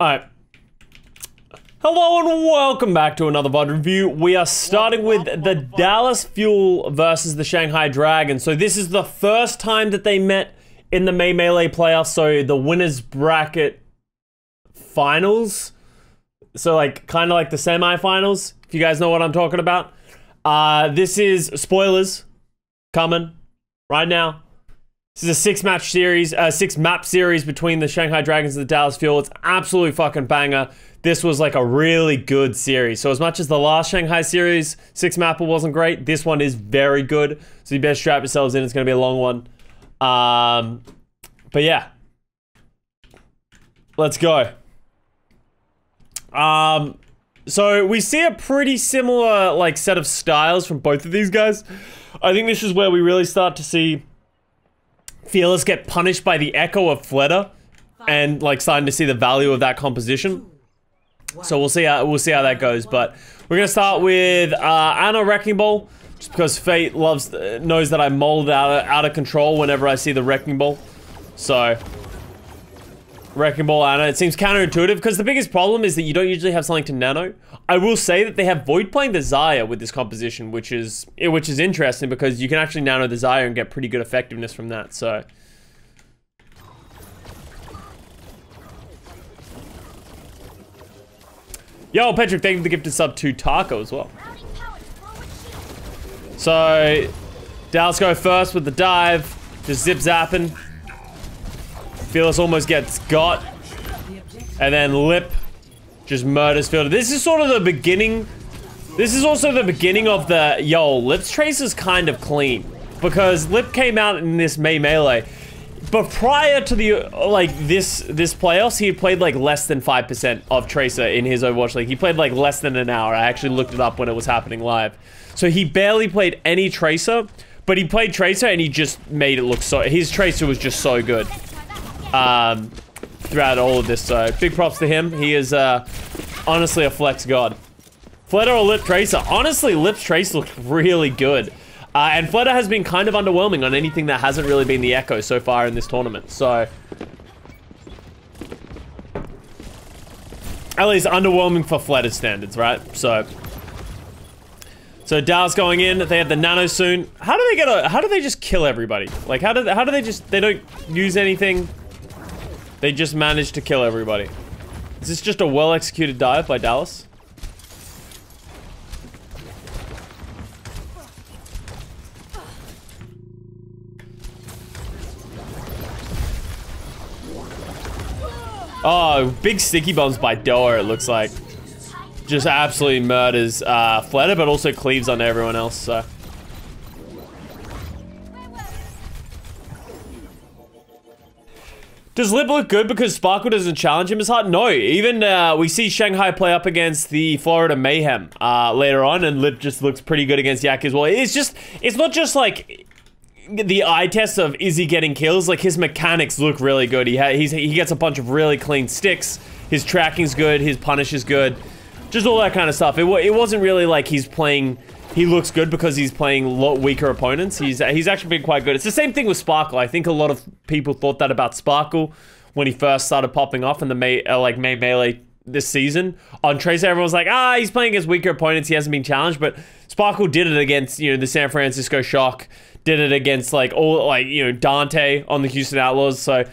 Alright. Hello and welcome back to another VOD review. We are starting with the Dallas Fuel versus the Shanghai Dragon. So this is the first time that they met in the May Melee playoffs. So the winners bracket finals. So like kind of like the semi-finals, if you guys know what I'm talking about. This is spoilers coming right now. This is a six-map series between the Shanghai Dragons and the Dallas Fuel. It's absolutely fucking banger. This was like a really good series. So as much as the last Shanghai series, six-mapper wasn't great, this one is very good. So you better strap yourselves in. It's going to be a long one. But yeah. Let's go. So we see a pretty similar like set of styles from both of these guys. I think this is where we really start to see Fearless get punished by the echo of Fleta and like starting to see the value of that composition. So we'll see how that goes. But we're gonna start with Ana Wrecking Ball, just because Fate knows that I mold out of control whenever I see the Wrecking Ball. So Wrecking Ball Ana. It seems counterintuitive because the biggest problem is that you don't usually have something to nano. I will say that they have Void playing the Xayah with this composition, which is interesting because you can actually nano the Xayah and get pretty good effectiveness from that. So yo, Patrick, thank you for the gifted sub to Taco as well. So Dallas go first with the dive, just zip zapping. Fearless almost gets got, and then Lip just murders Fielder. This is sort of the beginning. This is also the beginning of the Lip's trace is kind of clean because Lip came out in this May Melee, but prior to the this playoffs, he had played like less than 5% of Tracer in his Overwatch League. He played like less than an hour. I actually looked it up when it was happening live. So he barely played any Tracer, but he played Tracer and he just made it look so. His Tracer was just so good. Throughout all of this, so big props to him. He is honestly a flex god. Fleta or Lip Tracer? Honestly, Lip's Tracer looked really good. And Fleta has been kind of underwhelming on anything that hasn't really been the Echo so far in this tournament. So at least underwhelming for Fleta's standards, right? So Dallas going in, they have the nano soon. How do they just kill everybody? Like how do they just, they don't use anything? They just managed to kill everybody. Is this just a well-executed dive by Dallas? Oh, big sticky bombs by Doa, it looks like. Just absolutely murders Fleta, but also cleaves on everyone else, so. Does Lip look good because Sparkle doesn't challenge him as hard? No, even we see Shanghai play up against the Florida Mayhem later on, and Lip just looks pretty good against Yak as well. It's not just like the eye test of is he getting kills, like his mechanics look really good. He gets a bunch of really clean sticks, his tracking's good, his punish is good, just all that kind of stuff. It wasn't really like he's playing, he looks good because he's playing weaker opponents. He's actually been quite good. It's the same thing with Sparkle. I think a lot of people thought that about Sparkle when he first started popping off in the May Melee this season. On Tracer, everyone was like, he's playing against weaker opponents. He hasn't been challenged, but Sparkle did it against, the San Francisco Shock. Did it against Dante on the Houston Outlaws. So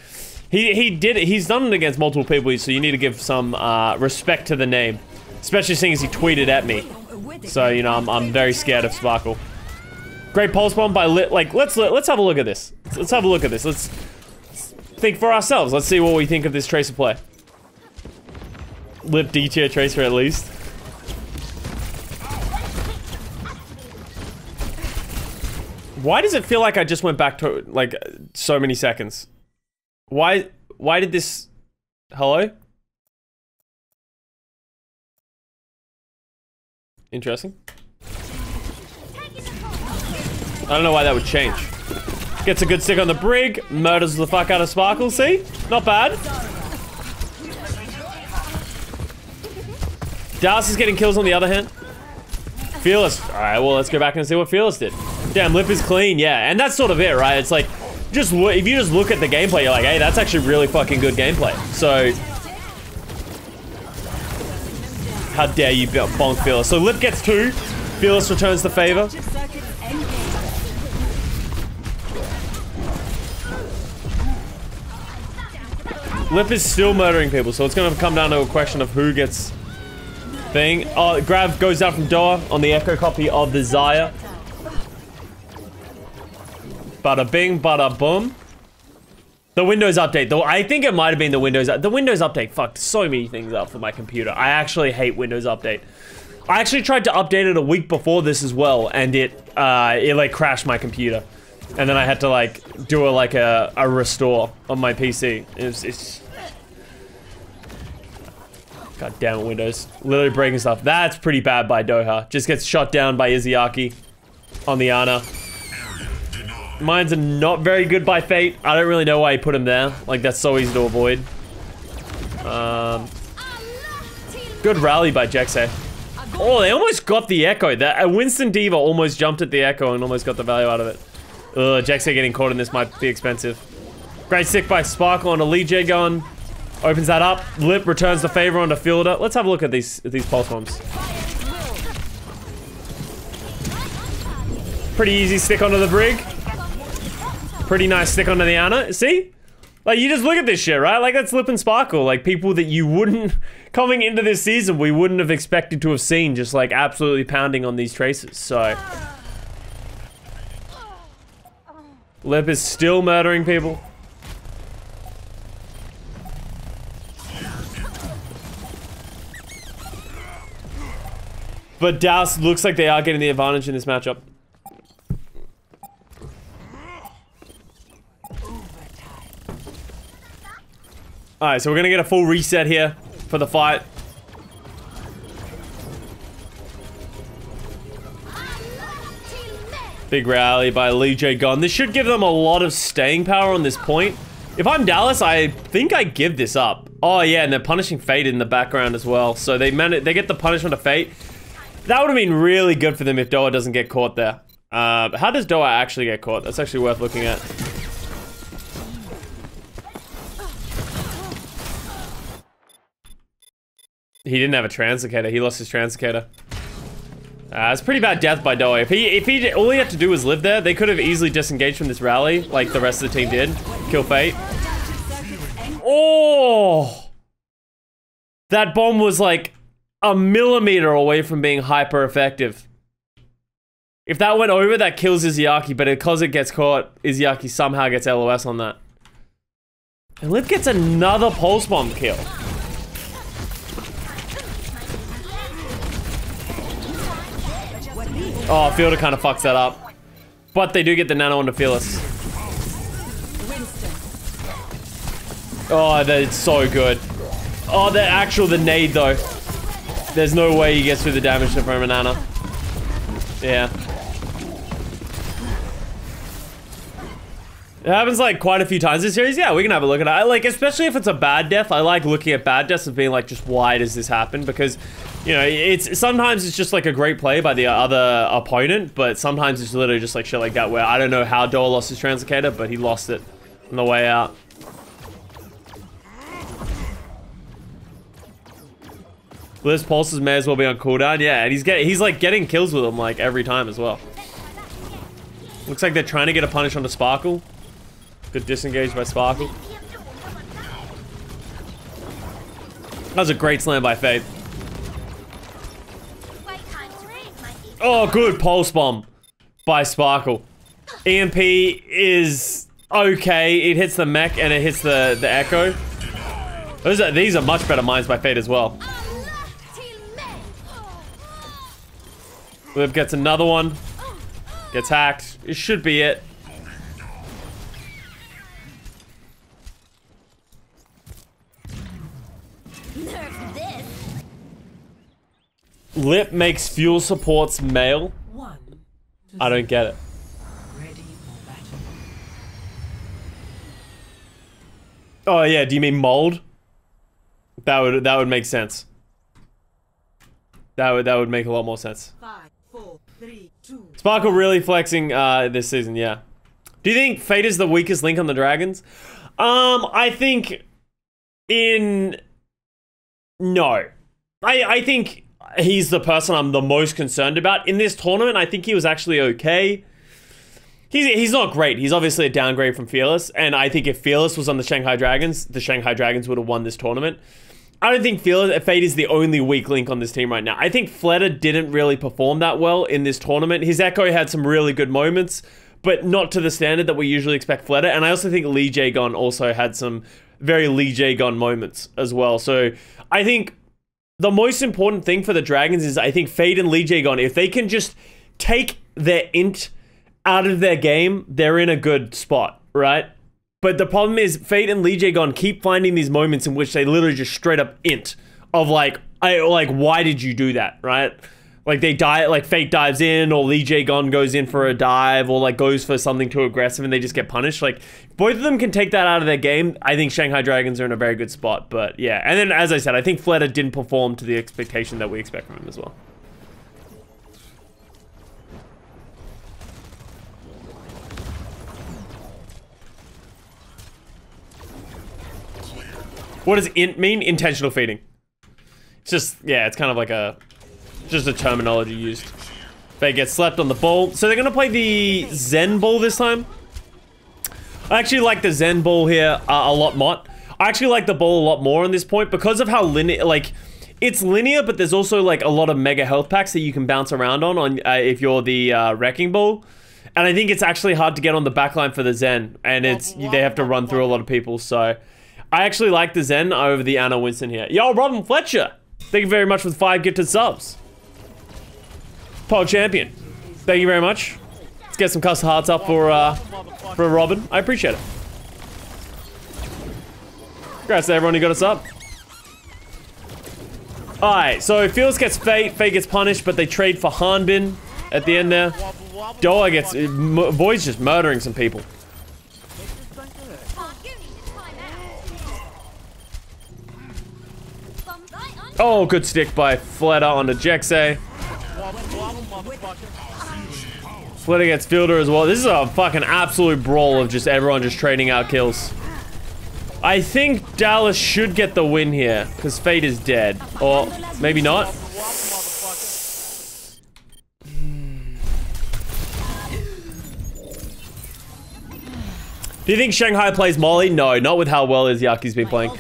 he did it. He's done it against multiple people. So you need to give some respect to the name, especially seeing as he tweeted at me. So, I'm very scared of Sparkle. Great pulse bomb by Lit. Like, let's have a look at this. Let's have a look at this. Let's think for ourselves. Let's see what we think of this Tracer play. Lip D tier Tracer at least. Why does it feel like I just went back to, like, so many seconds? Why did this... Hello? Interesting. I don't know why that would change. Gets a good stick on the brig, murders the fuck out of Sparkle, see? Not bad. Dallas is getting kills on the other hand. Fearless. Alright, well, let's go back and see what Fearless did. Damn, Lip is clean, yeah. And that's sort of it, right? It's like, if you just look at the gameplay, you're like, hey, that's actually really fucking good gameplay. So, How dare you bonk Fearless. So Lip gets 2. Fearless returns the favor. Lip is still murdering people, so it's going to come down to a question of who gets thing. Oh, Grav goes down from Doa on the echo copy of the Xayah. Bada bing, bada boom. The Windows update, though, I think it might have been the Windows update fucked so many things up for my computer. I actually hate Windows update. I actually tried to update it a week before this as well, and it like crashed my computer. And then I had to like do a restore on my PC. It's God damn it, Windows. Literally breaking stuff. That's pretty bad by Doha. Just gets shot down by Izayaki on the Ana. Mine's not very good by Fate. I don't really know why he put him there. Like, that's so easy to avoid. Good rally by Jexay. Oh, they almost got the Echo. That Winston Diva almost jumped at the Echo and almost got the value out of it. Ugh, Jexay getting caught in this might be expensive. Great stick by Sparkle on a Lee J gun. Opens that up. Lip returns the favor onto Fielder. Let's have a look at these pulse bombs. Pretty easy stick onto the Brig. Pretty nice stick onto the Ana. See? Like, you just look at this shit, right? Like, that's Lip and Sparkle. Like, people that you wouldn't... Coming into this season, we wouldn't have expected to have seen just, like, absolutely pounding on these traces. So... Lip is still murdering people. But Douse looks like they are getting the advantage in this matchup. Alright, so we're gonna get a full reset here for the fight. Big rally by Lee J Gun. This should give them a lot of staying power on this point. If I'm Dallas, I think I give this up. Oh yeah, and they're punishing Fate in the background as well. So they get the punishment of Fate. That would have been really good for them if Doa doesn't get caught there. How does Doa actually get caught? That's actually worth looking at. He didn't have a translocator. He lost his translocator. It's pretty bad death by Doa. If he all he had to do was live there, they could have easily disengaged from this rally, like the rest of the team did. Kill Fate. Oh! That bomb was like a millimeter away from being hyper effective. If that went over, that kills Izayaki, but because it gets caught, Izayaki somehow gets LOS on that. And Lip gets another pulse bomb kill. Oh, Fielder kind of fucks that up. But they do get the nano onto Fearless. Oh, that's so good. Oh, the nade though. There's no way he gets through the damage to from a nano. Yeah. It happens like quite a few times this series. Yeah, we can have a look at it. Like, especially if it's a bad death. I like looking at bad deaths and being like, just why does this happen? Because, you know, sometimes it's just like a great play by the other opponent, but sometimes it's literally just like shit like that where I don't know how Doa lost his translocator, but he lost it on the way out. Liz pulses may as well be on cooldown. Yeah, and he's like getting kills with him like every time as well. Looks like they're trying to get a punish onto Sparkle. Good disengage by Sparkle. That was a great slam by Fate. Oh, good pulse bomb by Sparkle. EMP is okay. It hits the mech and it hits the Echo. These are much better mines by Fate as well. Lip gets another one. Gets hacked. It should be it. Lip makes fuel supports male. I don't get it. Oh yeah, do you mean mold? That would make sense. That would make a lot more sense. 5, 4, 3, 2. Sparkle really flexing this season, yeah. Do you think Fate is the weakest link on the Dragons? I think no. I think he's the person I'm the most concerned about. In this tournament, I think he was actually okay. He's not great. He's obviously a downgrade from Fearless, and I think if Fearless was on the Shanghai Dragons would have won this tournament. I don't think Fade is the only weak link on this team right now. I think Fleta didn't really perform that well in this tournament. His Echo had some really good moments, but not to the standard that we usually expect Fleta. And I also think Lee Jae-gon also had some very Lee Jae-gon moments as well. So I think the most important thing for the Dragons is I think Fade and Lee Jae-gon, if they can just take their int out of their game, they're in a good spot, right? But the problem is Fade and Lee Jae-gon keep finding these moments in which they literally just straight up int of like, why did you do that, right? Like they die, like Fade dives in, or Lee Jae-gon goes in for a dive, or like goes for something too aggressive and they just get punished. Like both of them can take that out of their game. I think Shanghai Dragons are in a very good spot, but yeah. And then as I said, I think Fleta didn't perform to the expectation that we expect from him as well. What does int mean? Intentional feeding. It's just, yeah, it's kind of like just a terminology used. They get slapped on the ball. So they're going to play the Zen ball this time. I actually like the Zen ball here a lot more. I actually like the ball a lot more on this point because of how linear, like, it's linear, but there's also like a lot of mega health packs that you can bounce around on if you're the Wrecking Ball. And I think it's actually hard to get on the backline for the Zen, and they have to run through a lot of people, so I actually like the Zen over the Anna Winston here. Yo, Robin Fletcher, thank you very much for the 5 gifted subs. Pole Champion, thank you very much. Let's get some custom hearts up for Robin. I appreciate it. Congrats to everyone who got us up. Alright, so Fearless gets Fate gets punished, but they trade for Hanbin at the end there. Doa gets, Boy's just murdering some people. Oh, good stick by Fleta onto Jexay. Fleta gets Fielder as well. This is a fucking absolute brawl of just everyone just trading out kills. I think Dallas should get the win here, because Fate is dead. Or maybe not. Do you think Shanghai plays Molly? No, not with how well his Yaki's been playing.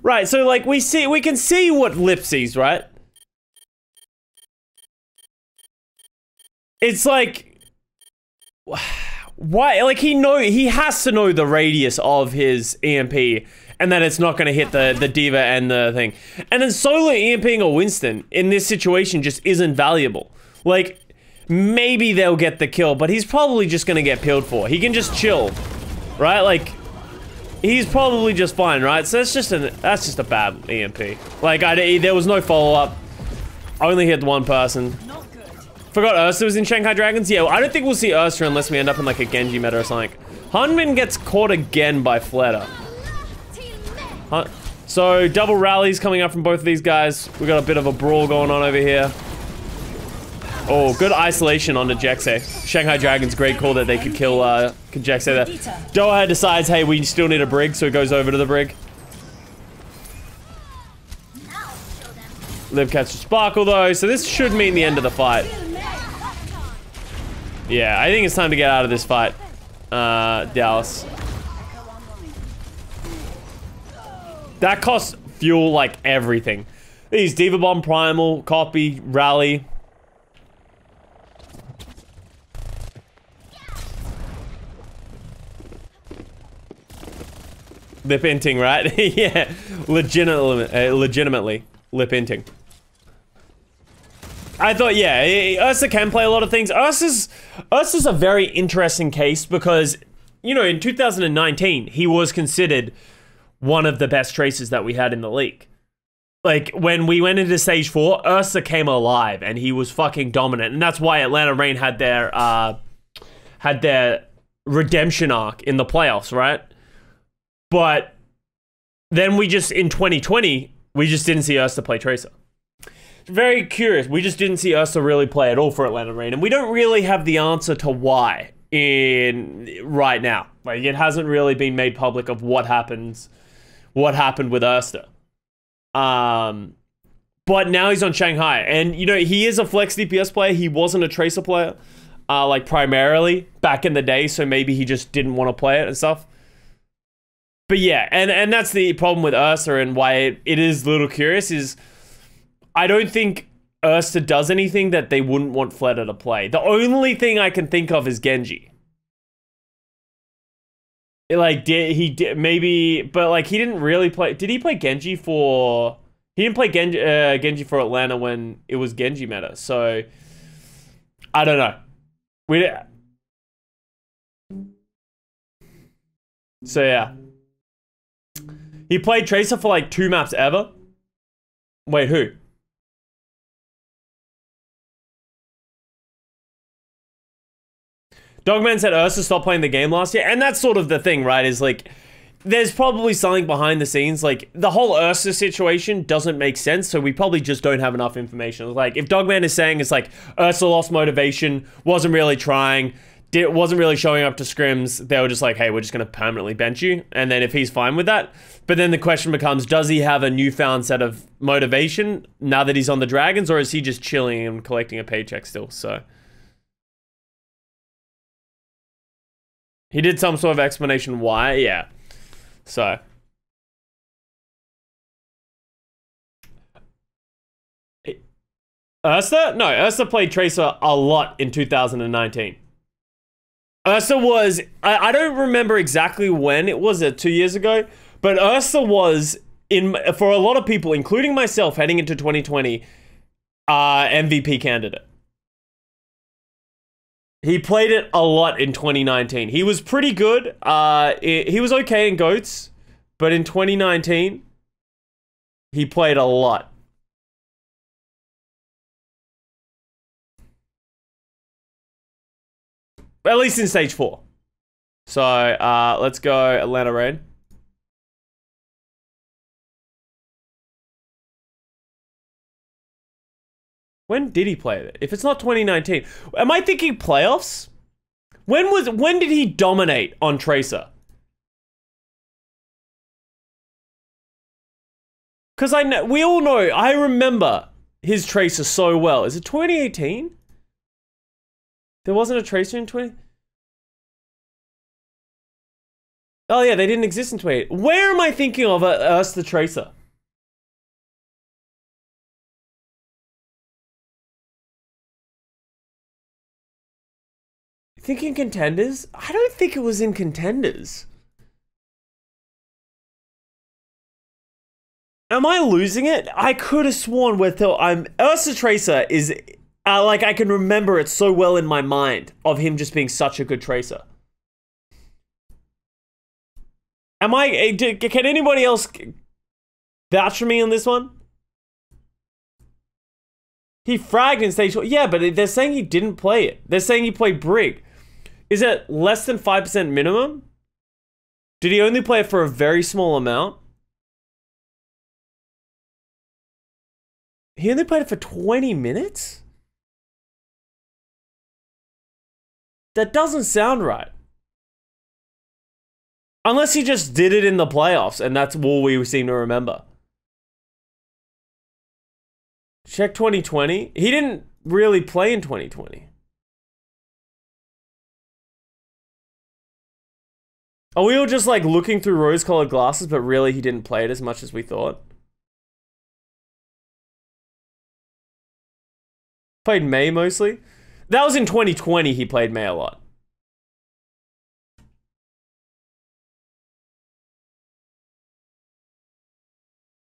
Right, so like we can see what Lip sees, right? It's like, why? Like he has to know the radius of his EMP and that it's not going to hit the Diva and the thing. And then solo EMPing a Winston in this situation just isn't valuable. Like, maybe they'll get the kill, but he's probably just going to get peeled for. He can just chill, right? Like, he's probably just fine, right? So that's just a bad EMP. Like, there was no follow-up. Only hit one person. Forgot Ursa was in Shanghai Dragons? Yeah, well, I don't think we'll see Ursa unless we end up in like a Genji meta or something. Hanmin gets caught again by Fleta. So, double rallies coming up from both of these guys. We got a bit of a brawl going on over here. Oh, good isolation onto Jexay. Shanghai Dragons, great call that they could kill Jexay there. Doha decides, hey, we still need a brig, so he goes over to the brig. Liv catches Sparkle though, so this should mean the end of the fight. Yeah, I think it's time to get out of this fight, Dallas. That costs fuel like everything. These Diva Bomb, Primal, Copy, Rally. Lip inting, right? Yeah, legitimately lip inting. I thought, yeah, Ursa can play a lot of things. Ursa's a very interesting case because, you know, in 2019, he was considered one of the best traces that we had in the league. Like, when we went into Stage 4, Ursa came alive and he was fucking dominant. And that's why Atlanta Reign had their redemption arc in the playoffs, right? But then we just, in 2020, we just didn't see Ursa play Tracer. Very curious. We just didn't see Ursa really play at all for Atlanta Reign. And we don't really have the answer to why right now. Like, it hasn't really been made public of what happened with Erster. But now he's on Shanghai. And, you know, he is a flex DPS player. He wasn't a Tracer player, like, primarily back in the day. So maybe he just didn't want to play it and stuff. But yeah, and that's the problem with Ursa and why it is a little curious is I don't think Ursa does anything that they wouldn't want Fleta to play. The only thing I can think of is Genji. Like, he did maybe, but like he didn't really play. Did he play Genji for? He didn't play Genji for Atlanta when it was Genji meta. So I don't know. So yeah. He played Tracer for like 2 maps ever. Wait, who? Dogman said Ursa stopped playing the game last year. And that's sort of the thing, right? Is like, there's probably something behind the scenes. Like, the whole Ursa situation doesn't make sense. So we probably just don't have enough information. Like, if Dogman is saying it's like, Ursa lost motivation, wasn't really trying, wasn't really showing up to scrims, they were just like, hey, we're just going to permanently bench you. And then if he's fine with that. But then the question becomes, does he have a newfound set of motivation now that he's on the Dragons? Or is he just chilling and collecting a paycheck still? So he did some sort of explanation why. Yeah. So Ursa? No, Ursa played Tracer a lot in 2019. Ursa was, I don't remember exactly when it was, 2 years ago, but Ursa was, for a lot of people, including myself, heading into 2020, MVP candidate. He played it a lot in 2019. He was pretty good. He was okay in GOATs, but in 2019, he played a lot. At least in stage 4. So, let's go Atlanta Raid. When did he play it? If it's not 2019, am I thinking playoffs? When did he dominate on Tracer? Because we all know, I remember his Tracer so well. Is it 2018? There wasn't a Tracer in 20? Oh yeah, they didn't exist in 20. Where am I thinking of us the Tracer? Thinking Contenders? I don't think it was in Contenders. Am I losing it? I could have sworn Ursa Tracer is, like, I can remember it so well in my mind of him just being such a good Tracer. Can anybody else vouch for me on this one? He fragged in stage 4. Yeah, but they're saying he didn't play it. They're saying he played Brig. Is it less than 5% minimum? Did he only play it for a very small amount? He only played it for 20 minutes? That doesn't sound right. Unless he just did it in the playoffs, and that's all we seem to remember. Check 2020. He didn't really play in 2020. Are we all just like looking through rose-colored glasses, but really he didn't play it as much as we thought? Played May mostly. That was in 2020 he played May a lot.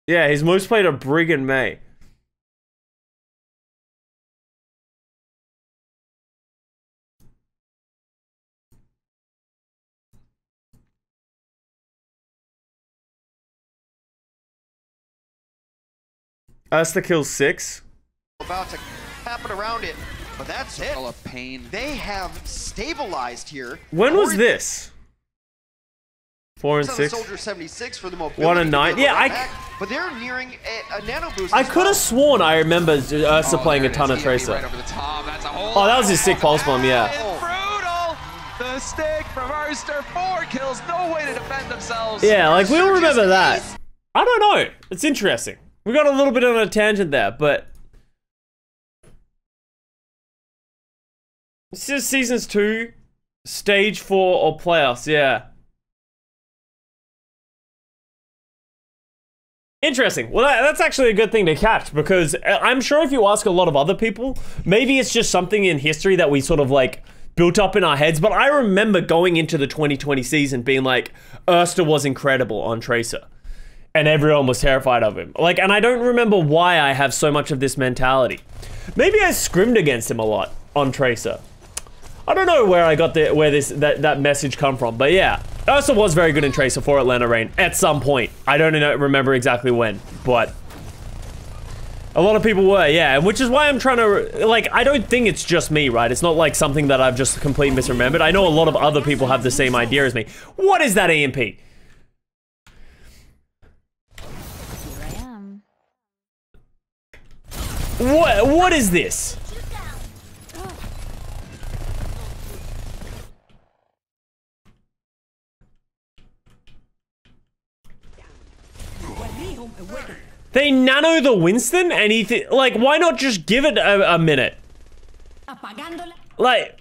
Yeah, he's most played a Brig in May. Us to kill 6. About to happen around it, but that's it. A pain. They have stabilized here. When was this? 4 and 6. Soldier 76 for the mobility. 1 and 9. Yeah, but they're nearing a nano boost. I could have sworn I remember Ursa playing a ton of Tracer. Right over the top. That's a whole Oh, that was his sick pulse bomb, yeah. Brutal. The stick from Arster, 4 kills, no way to defend themselves. Yeah, like we'll remember that. I don't know. It's interesting. We got a little bit on a tangent there, but this is seasons 2, stage 4 or playoffs. Yeah. Interesting. Well, that's actually a good thing to catch, because I'm sure if you ask a lot of other people, maybe it's just something in history that we sort of like built up in our heads. But I remember going into the 2020 season being like, Erster was incredible on Tracer, and everyone was terrified of him. Like, and I don't remember why I have so much of this mentality. Maybe I scrimmed against him a lot on Tracer. I don't know where I got that message come from, but yeah. Ursa was very good in Tracer for Atlanta Reign at some point. I don't remember exactly when, but a lot of people were, yeah, which is why I'm trying to, like, I don't think it's just me, right? It's not like something that I've just completely misremembered. I know a lot of other people have the same idea as me. What is that EMP? Here I am. What is this? They nano the Winston and he like, why not just give it a minute? Like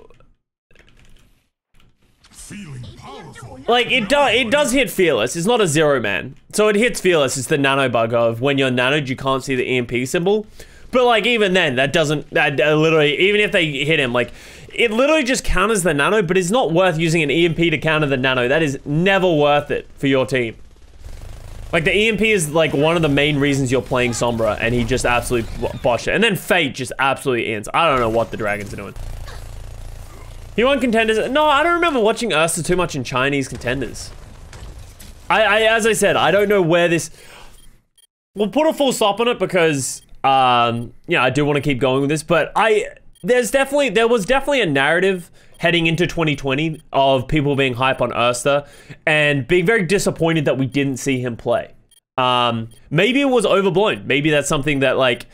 it does hit Fearless. It's not a 0 man. So it hits Fearless. It's the nano bug of when you're nanoed, you can't see the EMP symbol. But like, even then, that literally, even if they hit him, like, it literally just counters the nano, but it's not worth using an EMP to counter the nano. That is never worth it for your team. Like, the EMP is, like, one of the main reasons you're playing Sombra, and he just absolutely botched it. And then Fate just absolutely ends. I don't know what the Dragons are doing. He won Contenders. No, I don't remember watching Ursa too much in Chinese Contenders. As I said, I don't know where this... We'll put a full stop on it because, yeah, I do want to keep going with this, but there was definitely a narrative heading into 2020 of people being hype on Erster and being very disappointed that we didn't see him play. Maybe it was overblown. Maybe that's something that, like,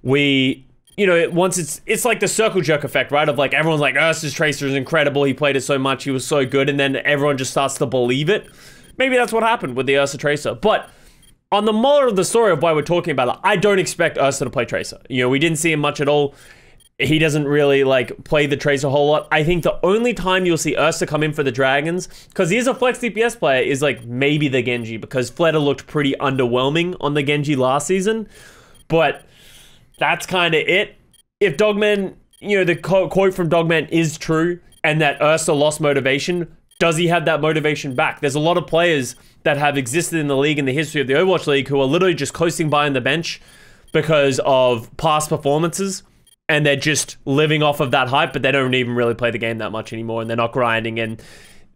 we, you know, it's like the circle jerk effect, right? Of like, everyone's like, Erster's Tracer is incredible. He played it so much. He was so good. And then everyone just starts to believe it. Maybe that's what happened with the Erster Tracer. But on the moral of the story of why we're talking about it, I don't expect Erster to play Tracer. You know, we didn't see him much at all. He doesn't really, like, play the Tracer a whole lot. I think the only time you'll see Ursa come in for the Dragons, because he is a flex DPS player, is, like, maybe the Genji, because Fleta looked pretty underwhelming on the Genji last season. But that's kind of it. If Dogman, you know, the quote from Dogman is true, and that Ursa lost motivation, does he have that motivation back? There's a lot of players that have existed in the league, in the history of the Overwatch League, who are literally just coasting by on the bench because of past performances. And they're just living off of that hype, but they don't even really play the game that much anymore, and they're not grinding, and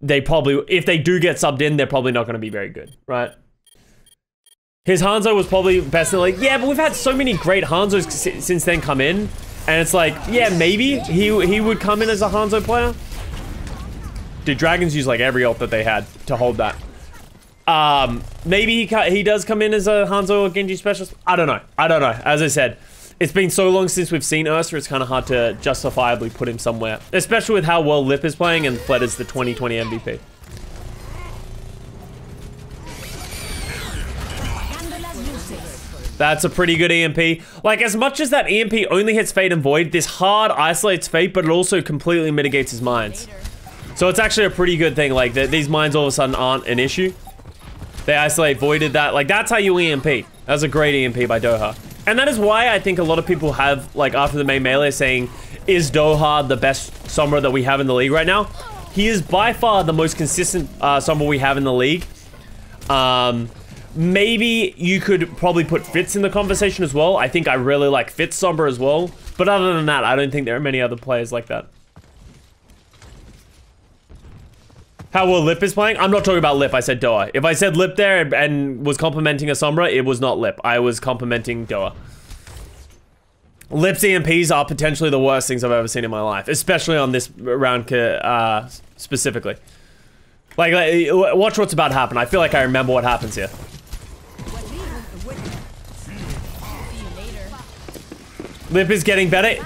they probably, if they do get subbed in, they're probably not going to be very good, right? His Hanzo was probably best in the league. Yeah, but we've had so many great Hanzos since then come in, and it's like, yeah, maybe he would come in as a Hanzo player. Dude, Dragons use like every ult that they had to hold that. Maybe he does come in as a Hanzo or Genji specialist. I don't know. As I said, it's been so long since we've seen Ursa, it's kind of hard to justifiably put him somewhere. Especially with how well Lip is playing and Fled is the 2020 MVP. That's a pretty good EMP. Like, as much as that EMP only hits Fate and Void, this hard isolates Fate, but it also completely mitigates his mines. So it's actually a pretty good thing, like, these mines all of a sudden aren't an issue. They isolate Voided that. Like, that's how you EMP. That's a great EMP by Doha. And that is why I think a lot of people have, like, after the main melee saying, is Doha the best Sombra that we have in the league right now? He is by far the most consistent Sombra we have in the league. Maybe you could probably put Fitz in the conversation as well. I think I really like Fitz Sombra as well. But other than that, I don't think there are many other players like that. How well Lip is playing? I'm not talking about Lip, I said Doa. If I said Lip there and was complimenting a Sombra, it was not Lip. I was complimenting Doa. Lip's EMPs are potentially the worst things I've ever seen in my life, especially on this round specifically. Like, watch what's about to happen. I feel like I remember what happens here. Lip is getting better.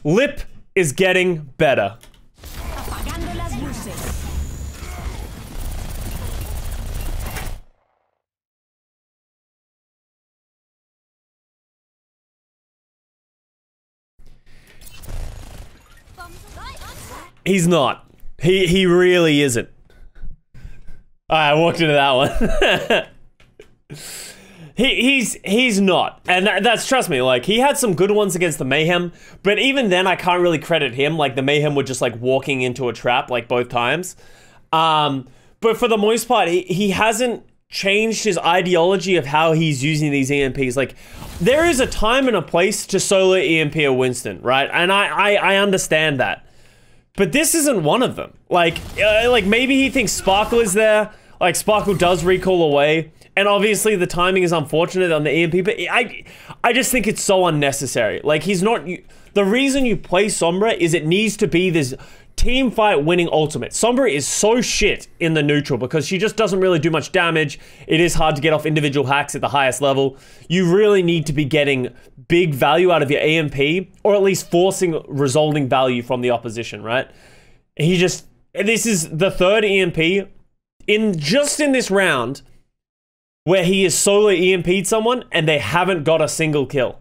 Lip is getting better. Apagando las luces. He's not. He really isn't. I walked into that one. He's not. And that's, trust me, like, he had some good ones against the Mayhem, but even then I can't really credit him. Like, the Mayhem were just like walking into a trap, like, both times. But for the most part, he hasn't changed his ideology of how he's using these EMPs. Like, there is a time and a place to solo EMP a Winston, right? And I understand that. But this isn't one of them. Like maybe he thinks Sparkle is there. Like, Sparkle does recall away. And obviously the timing is unfortunate on the EMP, but I just think it's so unnecessary. Like, he's not... The reason you play Sombra is it needs to be this team fight winning ultimate. Sombra is so shit in the neutral because she just doesn't really do much damage. It is hard to get off individual hacks at the highest level. You really need to be getting big value out of your EMP, or at least forcing resulting value from the opposition, right? This is the third EMP in this round where he has solo EMP'd someone and they haven't got a single kill.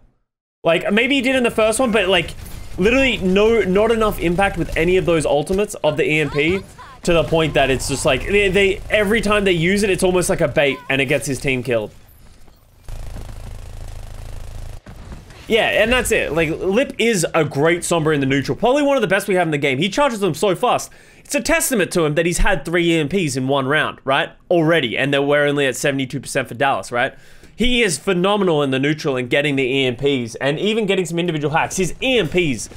Like, maybe he did in the first one, but like, literally not enough impact with any of those ultimates of the EMP to the point that it's just like, they every time they use it, it's almost like a bait and it gets his team killed. Yeah, and that's it. Like, Lip is a great Sombra in the neutral. Probably one of the best we have in the game. He charges them so fast. It's a testament to him that he's had 3 EMPs in one round, right? Already. And that we're only at 72% for Dallas, right? He is phenomenal in the neutral and getting the EMPs and even getting some individual hacks. His EMPs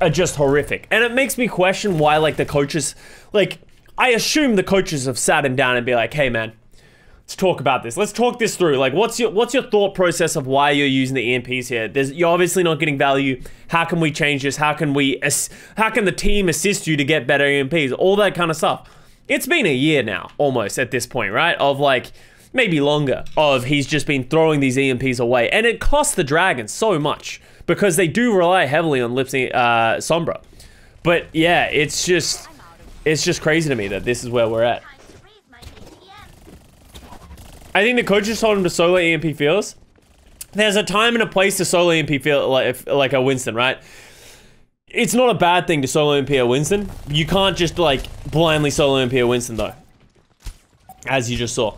are just horrific. And it makes me question why, like, the coaches... Like, I assume the coaches have sat him down and be like, hey, man, let's talk about this. Let's talk this through. Like, what's your thought process of why you're using the EMPs here? You're obviously not getting value. How can we change this? How can the team assist you to get better EMPs? All that kind of stuff. It's been a year now, almost, at this point, right? Of, like, maybe longer, of he's just been throwing these EMPs away. And it costs the Dragons so much because they do rely heavily on Lip's Sombra. But, yeah, it's just crazy to me that this is where we're at. I think the coaches told him to solo EMP Fearless. There's a time and a place to solo EMP Fearless, like a Winston, right? It's not a bad thing to solo EMP a Winston. You can't just, like, blindly solo EMP a Winston, though. As you just saw.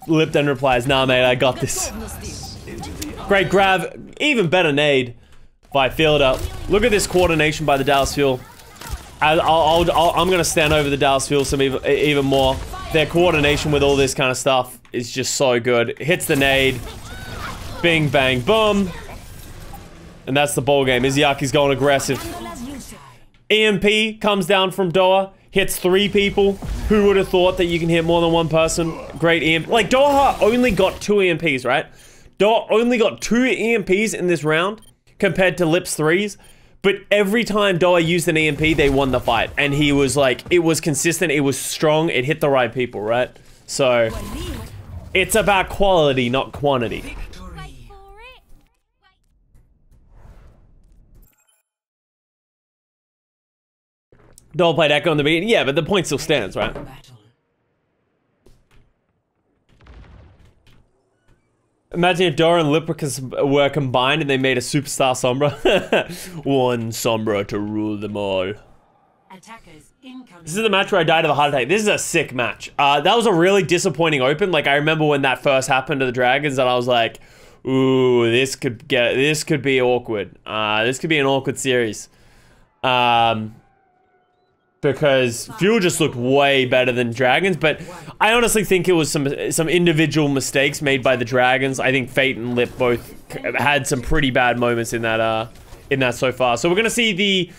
Lip then replies, nah, mate, I got this. Great grab. Even better nade by Fielder. Look at this coordination by the Dallas Fuel. I'm going to stand over the Dallas Fuel some even more. Their coordination with all this kind of stuff is just so good. Hits the nade. Bing, bang, boom. And that's the ball game. Izyaki's going aggressive. EMP comes down from Doha. Hits 3 people. Who would have thought that you can hit more than one person? Great EMP. Like, Doha only got 2 EMPs, right? Doha only got 2 EMPs in this round compared to Lip's 3s. But every time Doha used an EMP, they won the fight. And he was like, it was consistent, it was strong, it hit the right people, right? So, it's about quality, not quantity. Doha played Echo in the beginning. Yeah, but the point still stands, right? Imagine if Dora and Lipricus were combined and they made a superstar Sombra. One Sombra to rule them all. This is the match where I died of a heart attack. This is a sick match. That was a really disappointing open. Like, I remember when that first happened to the Dragons and I was like, ooh, this could be awkward. This could be an awkward series. Because Fuel just looked way better than Dragons, but I honestly think it was some individual mistakes made by the Dragons. I think Fate and Lip both had some pretty bad moments in that so far. So we're gonna see the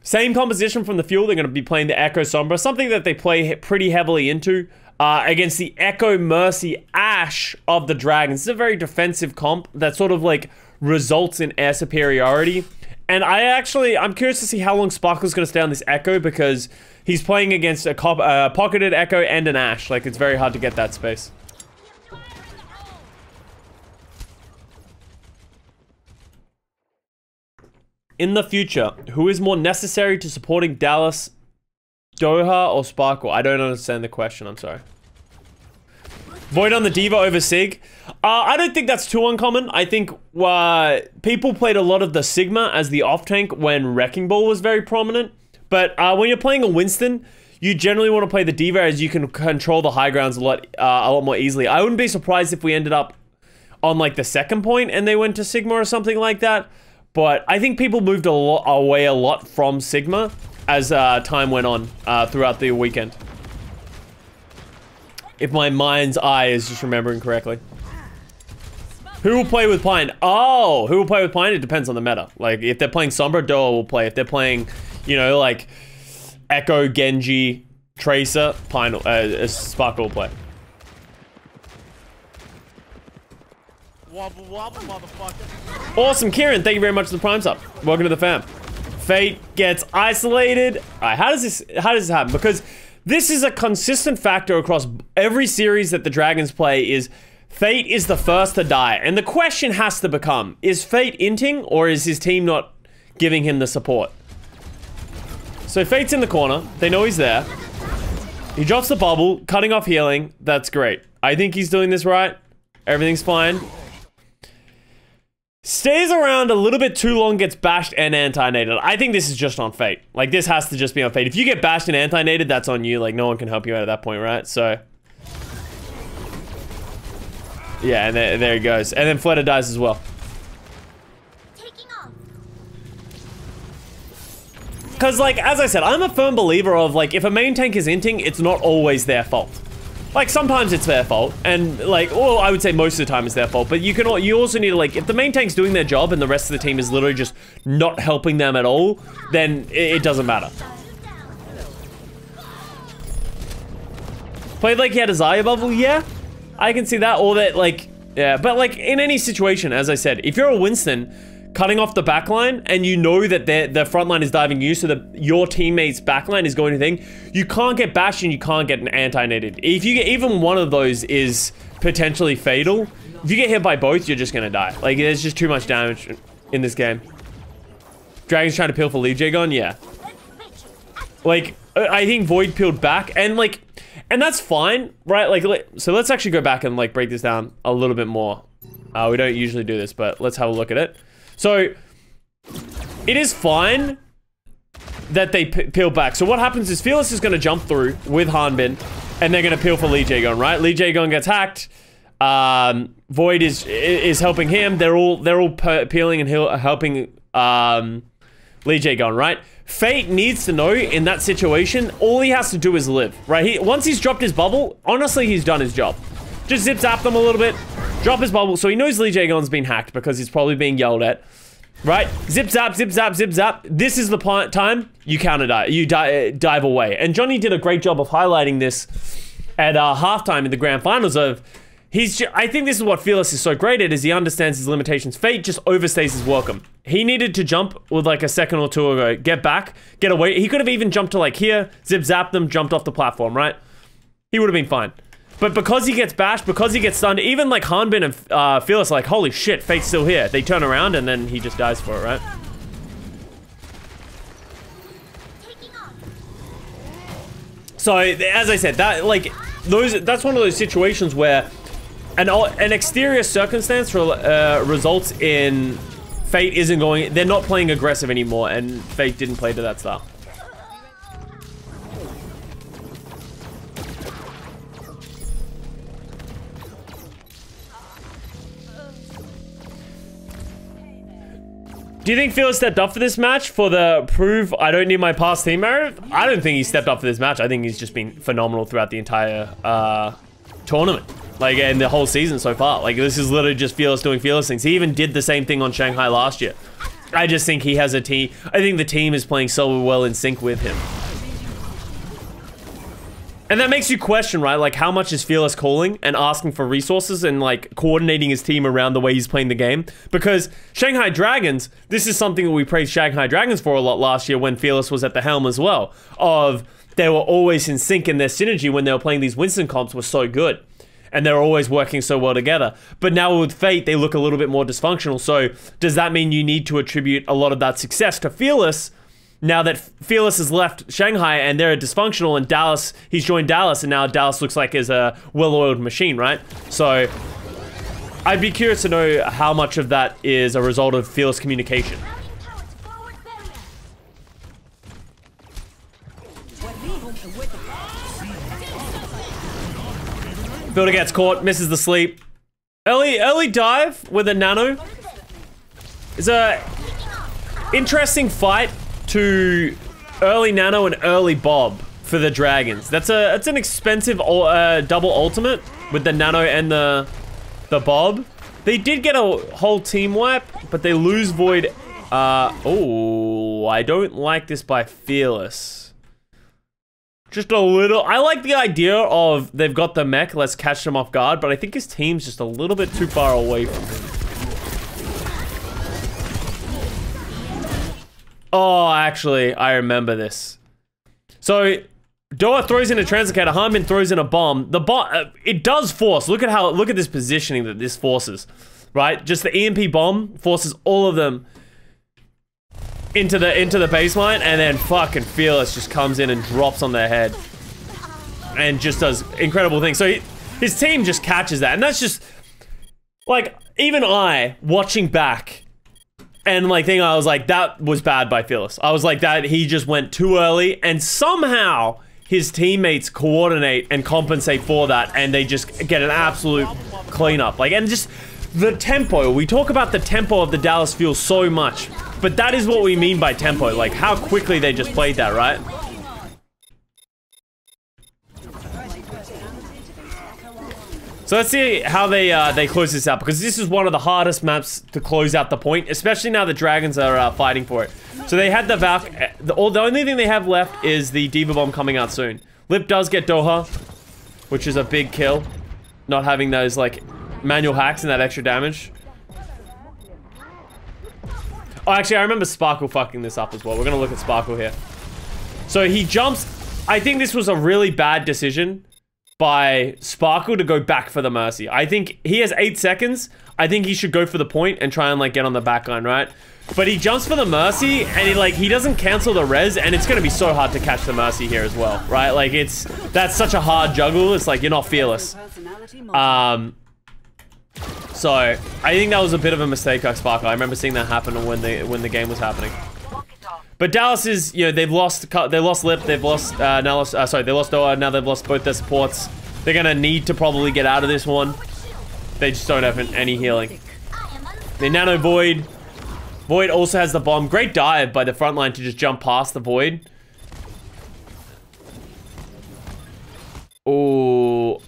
same composition from the Fuel. They're gonna be playing the Echo Sombra, something that they play pretty heavily into against the Echo Mercy Ashe of the Dragons. It's a very defensive comp that sort of like results in air superiority. And I'm curious to see how long Sparkle's going to stay on this Echo because he's playing against a pocketed Echo and an Ashe. Like, it's very hard to get that space. in the future, who is more necessary to supporting Dallas, Doha or Sparkle? I don't understand the question, I'm sorry. Void on the Diva over Sig. I don't think that's too uncommon. I think people played a lot of the Sigma as the off-tank when Wrecking Ball was very prominent. But when you're playing a Winston, you generally want to play the Diva as you can control the high grounds a lot more easily. I wouldn't be surprised if we ended up on like the second point and they went to Sigma or something like that. But I think people moved away a lot from Sigma as time went on throughout the weekend. If my mind's eye is just remembering correctly. Who will play with Pine? Oh, who will play with Pine? It depends on the meta. Like, if they're playing Sombra, Doa will play. If they're playing, you know, like Echo, Genji, Tracer, Pine, Sparkle will play. Wobble, wobble, motherfucker. Awesome, Kieran. Thank you very much for the Prime sub. Welcome to the fam. Fate gets isolated. All right, how does this happen? Because this is a consistent factor across every series that the Dragons play is Fate is the first to die. And the question has to become, is Fate inting or is his team not giving him the support? So Fate's in the corner. They know he's there. He drops the bubble, cutting off healing. That's great. I think he's doing this right. Everything's fine. Stays around a little bit too long, gets bashed and anti-nated. I think this is just on Fate. Like, this has to just be on Fate. If you get bashed and anti-nated, that's on you. Like, no one can help you out at that point, right? So... yeah, and there he goes. And then Fleta dies as well. Because, like, as I said, I'm a firm believer of, like, if a main tank is inting, it's not always their fault. Like, sometimes it's their fault, and, like, well, I would say most of the time it's their fault, but you also need to, like, if the main tank's doing their job and the rest of the team is literally just not helping them at all, then it doesn't matter. Played like he had a Zarya bubble? Yeah, I can see that, or that, like, yeah, but, like, in any situation, as I said, if you're a Winston, cutting off the backline, and you know that the front line is diving you, so that your teammate's backline is going to thing, you can't get bashed and you can't get an anti-nated. If you get even one of those is potentially fatal. If you get hit by both, you're just gonna die. Like, there's just too much damage in this game. Dragon's trying to peel for Lee Jagon, yeah. Like, I think Void peeled back, and like, and that's fine, right? Like, so let's actually go back and like break this down a little bit more. We don't usually do this, but let's have a look at it. So, it is fine that they peel back. So what happens is Fearless is going to jump through with Hanbin, and they're going to peel for Lee Jagon, right? Lee Jagon gets hacked. Void is helping him. They're all peeling and helping Lee Jagon, right? Fate needs to know in that situation, all he has to do is live, right? Once he's dropped his bubble, honestly, he's done his job. Just zip zap them a little bit, drop his bubble, so he knows Lee Jagon's been hacked because he's probably being yelled at, right? Zip zap, zip zap, zip zap. This is the time you counter dive, you dive away. And Johnny did a great job of highlighting this at halftime in the grand finals of, I think this is what Fearless is so great at, is he understands his limitations. Fate just overstays his welcome. He needed to jump with like a second or two ago, get back, get away. He could have even jumped to like here, zip zap them, jumped off the platform, right? He would have been fine. But because he gets bashed, because he gets stunned, even like Hanbin and Fearless are like, holy shit, Fate's still here. They turn around and then he just dies for it, right? So, as I said, that like that's one of those situations where an exterior circumstance results in Fate isn't going, they're not playing aggressive anymore, and Fate didn't play to that style. Do you think Fearless stepped up for this match for the prove I don't need my past team merit? I don't think he stepped up for this match. I think he's just been phenomenal throughout the entire tournament. Like, in the whole season so far. Like, this is literally just Fearless doing Fearless things. He even did the same thing on Shanghai last year. I just think he has a team. I think the team is playing so well in sync with him. And that makes you question, right? Like, how much is Fearless calling and asking for resources and, like, coordinating his team around the way he's playing the game? Because Shanghai Dragons, this is something that we praised Shanghai Dragons for a lot last year when Fearless was at the helm as well. Of, they were always in sync and their synergy when they were playing these Winston comps was so good. and they're always working so well together. But now with Fate, they look a little bit more dysfunctional. So does that mean you need to attribute a lot of that success to Fearless? Now that Fearless has left Shanghai and they're dysfunctional, and Dallas, he's joined Dallas, and now Dallas looks like is a well-oiled machine, right? So I'd be curious to know how much of that is a result of Fearless communication. Fielder gets caught, misses the sleep. Early dive with a nano. It's a interesting fight to early nano and early bob for the dragons. That's an expensive double ultimate with the nano and the bob. They did get a whole team wipe, but they lose Void. Oh, I don't like this by Fearless. Just a little. I like the idea of they've got the mech, let's catch them off guard, but I think his team's just a little bit too far away from him. Oh, actually, I remember this. So, Doa throws in a translocator, Harmon throws in a bomb. The bomb, it does force. Look at this positioning that this forces, right? Just the EMP bomb forces all of them into the baseline, and then fucking Fearless just comes in and drops on their head and just does incredible things. So his team just catches that, and that's just like, even I watching back and like thinking, I was like, that was bad by Fearless. I was like, that he just went too early, and somehow his teammates coordinate and compensate for that, and they just get an absolute cleanup. Like, and just the tempo. We talk about the tempo of the Dallas Fuel so much, but that is what we mean by tempo. Like, how quickly they just played that, right? So let's see how they close this out, because this is one of the hardest maps to close out the point, especially now the Dragons are fighting for it. So they had the Valk. The only thing they have left is the Diva Bomb coming out soon. Lip does get Doha, which is a big kill. Not having those, like, manual hacks and that extra damage. Oh, actually, I remember Sparkle fucking this up as well. We're gonna look at Sparkle here. So he jumps. I think this was a really bad decision by Sparkle to go back for the Mercy. I think he has 8 seconds. I think he should go for the point and try and, like, get on the back line, right? But he jumps for the Mercy, and he doesn't cancel the res, and it's gonna be so hard to catch the Mercy here as well, right? Like, that's such a hard juggle. It's like, you're not Fearless. So I think that was a bit of a mistake by Sparkle. I remember seeing that happen when the game was happening. But Dallas is, you know, they lost Lip, they've lost they lost Doa, now they've lost both their supports. They're gonna need to probably get out of this one. They just don't have any healing. They nano Void. Void also has the bomb. Great dive by the front line to just jump past the Void. Oh.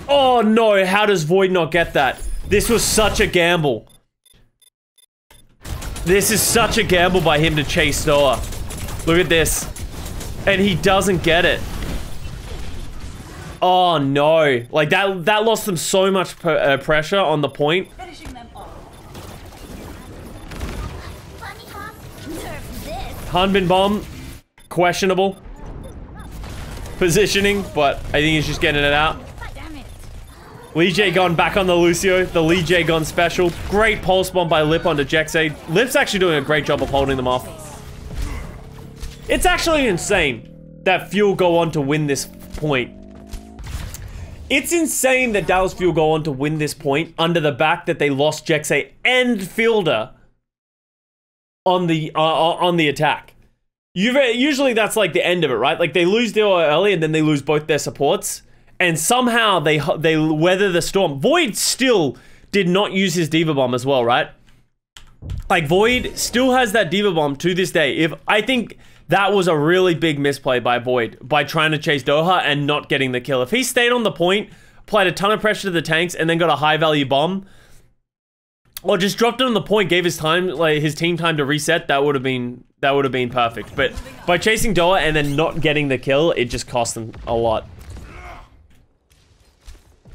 Oh no, how does Void not get that? This was such a gamble. This is such a gamble by him to chase Doa. Look at this. And he doesn't get it. Oh no. Like, that lost them so much pressure on the point. Hanbin bomb. Questionable positioning, but I think he's just getting it out. Lee J gone back on the Lucio. The Lee J gone special. Great pulse bomb by Lip onto Jexade. Lip's actually doing a great job of holding them off. It's actually insane that Fuel go on to win this point. It's insane that Dallas Fuel go on to win this point under the back that they lost Jexade and Fielder on the attack. Usually that's like the end of it, right? Like, they lose Doa early and then they lose both their supports. And somehow they weather the storm. Void still did not use his Diva Bomb as well, right? Like, Void still has that Diva Bomb to this day. I think that was a really big misplay by Void, by trying to chase Doha and not getting the kill. If he stayed on the point, applied a ton of pressure to the tanks, and then got a high value bomb, or just dropped it on the point, gave his team time to reset, that would have been perfect. But by chasing Doha and then not getting the kill, it just cost them a lot.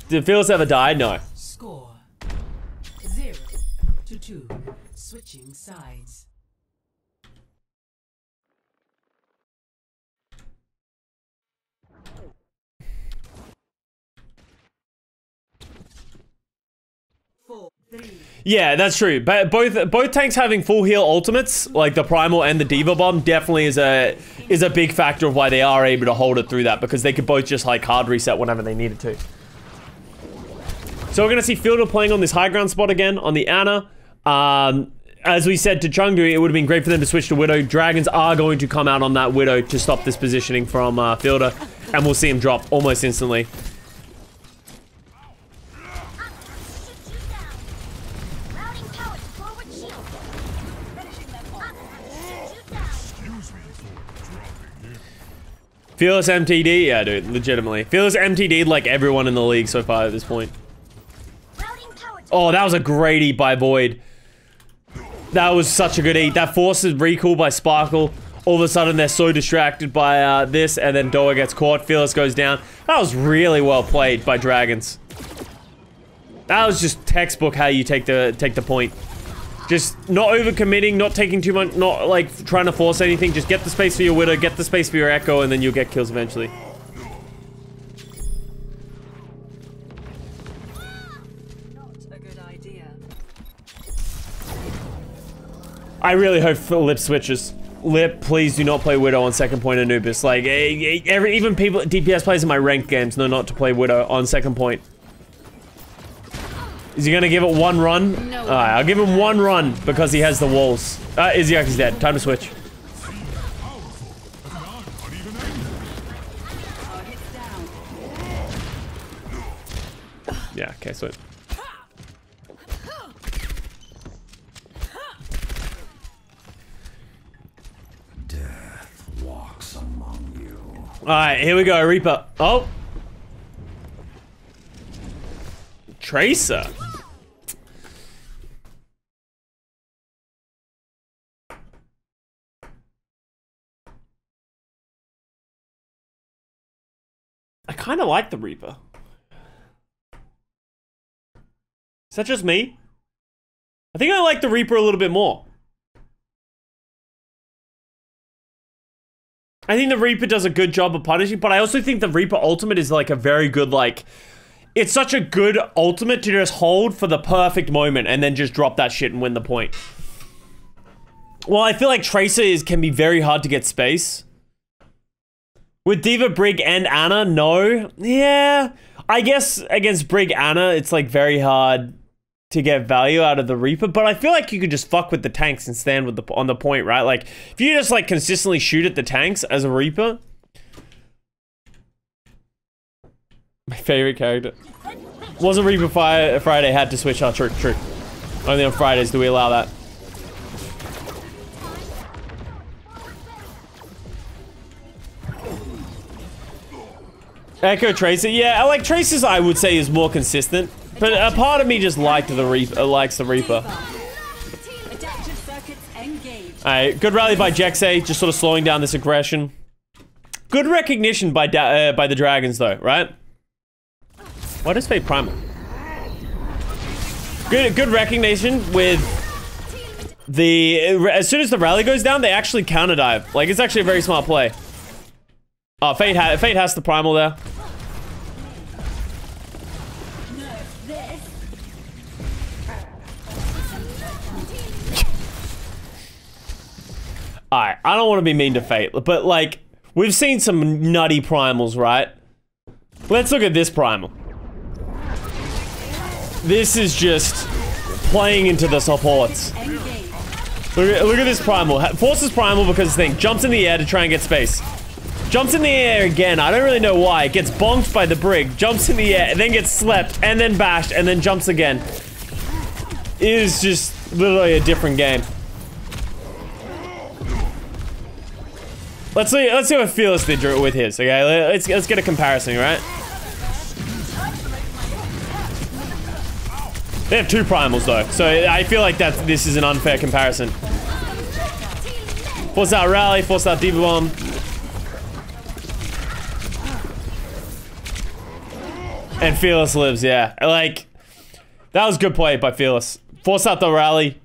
Did Fearless ever die? No. Score 0-2. Switching sides. Yeah, that's true. But both tanks having full heal ultimates, like the Primal and the Diva Bomb, definitely is a big factor of why they are able to hold it through that, because they could both just like hard reset whenever they needed to. So we're gonna see Fielder playing on this high ground spot again on the Ana. As we said to Chengdu, it would have been great for them to switch to Widow. Dragons are going to come out on that Widow to stop this positioning from Fielder, and we'll see him drop almost instantly. Fearless MTD? Yeah, dude, legitimately. Fearless MTD like everyone in the league so far at this point. Oh, that was a great eat by Void. That was such a good eat. That forces recall by Sparkle. All of a sudden, they're so distracted by this, and then Doa gets caught. Fearless goes down. That was really well played by Dragons. That was just textbook how you take the point. Just not overcommitting, not taking too much, not like trying to force anything. Just get the space for your Widow, get the space for your Echo, and then you'll get kills eventually. Not a good idea. I really hope Lip switches. Lip, please do not play Widow on second point Anubis. Like, even people, DPS players in my ranked games know not to play Widow on second point. Is he gonna give it one run? No. Alright, I'll give him one run because he has the walls. Izyaki's dead. Time to switch. Yeah, okay, sweet. Death walks among you. Alright, here we go, Reaper. Oh! Tracer. I kind of like the Reaper. Is that just me? I think I like the Reaper a little bit more. I think the Reaper does a good job of punishing, but I also think the Reaper ultimate is like a very good, like, it's such a good ultimate to just hold for the perfect moment and then just drop that shit and win the point. Well, I feel like Tracer can be very hard to get space. With Diva, Brig, and Ana, no. Yeah, I guess against Brig, Ana, it's like very hard to get value out of the Reaper, but I feel like you could just fuck with the tanks and stand with on the point, right? Like, if you just like consistently shoot at the tanks as a Reaper. My favorite character. Wasn't Reaper Friday, had to switch. Oh, true. Only on Fridays do we allow that. Echo Tracer. Yeah, I like Tracer's, I would say, is more consistent. But a part of me just likes the Reaper. Alright, good rally by Jexay, just sort of slowing down this aggression. Good recognition by the Dragons, though, right? Why does Fate Primal? Good recognition with the... As soon as the rally goes down, they actually counter dive. Like, it's actually a very smart play. Oh, Fate has the Primal there. Alright, I don't want to be mean to Fate, but like, we've seen some nutty primals, right? Let's look at this primal. This is just playing into the supports. Look at this primal. Forces primal because the thing jumps in the air to try and get space. Jumps in the air again. I don't really know why. It gets bonked by the Brig. Jumps in the air, and then gets slept, and then bashed, and then jumps again. It is just literally a different game. Let's see what Fearless did with his. Okay, let's get a comparison, right? They have two primals though, so I feel like this is an unfair comparison. Force out rally, force out Diva Bomb. And Fearless lives, yeah. Like, that was good play by Fearless. Force out the rally.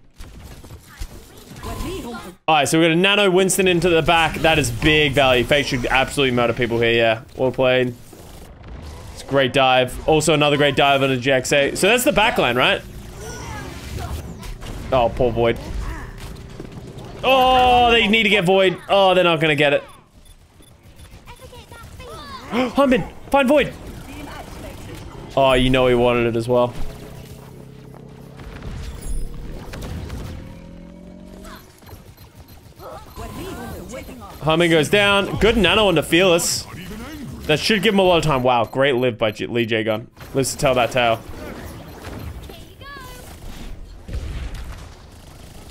Alright, so we're gonna nano Winston into the back. That is big value. Fate should absolutely murder people here, yeah. Well played. It's a great dive. Also another great dive on a GXA. So that's the backline, right? Oh, poor Void. Oh, they need to get Void. Oh, they're not gonna get it. Hunbin, find Void. Oh, you know he wanted it as well. Hunbin goes down. Good nano on the Fearless. That should give him a lot of time. Wow, great live by Lee J Gun. Lives to tell that tale.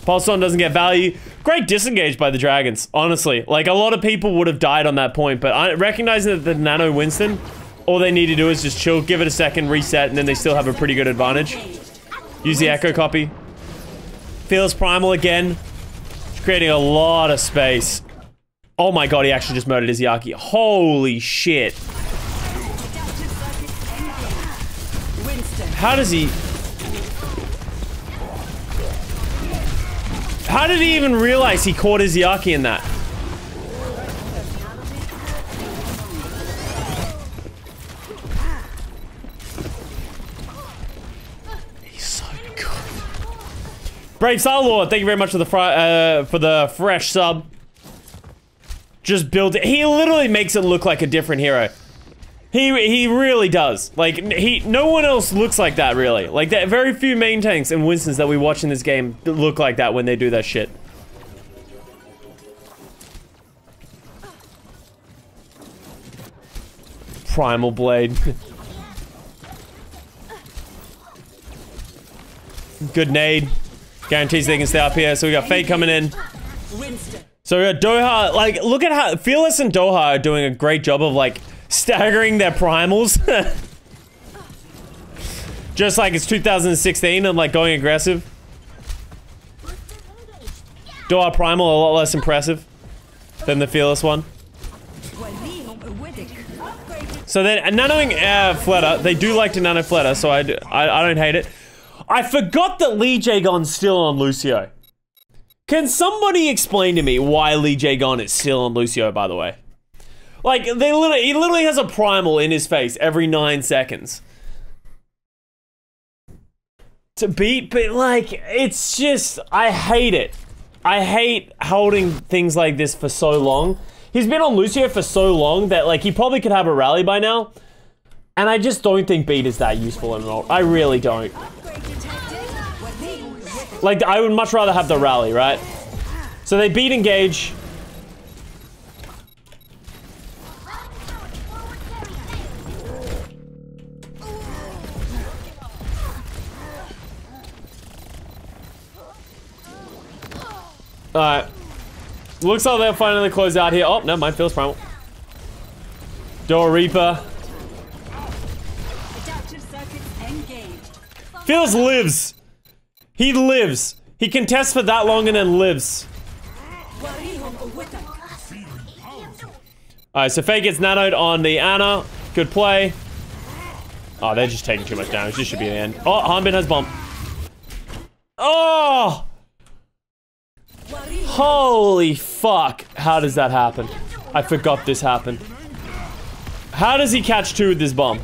Pulse on doesn't get value. Great disengage by the Dragons, honestly. Like, a lot of people would have died on that point, but recognizing that the Nano Winston, all they need to do is just chill, give it a second, reset, and then they still have a pretty good advantage. Use the Echo copy. Feels Primal again. Creating a lot of space. Oh my god, he actually just murdered his Yaki. Holy shit. How does he... How did he even realize he caught his Yaki in that? He's so good. Brave Star-Lord, thank you very much for the fresh sub. Just build it. He literally makes it look like a different hero. He really does. Like, no one else looks like that, really. Like, that very few main tanks and Winstons that we watch in this game look like that when they do that shit. Primal Blade. Good nade. Guarantees they can stay up here. So we got Fate coming in. So we got Doha. Like, look at how Fearless and Doha are doing a great job of, like, staggering their primals. Just like it's 2016 and like going aggressive. Doha Primal a lot less impressive than the Fearless one. So then nanoing Fleta, they do like to nano Fleta, so I don't hate it. I forgot that Lee Jagon's still on Lucio. Can somebody explain to me why Lee Jagon is still on Lucio, by the way? Like, he literally has a primal in his face every 9 seconds. To beat, but like, it's just, I hate it. I hate holding things like this for so long. He's been on Lucio for so long that, like, he probably could have a rally by now. And I just don't think beat is that useful anymore. I really don't. Like, I would much rather have the rally, right? So they beat engage. Alright. Looks like they'll finally close out here. Oh, no, mine feels primal. Door Reaper. Feels lives. He lives. He contests for that long and then lives. Alright, so Faye gets nanoed on the Ana. Good play. Oh, they're just taking too much damage. This should be the end. Oh, Hanbin has bomb. Oh! Holy fuck. How does that happen? I forgot this happened. How does he catch 2 with this bomb?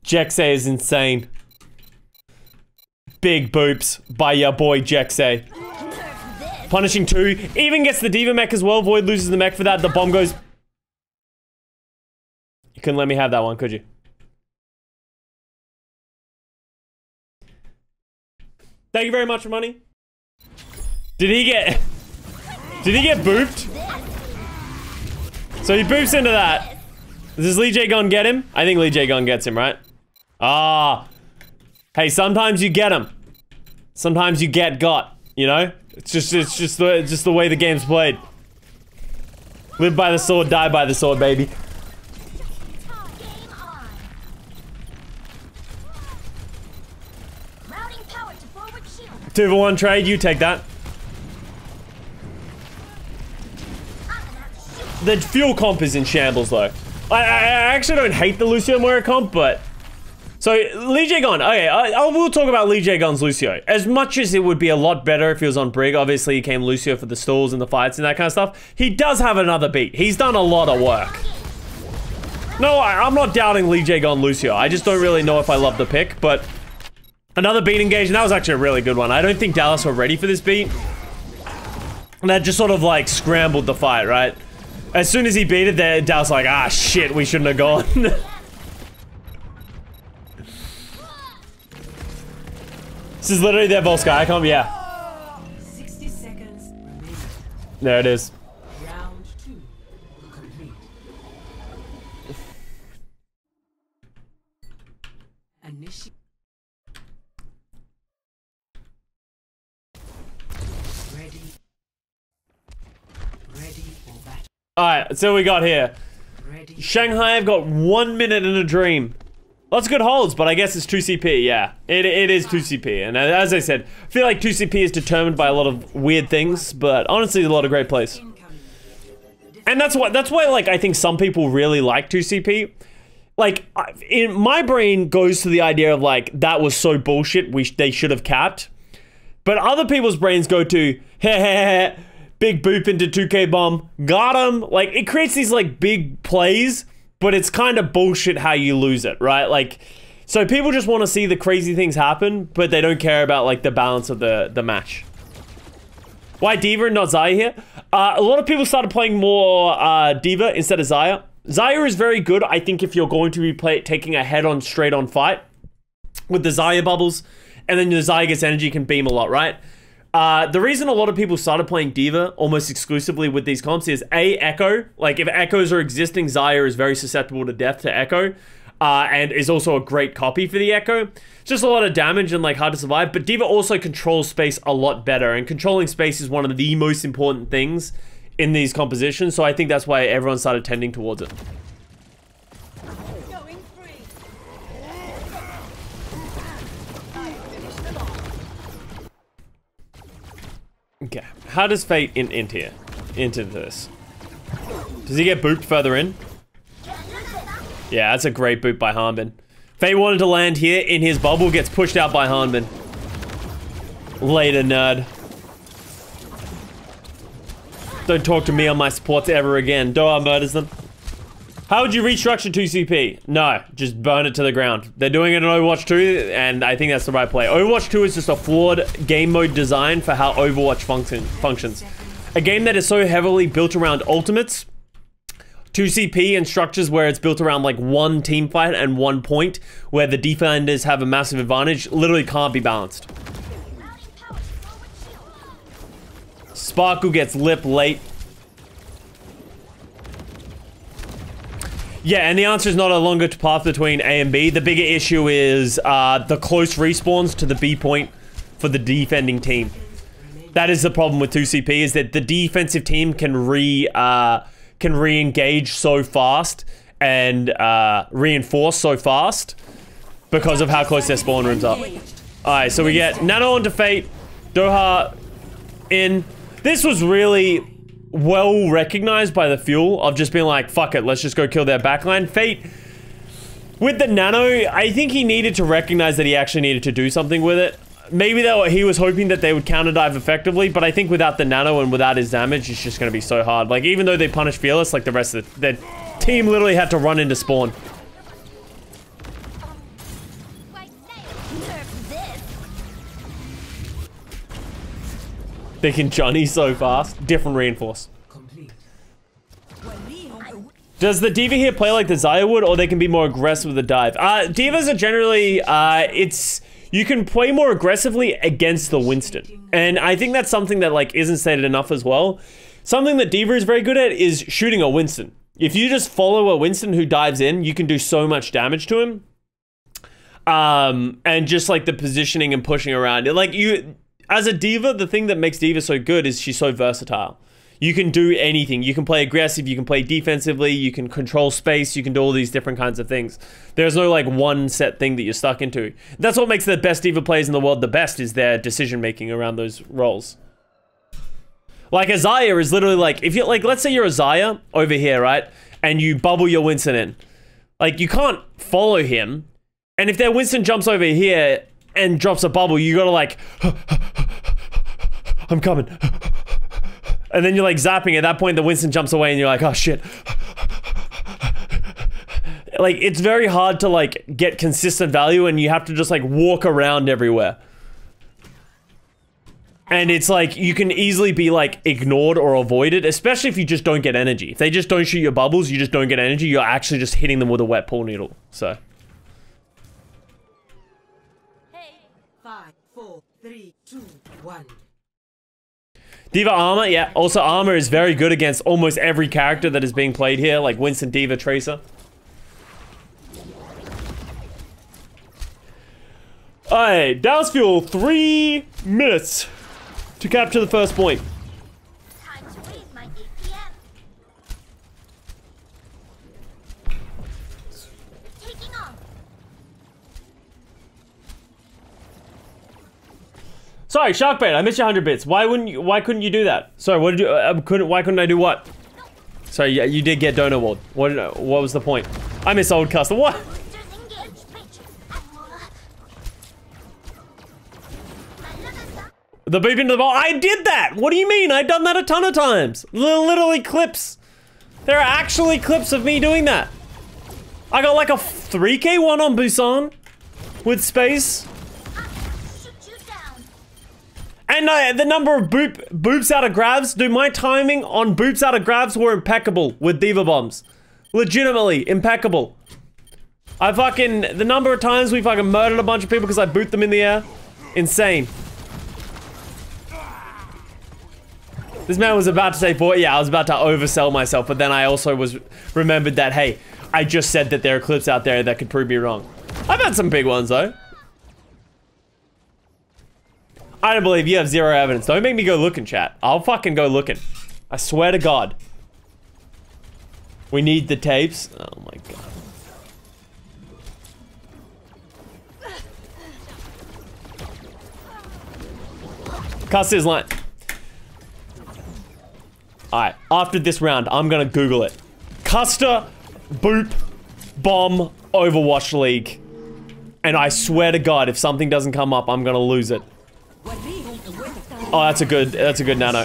Jexay is insane. Big boops by your boy Jexay. Punishing 2. Even gets the Diva mech as well. Void loses the mech for that. The bomb goes... You couldn't let me have that one, could you? Thank you very much for money. Did he get booped? So he boops into that. Does Lee J Gun get him? I think Lee J Gun gets him, right? Ah. Hey, sometimes you get him. Sometimes you get got, you know? It's just the way the game's played. Live by the sword, die by the sword, baby. 2-for-1 trade, you take that. The fuel comp is in shambles though. I actually don't hate the Lucio Moira comp, but... So, Lee Jae-gun, okay, I will talk about Lee Jae-gun's Lucio. As much as it would be a lot better if he was on Brig, obviously he came Lucio for the stalls and the fights and that kind of stuff, he does have another beat. He's done a lot of work. No, I'm not doubting Lee Jae-gun Lucio. I just don't really know if I love the pick, but... Another beat engage, and that was actually a really good one. I don't think Dallas were ready for this beat. And that just sort of, like, scrambled the fight, right? As soon as he beat it, Dallas like, ah, shit, we shouldn't have gone. This is literally their Volsky icon, yeah. 60 seconds remaining. There it is. Round 2 complete. Initiate. Ready. Ready for battle. Alright, so we got here. Ready. Shanghai have got 1 minute in a dream. Lots of good holds, but I guess it's 2CP, yeah. It is 2CP, and as I said, I feel like 2CP is determined by a lot of weird things, but honestly, a lot of great plays. And that's why, like, I think some people really like 2CP. Like, in my brain goes to the idea of, like, that was so bullshit, they should have capped. But other people's brains go to, heh, big boop into 2K bomb, got him. Like, it creates these, like, big plays, but it's kind of bullshit how you lose it, right? Like, so people just want to see the crazy things happen, but they don't care about, like, the balance of the match. Why D.Va and not Xayah here? A lot of people started playing more D.Va instead of Xayah. Xayah is very good, I think, if you're going to be taking a head-on, straight-on fight with the Xayah bubbles, and then the Xayah gets energy, can beam a lot, right? The reason a lot of people started playing D.Va almost exclusively with these comps is A, Echo. Like, if Echoes are existing, Xayah is very susceptible to death to Echo. And is also a great copy for the Echo. It's just a lot of damage and, like, hard to survive. But D.Va also controls space a lot better. And controlling space is one of the most important things in these compositions. So I think that's why everyone started tending towards it. Going free. Okay, how does Fate into this? Does he get booped further in? Yeah, that's a great boop by Hanbin. Fate wanted to land here in his bubble, gets pushed out by Hanbin. Later, nerd. Don't talk to me on my supports ever again. Doha murders them. How would you restructure 2CP? No, just burn it to the ground. They're doing it in Overwatch 2, and I think that's the right play. Overwatch 2 is just a flawed game mode design for how Overwatch functions. A game that is so heavily built around ultimates, 2CP and structures where it's built around like one team fight and one point, where the defenders have a massive advantage, literally can't be balanced. Sparkle gets lip late. Yeah, and the answer is not a longer path between A and B. The bigger issue is the close respawns to the B point for the defending team. That is the problem with 2CP, is that the defensive team can re-engage so fast and reinforce so fast because of how close their spawn rooms are. Alright, so we get Nano onto Fate, Doha in. This was really well recognized by the Fuel of just being like, fuck it, let's just go kill their backline. Fate, with the Nano, I think he needed to recognize that he actually needed to do something with it. Maybe he was hoping that they would counter dive effectively, but I think without the Nano and without his damage, it's just going to be so hard. Like, even though they punished Fearless, like the rest of the team literally had to run into spawn. They can Johnny so fast. Different reinforce. Does the D.Va here play like the Xayah would, or they can be more aggressive with the dive? D.Vas are generally, you can play more aggressively against the Winston. And I think that's something that, like, isn't stated enough as well. Something that D.Va is very good at is shooting a Winston. If you just follow a Winston who dives in, you can do so much damage to him. And just, like, the positioning and pushing around. Like, as a D.Va, the thing that makes D.Va so good is she's so versatile. You can do anything. You can play aggressive, you can play defensively, you can control space, you can do all these different kinds of things. There's no like one set thing that you're stuck into. That's what makes the best D.Va players in the world the best, is their decision making around those roles. Like, Azaya is literally like, if you're like, let's say you're Azaya over here, right? And you bubble your Winston in. Like, you can't follow him. And if their Winston jumps over here and drops a bubble, you gotta like, I'm coming. And then you're like zapping. At that point, the Winston jumps away and you're like, oh shit. Like, it's very hard to like get consistent value and you have to just like walk around everywhere. And it's like, you can easily be like ignored or avoided, especially if you just don't get energy. If they just don't shoot your bubbles, you just don't get energy, you're actually just hitting them with a wet pool needle, so. 5, 4, 3, 2, 1. D.Va armor, yeah. Also, armor is very good against almost every character that is being played here, like Winston, D.Va, Tracer. Alright, Dallas Fuel, 3 minutes to capture the first point. Time to raise my APM. Taking off. Sorry, Sharkbait, I missed your 100 bits. Why couldn't you do that? Sorry, what did you, why couldn't I do what? Sorry, yeah, you did get donor award. What was the point? I miss old Custa. What? Boosters engaged. The beep into the ball. I did that! What do you mean? I've done that a ton of times. Literally clips. There are actually clips of me doing that. I got like a 3K one on Busan with space. And the number of boops out of grabs, dude, my timing on boops out of grabs were impeccable with D.Va bombs. Legitimately impeccable. The number of times we fucking murdered a bunch of people because I booped them in the air. Insane. This man was about to say 4, yeah, I was about to oversell myself, but then I also remembered that, hey, I just said that there are clips out there that could prove me wrong. I've had some big ones though. I don't believe you have zero evidence. Don't make me go looking, chat. I'll fucking go looking. I swear to God. We need the tapes. Oh my God. Custa's line. Alright, after this round, I'm gonna Google it. Custa, boop, bomb, Overwatch League. And I swear to God, if something doesn't come up, I'm gonna lose it. Oh, that's a good nano.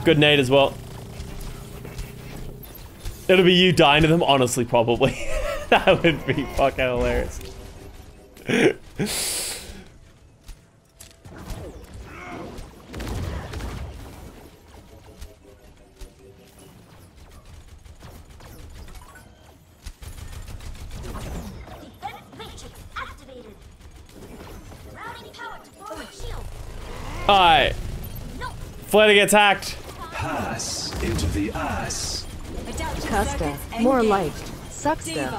Good nade as well. It'll be you dying to them, honestly, probably. That would be fucking hilarious. Alright. Flatter gets hacked. Pass into the ass. Custa, more like Sucksta.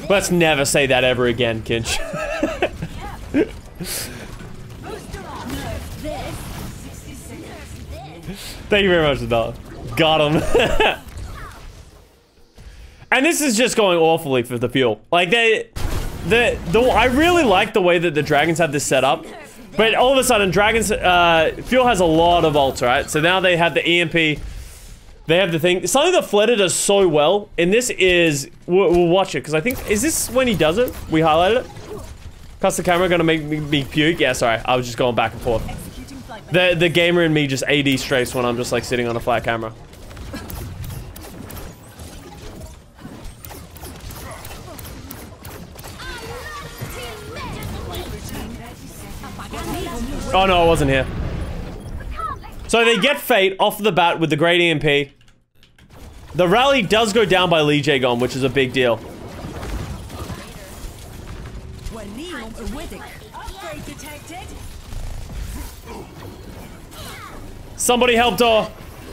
Let's never say that ever again, Kinch. Thank you very much, Nadal. Got him. And this is just going awfully for the fuel. Like, I really like the way that the dragons have this set up. But all of a sudden, Dragons, Fuel has a lot of ults, right? So now they have the EMP, they have the thing. Something that Fledder does so well, and this is, we'll watch it, because I think, is this when he does it? We highlighted it? Cuss the camera gonna make me puke? Yeah, sorry, I was just going back and forth. The gamer in me just AD strafes when I'm just like sitting on a flat camera. Oh no, I wasn't here. So they get Fate off the bat with the great EMP. The rally does go down by Lee Jae-gon, which is a big deal. Somebody help Door.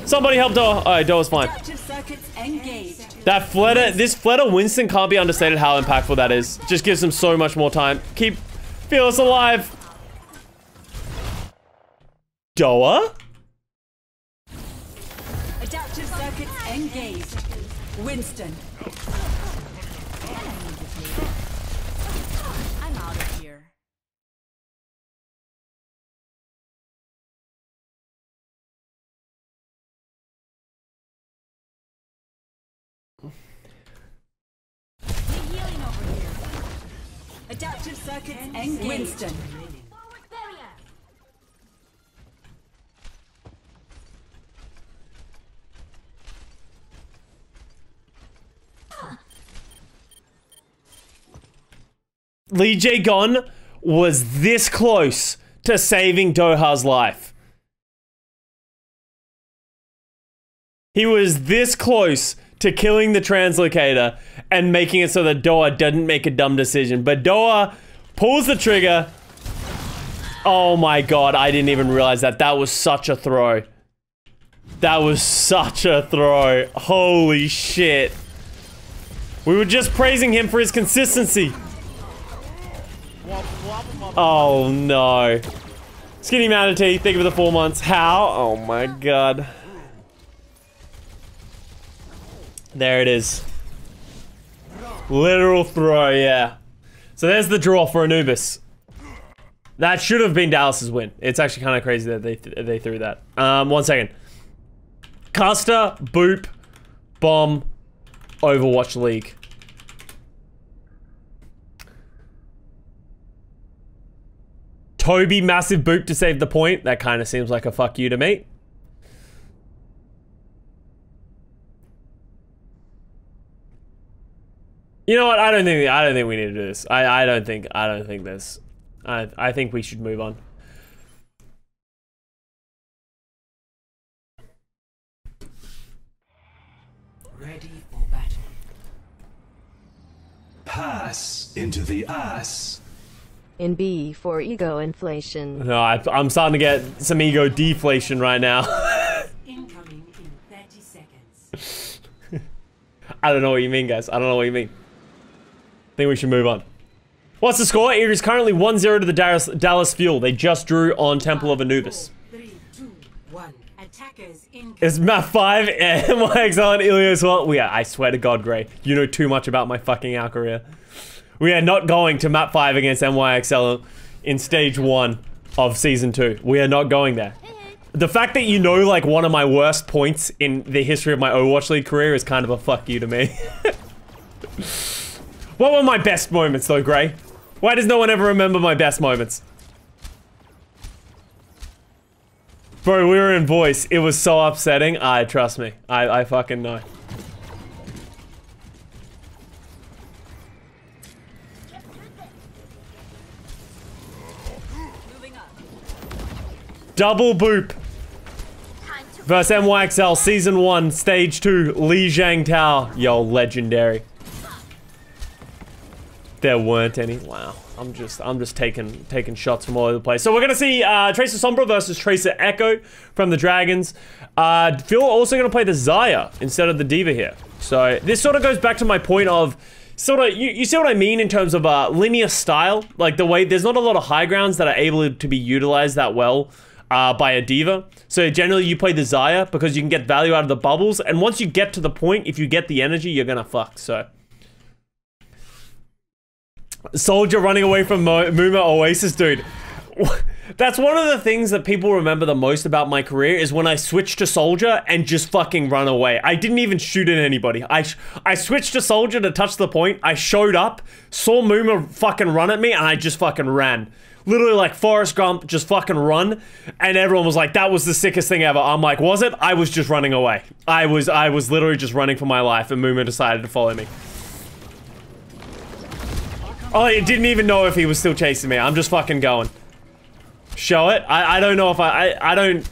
Somebody help Door. Alright, Door's fine. That Fledder, this Fledder Winston can't be understated how impactful that is. Just gives him so much more time. Keep Fearless alive. Doa? Adaptive circuits engaged. Winston. Adaptive circuits engaged. Winston. Forward barrier. Lee Jae-gon was this close to saving Doha's life. He was this close to killing the translocator and making it so that Doha didn't make a dumb decision. But Doha pulls the trigger. Oh my god, I didn't even realize that. That was such a throw. That was such a throw. Holy shit. We were just praising him for his consistency. Oh no. Skinny Manatee, thank you for the 4 months. How? Oh my god. There it is. Literal throw, yeah. So there's the draw for Anubis. That should have been Dallas's win. It's actually kind of crazy that they threw that. 1 second. Custa, Boop, Bomb, Overwatch League. Toby, massive boop to save the point. That kind of seems like a fuck you to me. You know what? I don't think we need to do this. I don't think this. I think we should move on. Ready for battle. Pass into the ass. In B for ego inflation. No, I'm starting to get some ego deflation right now. Incoming in 30 seconds. I don't know what you mean, guys. I don't know what you mean. I think we should move on. What's the score? It is currently 1-0 to the Dallas Fuel. They just drew on Temple of Anubis. 4, 3, 2, 1. Attackers incoming. It's map 5 and MyXL and Ilio as well. I swear to God, Gray, you know too much about my fucking Al career. We are not going to map 5 against NYXL in stage 1 of season 2. We are not going there. The fact that you know like one of my worst points in the history of my Overwatch League career is kind of a fuck you to me. What were my best moments though, Gray? Why does no one ever remember my best moments? Bro, we were in voice. It was so upsetting. Trust me. I fucking know. Double boop versus NYXL Season 1, Stage 2, Li Zhang Tao. Yo, legendary. There weren't any. Wow. I'm just taking shots from all over the place. So we're gonna see Tracer Sombra versus Tracer Echo from the Dragons. Phil also gonna play the Xayah instead of the Diva here. So this sort of goes back to my point of you see what I mean in terms of linear style, like the way there's not a lot of high grounds that are able to be utilized that well by a Diva. So generally you play the Xayah because you can get value out of the bubbles, and once you get to the point, if you get the energy, you're gonna fuck. So Soldier running away from Muma Oasis, dude. That's one of the things that people remember the most about my career is when I switched to Soldier and just fucking run away. I didn't even shoot at anybody. I switched to Soldier to touch the point. I showed up, saw Muma fucking run at me, and I just fucking ran. Literally like Forrest Gump, just fucking run. And everyone was like, that was the sickest thing ever. I'm like, was it? I was just running away. I was literally just running for my life, and Muma decided to follow me. Oh, I didn't even know if he was still chasing me. I'm just fucking going. Show it. I don't know if I don't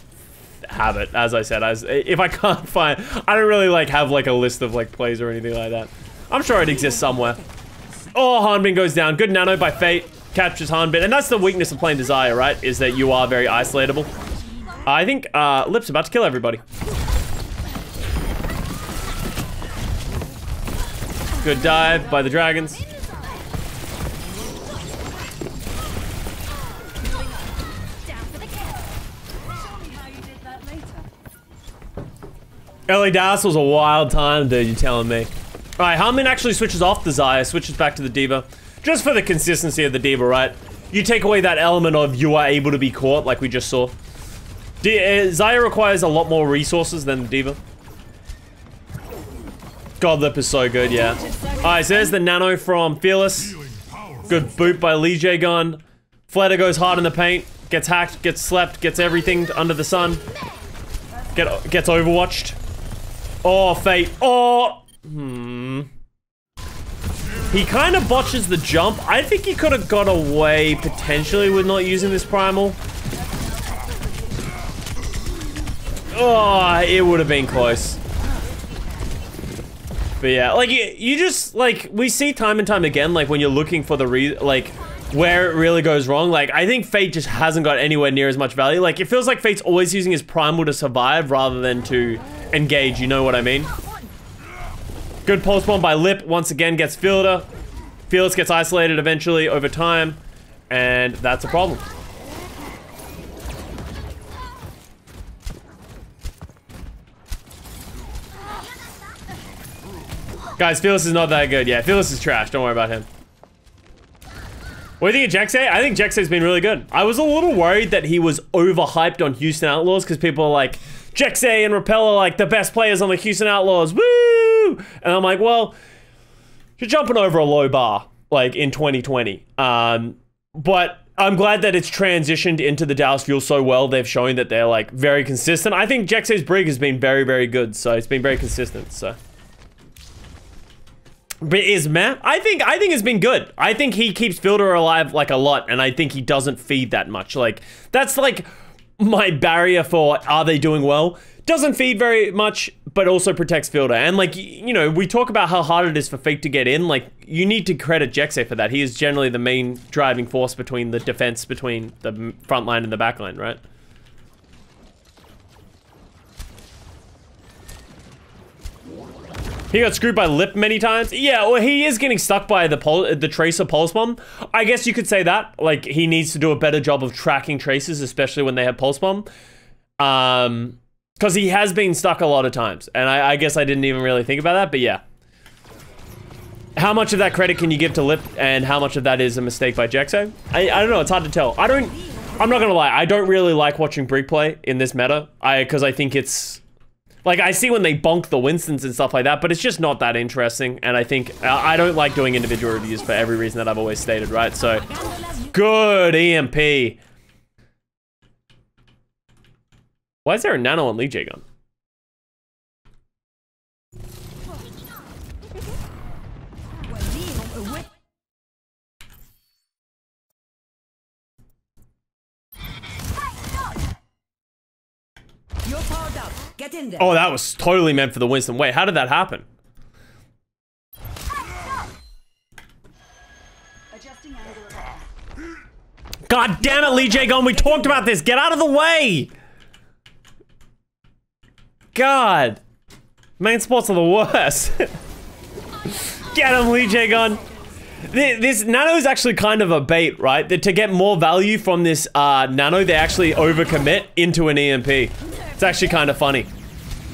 have it, as I said. If I can't find, I don't really like have like a list of like plays or anything like that. I'm sure it exists somewhere. Oh, Hanbin goes down. Good nano by Fate. Captures Hanbin. And that's the weakness of playing Desire, right? Is that you are very isolatable. I think Lip's about to kill everybody. Good dive by the Dragons. Early Dallas was a wild time, dude, you're telling me. Alright, Hanbin actually switches off the Xayah, switches back to the Diva. Just for the consistency of the Diva, right? You take away that element of you are able to be caught, like we just saw. Xayah requires a lot more resources than the Diva. God, Lip is so good, yeah. Alright, so there's the nano from Fearless. Good boot by Lee J Gun. Fleta goes hard in the paint. Gets hacked, gets slept, gets everything under the sun. Gets overwatched. Oh, Fate. Oh! He kind of botches the jump. I think he could have got away, potentially, with not using this primal. Oh, it would have been close. But yeah, like, you just, like, we see time and time again, like, when you're looking for the where it really goes wrong. Like, I think Fate just hasn't got anywhere near as much value. Like, it feels like Fate's always using his primal to survive rather than to engage, you know what I mean? Good pulse bomb by Lip, once again gets Fielder. Fearless gets isolated eventually over time, and that's a problem. Guys, Fearless is not that good. Yeah, Fearless is trash. Don't worry about him. What do you think of Jexay? I think Jexay's been really good. I was a little worried that he was overhyped on Houston Outlaws because people are like, Jexay and Repel are like the best players on the Houston Outlaws. Woo! And I'm like, well, you're jumping over a low bar, like in 2020. But I'm glad that it's transitioned into the Dallas Fuel so well. They've shown that they're like very consistent. I think Jexay's Brig has been very, very good. So it's been very consistent. So. But is Matt? I think it's been good. I think he keeps Fielder alive like a lot, and I think he doesn't feed that much. Like, that's like my barrier for are they doing well? Doesn't feed very much, but also protects Fielder. And like, you know, we talk about how hard it is for Fate to get in. Like, you need to credit Jexay for that. He is generally the main driving force between the defense between the front line and the back line, right? He got screwed by Lip many times. Yeah, well, he is getting stuck by the Tracer Pulse Bomb. I guess you could say that. Like, he needs to do a better job of tracking Tracers, especially when they have Pulse Bomb. Because he has been stuck a lot of times. And I guess I didn't even really think about that, but yeah. How much of that credit can you give to Lip, and how much of that is a mistake by Jexay? I don't know, it's hard to tell. I'm not gonna lie, I don't really like watching Brig play in this meta. Because I think it's... Like, I see when they bonk the Winstons and stuff like that, but it's just not that interesting. And I think, I don't like doing individual reviews for every reason that I've always stated, right? So, good EMP. Why is there a nano on Lee J Gun? Get in there. Oh, that was totally meant for the Winston. Wait, how did that happen? God damn it, Lee J Gun, we talked about this. Get out of the way! God. Main spots are the worst. Get him, Lee J Gun. This nano is actually kind of a bait, right? To get more value from this nano, they actually overcommit into an EMP. It's actually kind of funny.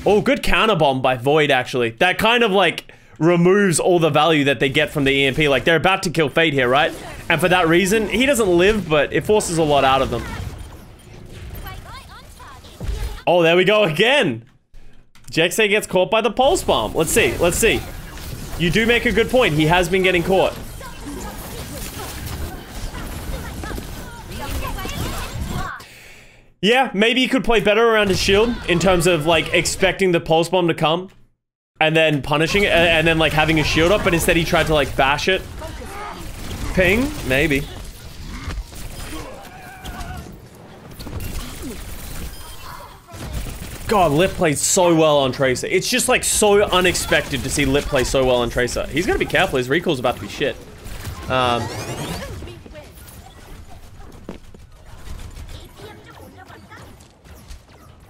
Oh, good counter bomb by Void, actually. That kind of, like, removes all the value that they get from the EMP. Like, they're about to kill Fate here, right? And for that reason, he doesn't live, but it forces a lot out of them. Oh, there we go again. Jexay gets caught by the Pulse Bomb. Let's see, let's see. You do make a good point. He has been getting caught. Yeah, maybe he could play better around his shield in terms of, like, expecting the Pulse Bomb to come and then punishing it and then, like, having his shield up, but instead he tried to, like, bash it. Ping? Maybe. God, Lip plays so well on Tracer. It's just, like, so unexpected to see Lip play so well on Tracer. He's gonna be careful. His recall's about to be shit.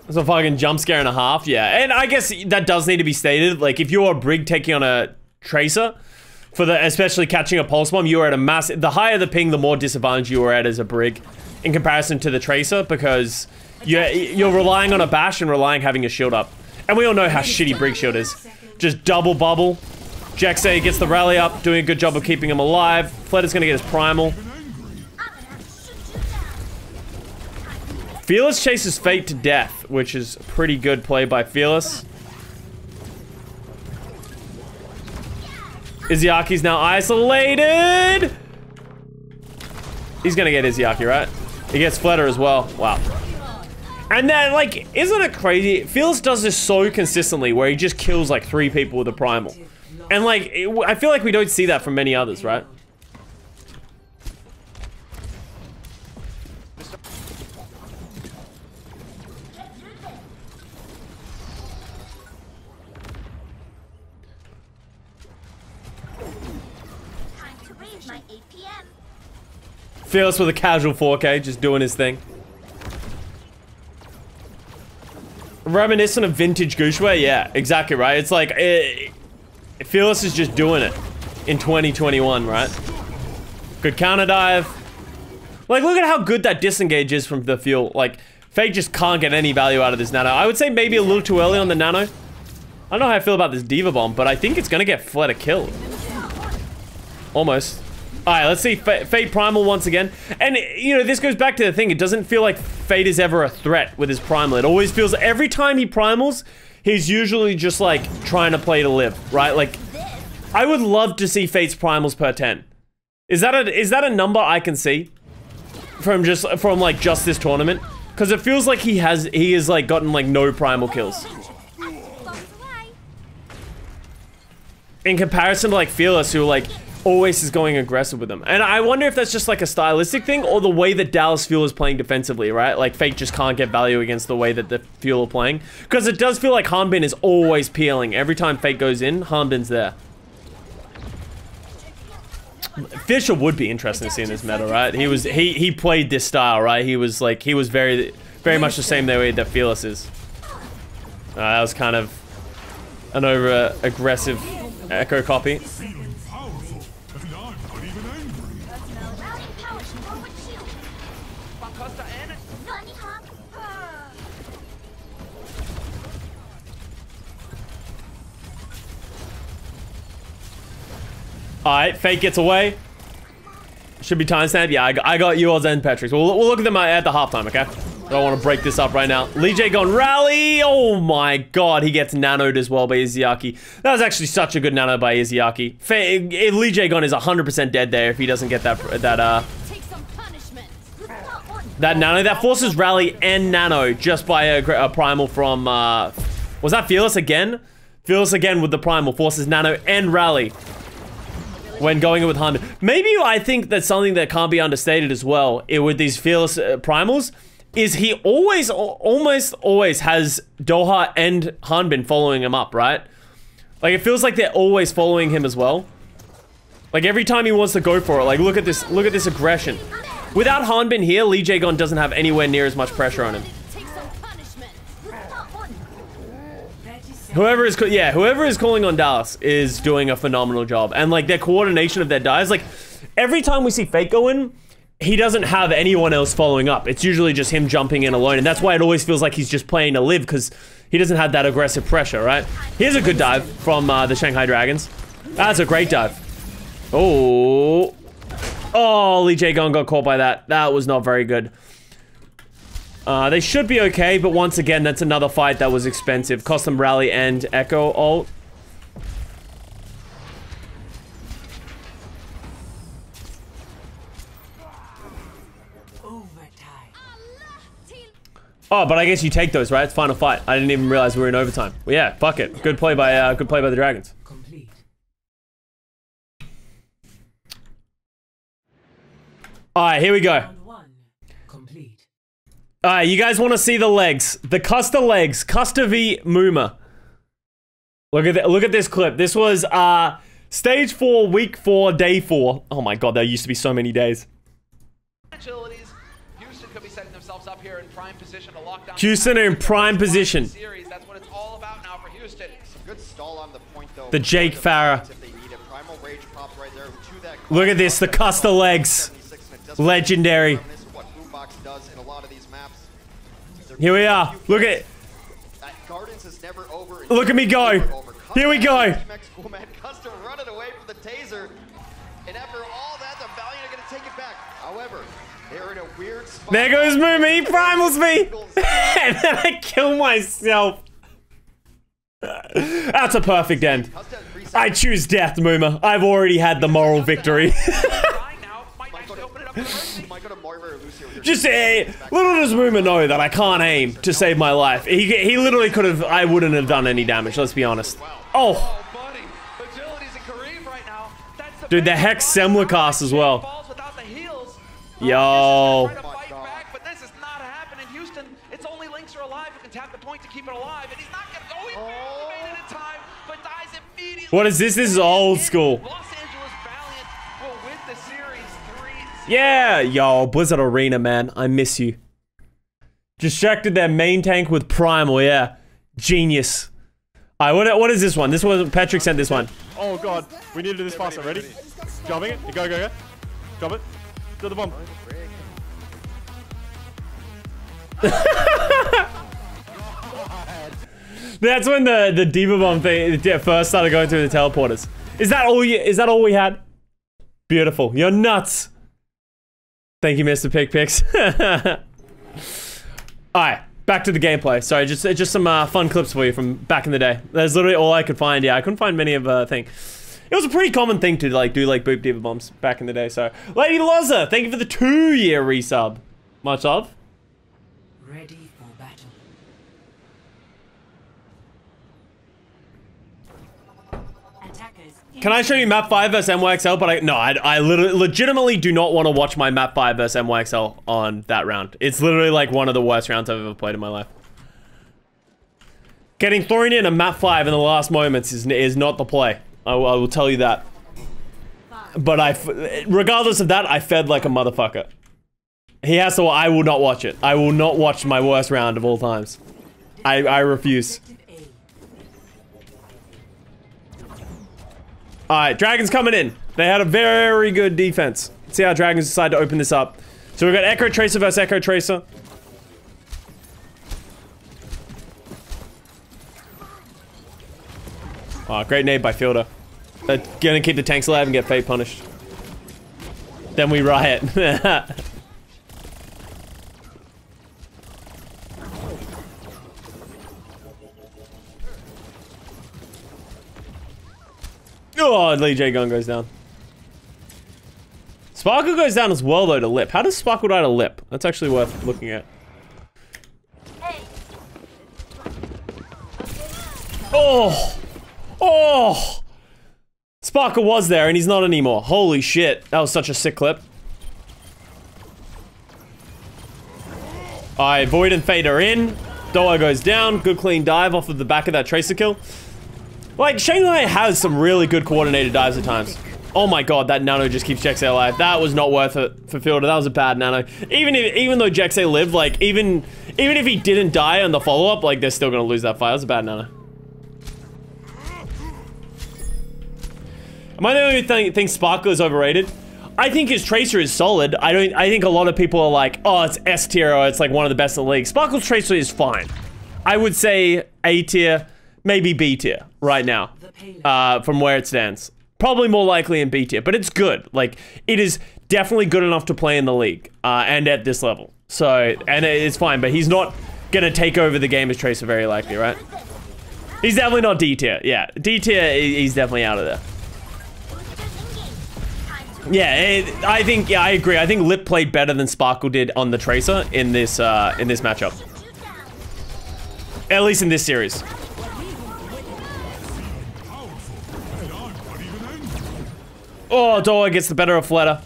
It's a fucking jump scare and a half, yeah. And I guess that does need to be stated. Like, if you're a Brig taking on a Tracer, especially catching a Pulse Bomb, you are at a massive... The higher the ping, the more disadvantage you are at as a Brig in comparison to the Tracer, because you're relying on a bash and relying having a shield up. And we all know how shitty Brig shield is. Just double bubble. Jexay gets the rally up, doing a good job of keeping him alive. Fleta's gonna get his primal. Fearless chases Fate to death, which is a pretty good play by Fearless. Izyaki's now isolated. He's gonna get Izayaki, right? He gets Flutter as well. Wow. And then, like, isn't it crazy? Fearless does this so consistently where he just kills like 3 people with a primal. And like, I feel like we don't see that from many others, right? Time to raise my APM. Fearless with a casual 4K, just doing his thing. Reminiscent of vintage Gushue? Yeah, exactly right. It's like, Fearless is just doing it in 2021, right? Good counter dive. Like, look at how good that disengage is from the fuel. Like, Fake just can't get any value out of this nano. I would say maybe a little too early on the nano. I don't know how I feel about this Diva Bomb, but I think it's gonna get Fleta killed. Almost. Alright, let's see Fate Primal once again. And, you know, this goes back to the thing. It doesn't feel like Fate is ever a threat with his Primal. It always feels, every time he Primals, he's usually just, like, trying to play to live, right? Like, I would love to see Fate's Primals per 10. Is that a number I can see? From just this tournament? Because it feels like he has, like, gotten, like, no Primal kills. In comparison to, like, Fearless, who, like, always is going aggressive with them. And I wonder if that's just like a stylistic thing or the way that Dallas Fuel is playing defensively, right? Like Fate just can't get value against the way that the Fuel are playing. Because it does feel like Hanbin is always peeling. Every time Fate goes in, Hanbin's there. Fisher would be interesting to see in this meta, right? He played this style, right? He was very much the same way that Fearless is. That was kind of an over aggressive echo copy. Alright, Fake gets away. Should be timestamp. Yeah, I got yours and Patrick's. We'll look at them at the halftime, okay? I don't want to break this up right now. Lee J gone rally. Oh my god, he gets nanoed as well by Izayaki. That was actually such a good nano by Izayaki. Lee J gone is 100% dead there if he doesn't get that nano. That forces rally and nano just by a primal from, was that Fearless again? Fearless again with the primal, forces nano and rally. When going in with Hanbin. Maybe I think that's something that can't be understated as well with these Fearless primals, is he almost always has Doha and Hanbin following him up, right? Like, it feels like they're always following him as well. Like, every time he wants to go for it, like, look at this aggression. Without Hanbin here, Lee Jae-gon doesn't have anywhere near as much pressure on him. Whoever is calling on Dallas is doing a phenomenal job. And, like, their coordination of their dives, like, every time we see Fate go in, he doesn't have anyone else following up. It's usually just him jumping in alone. And that's why it always feels like he's just playing to live, because he doesn't have that aggressive pressure, right? Here's a good dive from the Shanghai Dragons. That's a great dive. Oh. Oh, Lee Jae-gon got caught by that. That was not very good. They should be okay, but once again, that's another fight that was expensive. Cost them rally and echo ult. Oh, but I guess you take those, right? It's final fight. I didn't even realize we were in overtime. Well, yeah, fuck it. Good play by the Dragons. All right, here we go. Alright, you guys want to see the legs. The Custa legs. Custa v Muma. Look at this clip. This was stage 4, week 4, day 4. Oh my god, there used to be so many days. Houston could be setting themselves up here in prime position to lock down. Houston are in prime position. That's what it's all about now for Houston. Good stall on the point, though. The Jake Farah. Look at this, the Custa legs. Legendary. Here we are. Look at Look at me go. Here we go. There goes Moomy. He primals me. And then I kill myself. That's a perfect end. I choose death, Moomer. I've already had the moral victory. Just say, little does Moomer know that I can't aim to save my life. He literally could have, I wouldn't have done any damage, let's be honest. Oh. Dude, the Hex Semler cast as well. Yo. What is this? This is old school. Yeah, yo, Blizzard Arena, man. I miss you. Distracted their main tank with Primal, yeah. Genius. Alright, what is this one? This was Patrick sent this one. Oh god, we need to do this faster. Ready? Dropping it. Go. Drop it. Do the bomb. That's when the Diva Bomb thing first started going through the teleporters. Is that all we had? Beautiful. You're nuts. Thank you, Mr. Pick Picks. Alright, back to the gameplay. Sorry, just some fun clips for you from back in the day. That's literally all I could find. Yeah, I couldn't find many of thing. It was a pretty common thing to like do like boop Diva Bombs back in the day. So, Lady Loza, thank you for the 2-year resub. Much love. Ready for battle. Can I show you map 5 vs NYXL? But I literally legitimately do not want to watch my map 5 vs NYXL on that round. It's literally like one of the worst rounds I've ever played in my life. Getting thrown in a map 5 in the last moments is not the play. I will tell you that. But regardless of that, I fed like a motherfucker. He has to. I will not watch it. I will not watch my worst round of all times. I refuse. Alright, Dragons coming in. They had a very good defense. Let's see how Dragons decide to open this up. So we've got Echo Tracer versus Echo Tracer. Oh, great nade by Fielder. They're gonna keep the tanks alive and get fate punished. Then we riot. Oh, Lee J Gun goes down. Sparkle goes down as well though to Lip. How does Sparkle die to Lip? That's actually worth looking at. Oh! Oh! Sparkle was there and he's not anymore. Holy shit. That was such a sick clip. Alright, Void and Fade are in. Doa goes down. Good clean dive off of the back of that Tracer kill. Like, Shanghai has some really good coordinated dives at times. Oh my god, that nano just keeps Jexay alive. That was not worth it for Fielder. That was a bad nano. Even though Jexay lived, like, even if he didn't die on the follow-up, like, they're still gonna lose that fight. That was a bad nano. Am I the only think Sparkle is overrated? I think his Tracer is solid. I think a lot of people are like, oh, it's S tier or it's like one of the best in the league. Sparkle's Tracer is fine. I would say A tier, maybe B tier right now, from where it stands. Probably more likely in B tier, but it's good. Like, it is definitely good enough to play in the league, and at this level. So, and it's fine, but he's not gonna take over the game as Tracer very likely, right? He's definitely not D tier. Yeah, D tier, he's definitely out of there. Yeah, I think, yeah, I agree. I think Lip played better than Sparkle did on the Tracer in this matchup. At least in this series. Oh, Doa gets the better of Fleta.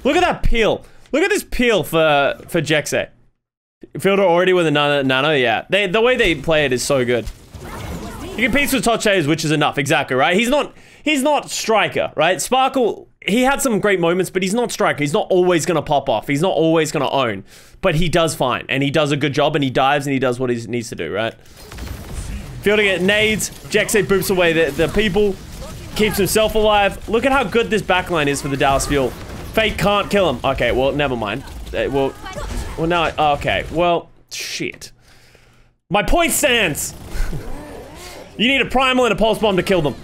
Look at that peel. Look at this peel for Jexay. Fielder already with a nano, yeah. The way they play it is so good. He competes with Tochei's, which is enough, exactly, right? He's not striker, right? Sparkle, he had some great moments, but he's not striker. He's not always gonna pop off. He's not always gonna own. But he does fine, and he does a good job, and he dives, and he does what he needs to do, right? Fielder get nades, Jexay boops away the people, keeps himself alive. Look at how good this backline is for the Dallas Fuel. Fate can't kill him. Okay, well, never mind. Well, now, okay, well, shit. My point stands! You need a Primal and a Pulse Bomb to kill them.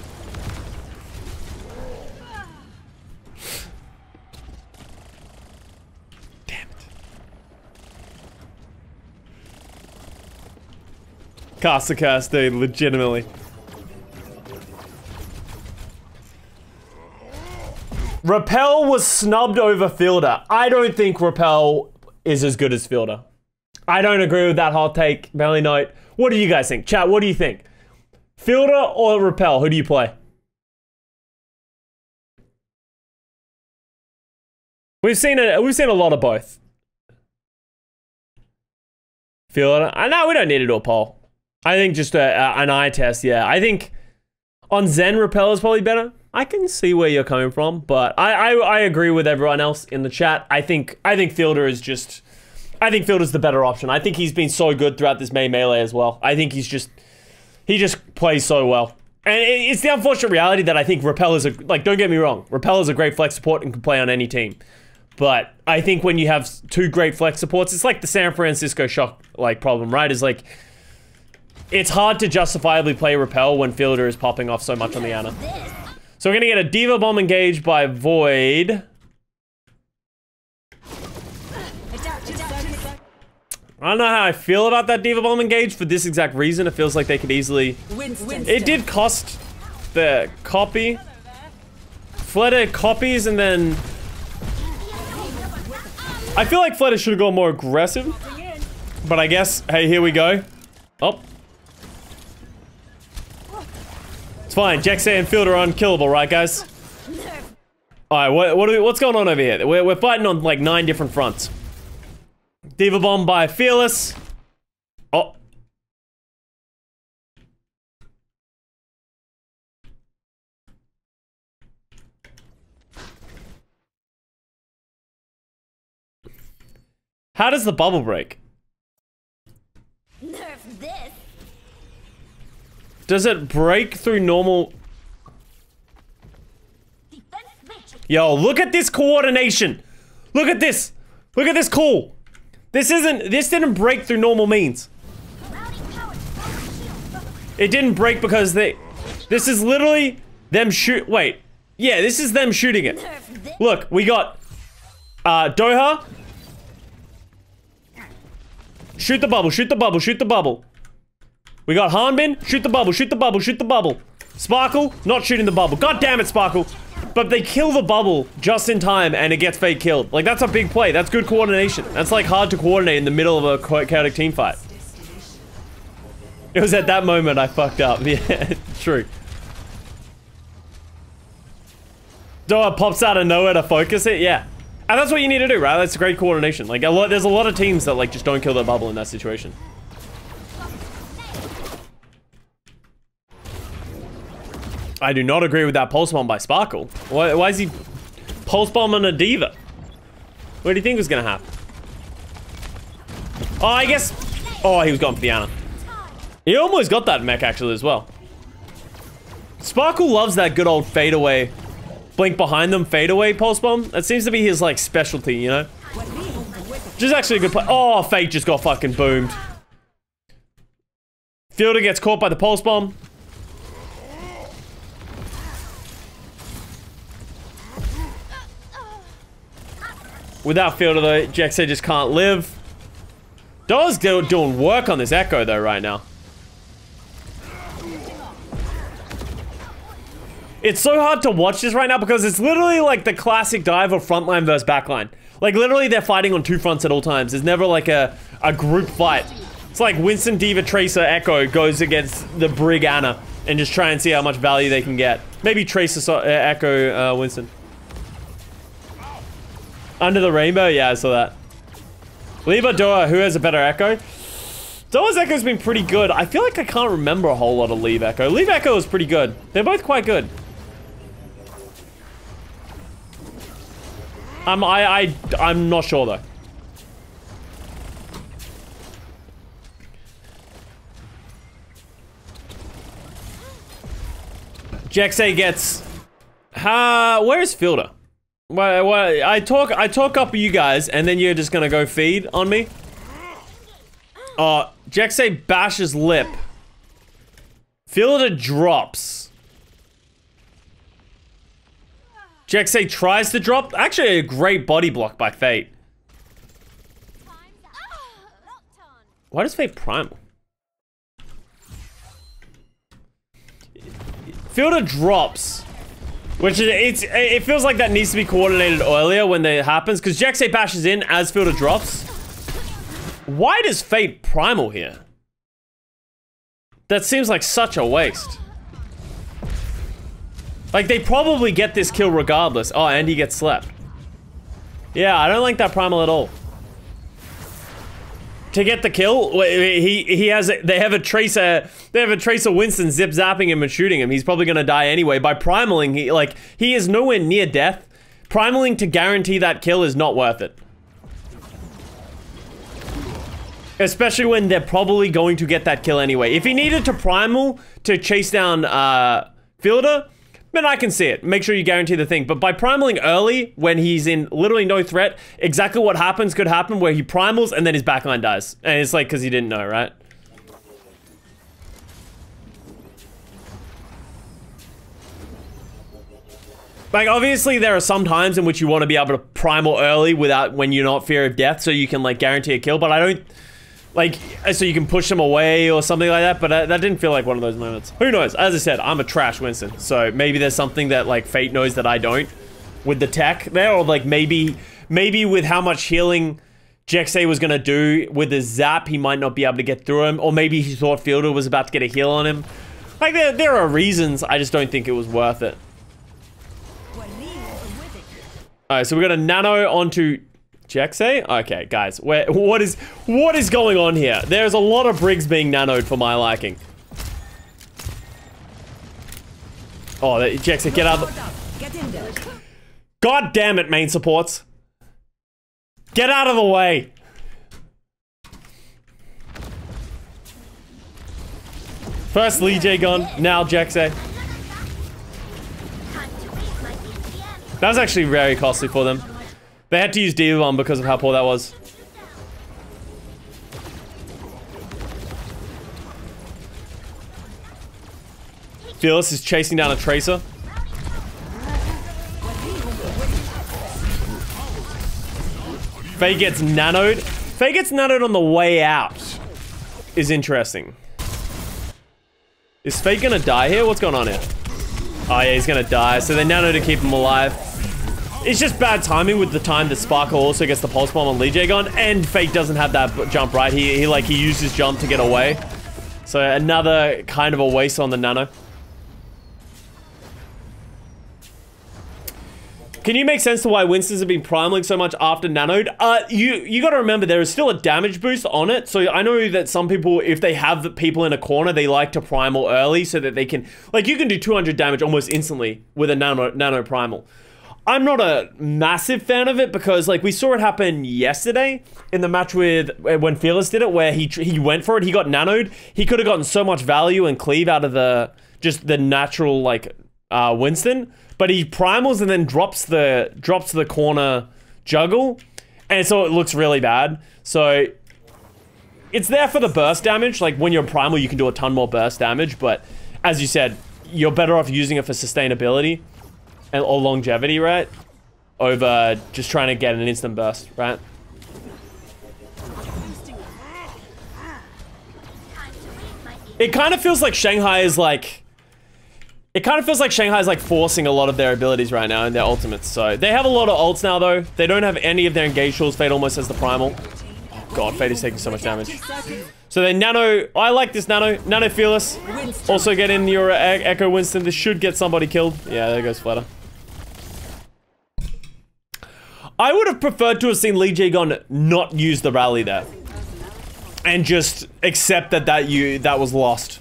Damn it. Cast the curse, dude, legitimately. Repel was snubbed over Fielder. I don't think Repel is as good as Fielder. I don't agree with that hot take. Belly note. What do you guys think? Chat, what do you think? Fielder or Repel? Who do you play? We've seen a lot of both. Fielder. No, we don't need to do a poll. I think just an eye test, yeah. I think on Zen, Repel is probably better. I can see where you're coming from, but I agree with everyone else in the chat. I think Fielder is just... I think Fielder's the better option. I think he's been so good throughout this May Melee as well. I think he just plays so well. And it's the unfortunate reality that I think Repel is like, don't get me wrong, Repel is a great flex support and can play on any team. But I think when you have two great flex supports, it's like the San Francisco Shock like problem, right? Is like, it's hard to justifiably play Repel when Fielder is popping off so much on the Ana. So we're gonna get a Diva Bomb engaged by Void. I don't know how I feel about that Diva Bomb engage for this exact reason. It feels like they could easily... It did cost the copy. Fleta copies and then... I feel like Fleta should have gone more aggressive. But I guess, hey, here we go. Oh. It's fine. Jexay and Fielder are unkillable, right, guys? Alright, what's going on over here? We're fighting on like 9 different fronts. Diva Bomb by Fearless. Oh. How does the bubble break? Nerf this. Does it break through normal... Yo, look at this coordination. Look at this. Look at this call. This didn't break through normal means. It didn't break because this is literally them wait. Yeah, this is them shooting it. Look, we got, Doha. Shoot the bubble, shoot the bubble, shoot the bubble. We got Hanbin, shoot the bubble, shoot the bubble, shoot the bubble. Sparkle, not shooting the bubble. God damn it, Sparkle. But they kill the bubble just in time and it gets fake killed. Like, that's a big play. That's good coordination. That's like hard to coordinate in the middle of a chaotic team fight. It was at that moment I fucked up. Yeah, true. Doa pops out of nowhere to focus it. Yeah. And that's what you need to do, right? That's great coordination. Like, there's a lot of teams that like just don't kill the bubble in that situation. I do not agree with that pulse bomb by Sparkle. Why is he pulse bombing a Diva? What do you think was gonna happen? Oh, I guess... Oh, he was going for the Ana. He almost got that mech actually as well. Sparkle loves that good old fadeaway. Blink behind them, fadeaway pulse bomb. That seems to be his like specialty, you know? Which is actually a good play. Oh, Fate just got fucking boomed. Fielder gets caught by the pulse bomb. Without Fielder though, Jexay just can't live. Doa's doing work on this Echo though right now. It's so hard to watch this right now because it's literally like the classic dive of frontline versus backline. Like literally they're fighting on 2 fronts at all times. There's never like a group fight. It's like Winston, Diva, Tracer, Echo goes against the Brig Ana and just try and see how much value they can get. Maybe Tracer, Echo, Winston. Under the rainbow? Yeah, I saw that. Liba, Doa, who has a better Echo? Doa's Echo's been pretty good. I feel like I can't remember a whole lot of Leave Echo. Leave Echo is pretty good. They're both quite good. I'm not sure though. Jexay gets... where's Fielder? I talk up you guys, and then you're just gonna go feed on me? Jexay bashes lip. Fielder drops. Jexay tries to drop. Actually, a great body block by Fate. Why does Fate primal? Fielder drops. Which is, it feels like that needs to be coordinated earlier when that happens, because Jexay bashes in as Fielder drops. Why does Fate primal here? That seems like such a waste. Like, they probably get this kill regardless. Oh, and he gets slept. Yeah, I don't like that primal at all. To get the kill, they have a Tracer Winston zip zapping him and shooting him. He's probably gonna die anyway. By primaling, he is nowhere near death. Primaling to guarantee that kill is not worth it. Especially when they're probably going to get that kill anyway. If he needed to primal to chase down Fielder, then I can see it. Make sure you guarantee the thing. But by primaling early, when he's in literally no threat, exactly what happens could happen where he primals and then his backline dies. And it's like, because he didn't know, right? Like, obviously, there are some times in which you want to be able to primal early without, when you're not fear of death, so you can, like, guarantee a kill. But I don't, like, so you can push them away or something like that. But that didn't feel like one of those moments. Who knows? As I said, I'm a trash Winston. So maybe there's something that, like, Fate knows that I don't with the tech there. Or, like, maybe with how much healing Jexay was going to do with his zap, he might not be able to get through him. Or maybe he thought Fielder was about to get a heal on him. Like, there are reasons. I just don't think it was worth it. Alright, so we got a nano onto Jexay. Okay, guys, what is going on here? There's a lot of Briggs being nanoed for my liking. Oh, Jexay, get out of the... God damn it, main supports. Get out of the way. First Lee J gun, now Jexay. That was actually very costly for them. They had to use D bomb because of how poor that was. Fearless is chasing down a Tracer. Faye gets nanoed. Faye gets nanoed on the way out. Is interesting. Is Faye gonna die here? What's going on here? Oh yeah, he's gonna die. So they nano to keep him alive. It's just bad timing with the time that Sparkle also gets the pulse bomb on Lee J gun, and Fate doesn't have that jump, right? He used his jump to get away. So another kind of a waste on the nano. Can you make sense to why Winstons have been primaling so much after nanoed? You gotta remember there is still a damage boost on it. So I know that some people, if they have the people in a corner, they like to primal early so that they can, like, you can do 200 damage almost instantly with a nano primal. I'm not a massive fan of it because, like, we saw it happen yesterday in the match with, when Fearless did it, where he went for it, he got nanoed. He could have gotten so much value and cleave out of just the natural, like, Winston. But he primals and then drops the corner juggle, and so it looks really bad. So it's there for the burst damage. Like, when you're primal, you can do a ton more burst damage, but as you said, you're better off using it for sustainability or longevity, right? Over just trying to get an instant burst, right? It kind of feels like Shanghai is like... It kind of feels like Shanghai's like forcing a lot of their abilities right now in their ultimates. So they have a lot of ults now though. They don't have any of their engage tools. Fate almost has the primal. Oh god, Fate is taking so much damage. So they nano. I like this nano. Nano Fearless. Also get in your Echo Winston. This should get somebody killed. Yeah, there goes Flutter. I would have preferred to have seen Lee J-Gon not use the rally there. And just accept that was lost.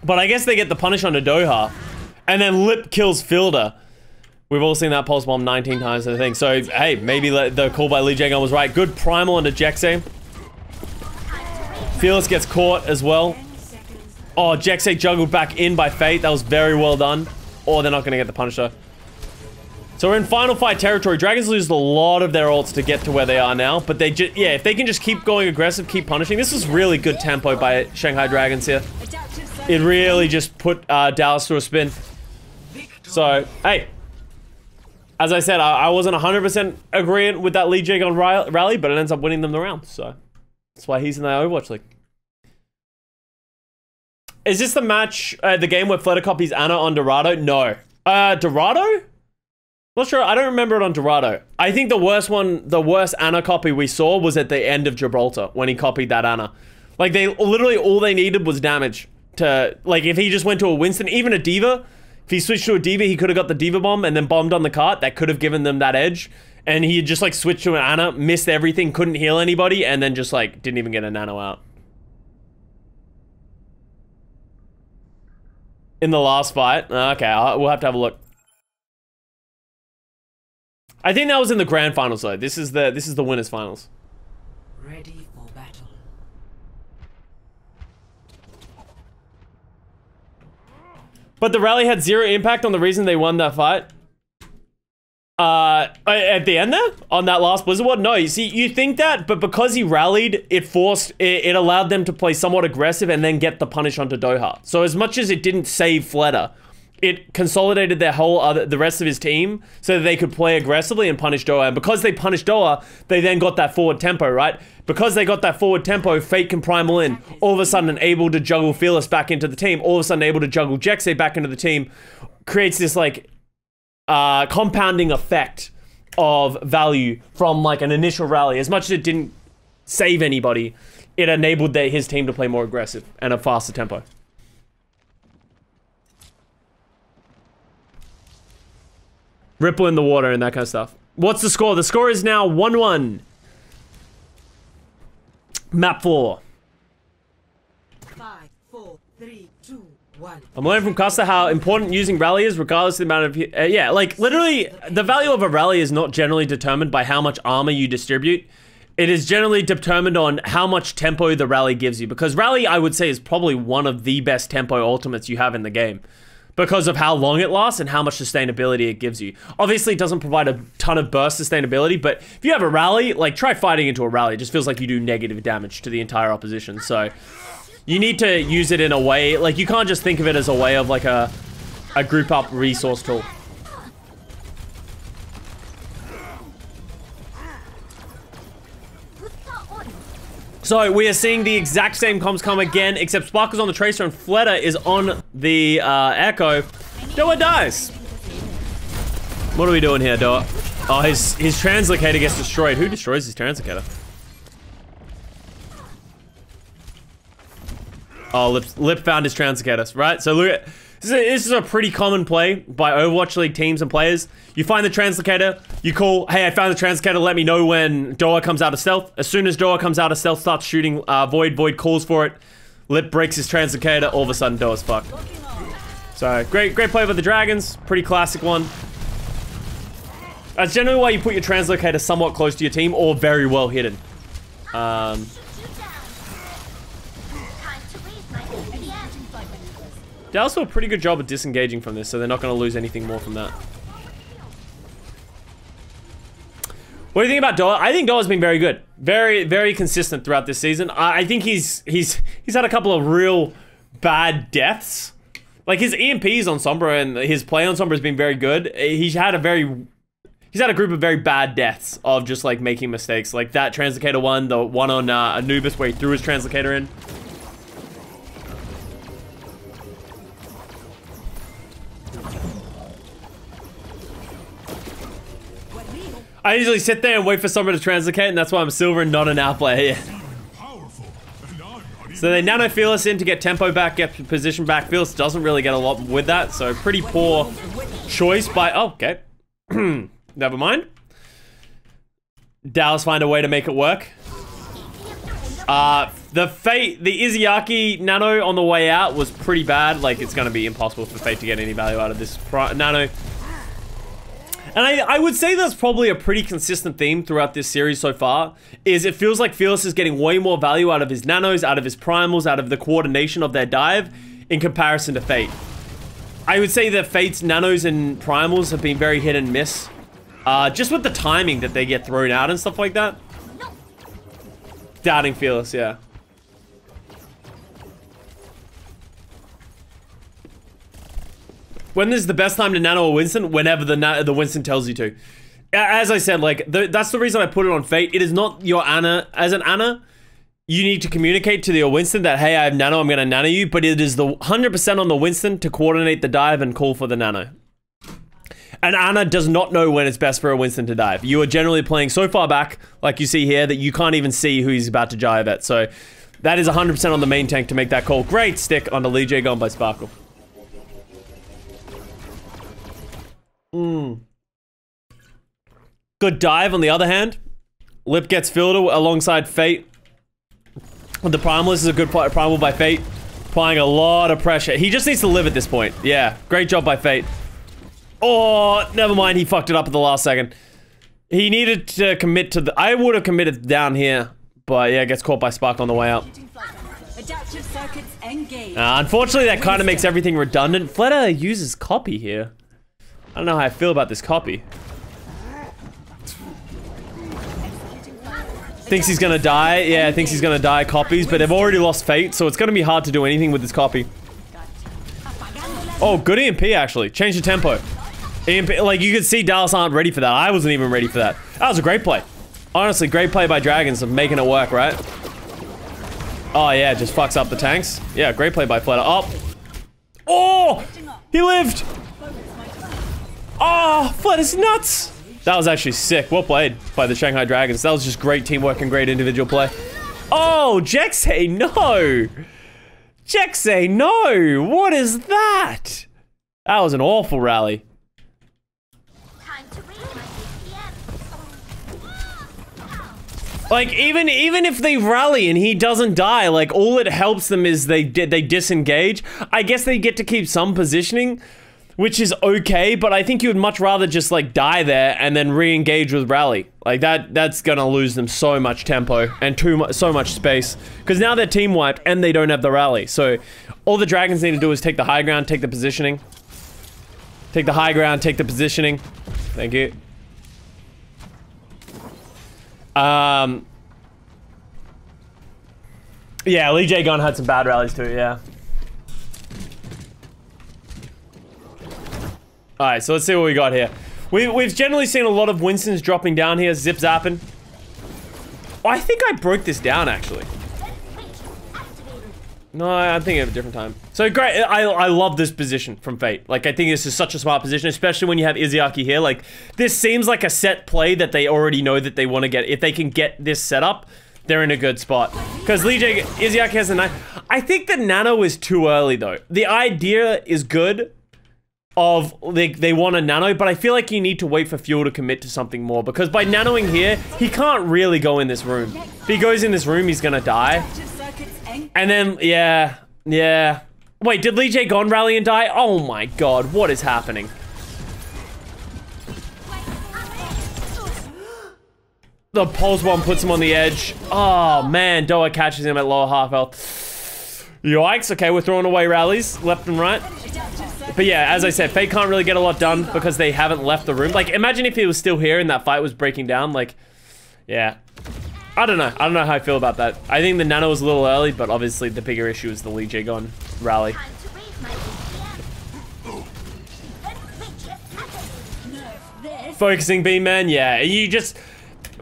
But I guess they get the punish onto Doha. And then Lip kills Fielder. We've all seen that pulse bomb 19 times, I think. So, hey, maybe the call by Lee Jagon was right. Good primal onto Jexay. Fearless gets caught as well. Oh, Jexay juggled back in by Fate. That was very well done. Oh, they're not going to get the punish though. So we're in final fight territory. Dragons lose a lot of their ults to get to where they are now. But they just, yeah, if they can just keep going aggressive, keep punishing. This was really good tempo by Shanghai Dragons here. It really just put Dallas through a spin. So, hey. As I said, I wasn't 100% agreeing with that Lee Jagon rally, but it ends up winning them the round. So, that's why he's in the Overwatch League. Is this the match, the game where Flutter copies Ana on Dorado? No. Dorado? Not sure. I don't remember it on Dorado. I think the worst Ana copy we saw was at the end of Gibraltar when he copied that Ana. Like, they literally all they needed was damage to, like, if he just went to a Winston, even a Diva, if he switched to a Diva, he could have got the Diva bomb and then bombed on the cart. That could have given them that edge. And he just, like, switched to an Ana, missed everything, couldn't heal anybody, and then just, like, didn't even get a nano out. In the last fight. Okay, we'll have to have a look. I think that was in the grand finals though. This is the winners finals. Ready for battle. But the rally had zero impact on the reason they won that fight. At the end there? On that last Blizzard World? No, you see, you think that, but because he rallied, it allowed them to play somewhat aggressive and then get the punish onto Doha. So as much as it didn't save Fleta, it consolidated the rest of his team so that they could play aggressively and punish Doha. And because they punished Doha, they then got that forward tempo, right? Because they got that forward tempo, Fate can primal in. All of a sudden able to juggle Fearless back into the team. All of a sudden able to juggle Jexay back into the team. Creates this, like, compounding effect of value from, like, an initial rally. As much as it didn't save anybody, it enabled his team to play more aggressive and a faster tempo. Ripple in the water and that kind of stuff. What's the score? The score is now 1-1. Map 4. 5, 4, 3, 2, 1. I'm learning from Custa how important using rally is regardless of the amount of... yeah, like, literally, the value of a rally is not generally determined by how much armor you distribute. It is generally determined on how much tempo the rally gives you. Because rally, I would say, is probably one of the best tempo ultimates you have in the game. Because of how long it lasts and how much sustainability it gives you. Obviously, it doesn't provide a ton of burst sustainability, but if you have a rally, like, try fighting into a rally. It just feels like you do negative damage to the entire opposition. So, you need to use it in a way, like, you can't just think of it as a way of, like, a group up resource tool. So, we are seeing the exact same comms come again, except Sparkle's on the Tracer and Fleta is on the Echo. Doa dies. What are we doing here, Doa? Oh, his Translocator gets destroyed. Who destroys his Translocator? Oh, Lip found his Translocator, right? So look at... This is a pretty common play by Overwatch League teams and players. You find the Translocator, you call, hey, I found the Translocator, let me know when Doa comes out of stealth. As soon as Doa comes out of stealth, starts shooting Void calls for it. Lip breaks his Translocator, all of a sudden Doa's fucked. So, great play with the Dragons, pretty classic one. That's generally why you put your Translocator somewhat close to your team or very well hidden. They also do a pretty good job of disengaging from this, so they're not going to lose anything more from that. What do you think about Doa? I think Doa's been very good. Very, very consistent throughout this season. I think he's had a couple of real bad deaths. Like, his EMPs on Sombra and his play on Sombra has been very good. He's had a group of very bad deaths of just, like, making mistakes. Like that Translocator one, the one on Anubis where he threw his Translocator in. I usually sit there and wait for someone to translocate, and that's why I'm silver and not an outplayer. So they nano Fearless in to get tempo back, get position back. Fearless doesn't really get a lot with that, so pretty poor choice by... Oh, okay. Never mind. Dallas find a way to make it work. The Izayaki nano on the way out was pretty bad. Like, it's going to be impossible for Fate to get any value out of this nano. And I would say that's probably a pretty consistent theme throughout this series so far, is it feels like Fearless is getting way more value out of his nanos, out of his primals, out of the coordination of their dive, in comparison to Fate. I would say that Fate's nanos and primals have been very hit and miss. Just with the timing that they get thrown out and stuff like that. Doubting Fearless, yeah. When is the best time to nano a Winston? Whenever the Winston tells you to. As I said, like, that's the reason I put it on Fate. It is not your Ana. As an Ana, you need to communicate to your Winston that, hey, I have nano, I'm going to nano you. But it is the 100% on the Winston to coordinate the dive and call for the nano. And Ana does not know when it's best for a Winston to dive. You are generally playing so far back, like you see here, that you can't even see who he's about to jive at. So that is 100% on the main tank to make that call. Great stick on the Lee J gone by Sparkle. Good dive on the other hand. Lip gets filled alongside Fate. The Primal, this is a good Primal by Fate. Applying a lot of pressure. He just needs to live at this point. Yeah, great job by Fate. Oh, never mind. He fucked it up at the last second. He needed to commit to the... I would have committed down here. But yeah, gets caught by Spark on the way out. Unfortunately, that kind of makes everything redundant. Fleta uses copy here. I don't know how I feel about this copy. Thinks he's gonna die. Yeah, thinks he's gonna die. Copies, but they've already lost Fate, so it's gonna be hard to do anything with this copy. Oh, good EMP actually. Change the tempo. EMP, like you could see Dallas aren't ready for that. I wasn't even ready for that. That was a great play. Honestly, great play by Dragons of making it work, right? Oh yeah, just fucks up the tanks. Yeah, great play by Fleta. Oh! Oh! He lived! Oh, Fleta's nuts! That was actually sick. Well played by the Shanghai Dragons. That was just great teamwork and great individual play. Oh, Jexay, no! Jexay, no! What is that? That was an awful rally. Time to raise my APM. Like, even if they rally and he doesn't die, like, all it helps them is they disengage. I guess they get to keep some positioning, which is okay, but I think you would much rather just, like, die there and then re-engage with rally. Like, that's gonna lose them so much tempo and so much space. Because now they're team wiped and they don't have the rally. So, all the Dragons need to do is take the high ground, take the positioning. Take the high ground, take the positioning. Thank you. Yeah, Lee J Gunn had some bad rallies too, yeah. Alright, so let's see what we got here. We've generally seen a lot of Winstons dropping down here, zip zapping. Oh, I think I broke this down actually. No, I'm thinking of a different time. So great, I love this position from Fate. Like, I think this is such a smart position, especially when you have Izayaki here. Like, this seems like a set play that they already know that they want to get. If they can get this set up, they're in a good spot. Because Izayaki has a 9. I think the nano is too early though. The idea is good of they want a nano, but I feel like you need to wait for Fuel to commit to something more, because by nanoing here, he can't really go in this room. If he goes in this room, he's gonna die. And then, yeah. Wait, did Lee J Gon rally and die? Oh my god, what is happening? The pulse one puts him on the edge. Oh man, Doa catches him at lower half health. Yikes, okay, we're throwing away rallies, left and right. But yeah, as I said, Fate can't really get a lot done because they haven't left the room. Like, imagine if he was still here and that fight was breaking down, like, yeah. I don't know how I feel about that. I think the nano was a little early, but obviously the bigger issue is the Lee J Gon rally. Time to raise my APM. Focusing beam, man, yeah. You just...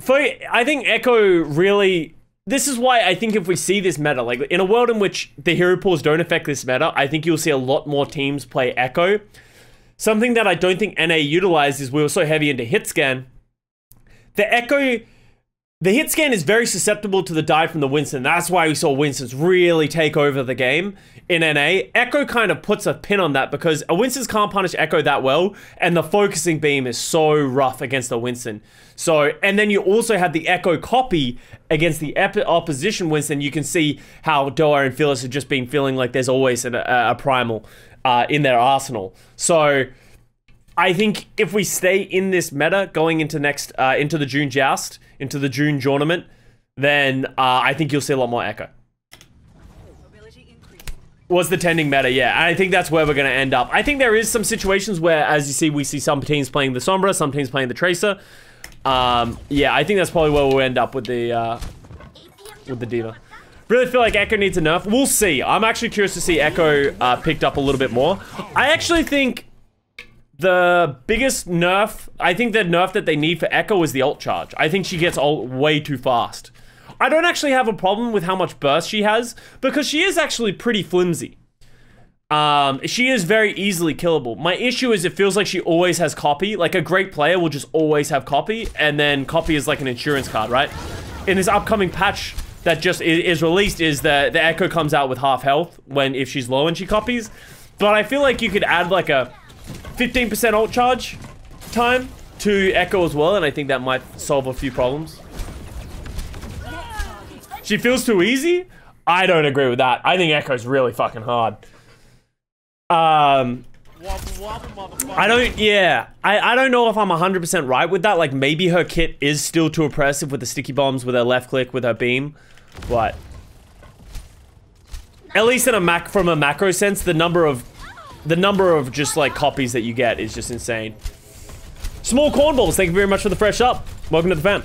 I think Echo really... This is why I think if we see this meta, like, in a world in which the hero pools don't affect this meta, I think you'll see a lot more teams play Echo. Something that I don't think NA utilized is we were so heavy into hit scan. The Echo... The hit scan is very susceptible to the dive from the Winston. That's why we saw Winstons really take over the game in NA. Echo kind of puts a pin on that because a Winston's can't punish Echo that well, and the focusing beam is so rough against the Winston. So, and then you also have the Echo copy against the opposition Winston. You can see how Doa and Phyllis have just been feeling like there's always a primal in their arsenal. So, I think if we stay in this meta going into into the June Joust, into the June tournament, then I think you'll see a lot more Echo. Was the tending meta, yeah. And I think that's where we're going to end up. I think there is some situations where, as you see, we see some teams playing the Sombra, some teams playing the Tracer. Yeah, I think that's probably where we'll end up with the Diva. Really feel like Echo needs a nerf. We'll see. I'm actually curious to see Echo picked up a little bit more. I actually think the biggest nerf, I think the nerf that they need for Echo is the ult charge. I think she gets ult way too fast. I don't actually have a problem with how much burst she has, because she is actually pretty flimsy. She is very easily killable. My issue is it feels like she always has copy. Like a great player will just always have copy, and then copy is like an insurance card, right? In this upcoming patch that just is released is the Echo comes out with half health if she's low and she copies. But I feel like you could add like a 15% ult charge time to Echo as well, and I think that might solve a few problems. She feels too easy? I don't agree with that. I think Echo's really fucking hard. I don't know if I'm 100% right with that. Like, maybe her kit is still too oppressive with the sticky bombs, with her left click, with her beam. But at least in from a macro sense, the number of just like copies that you get is just insane. Small cornballs, thank you very much for the fresh up. Welcome to the fam.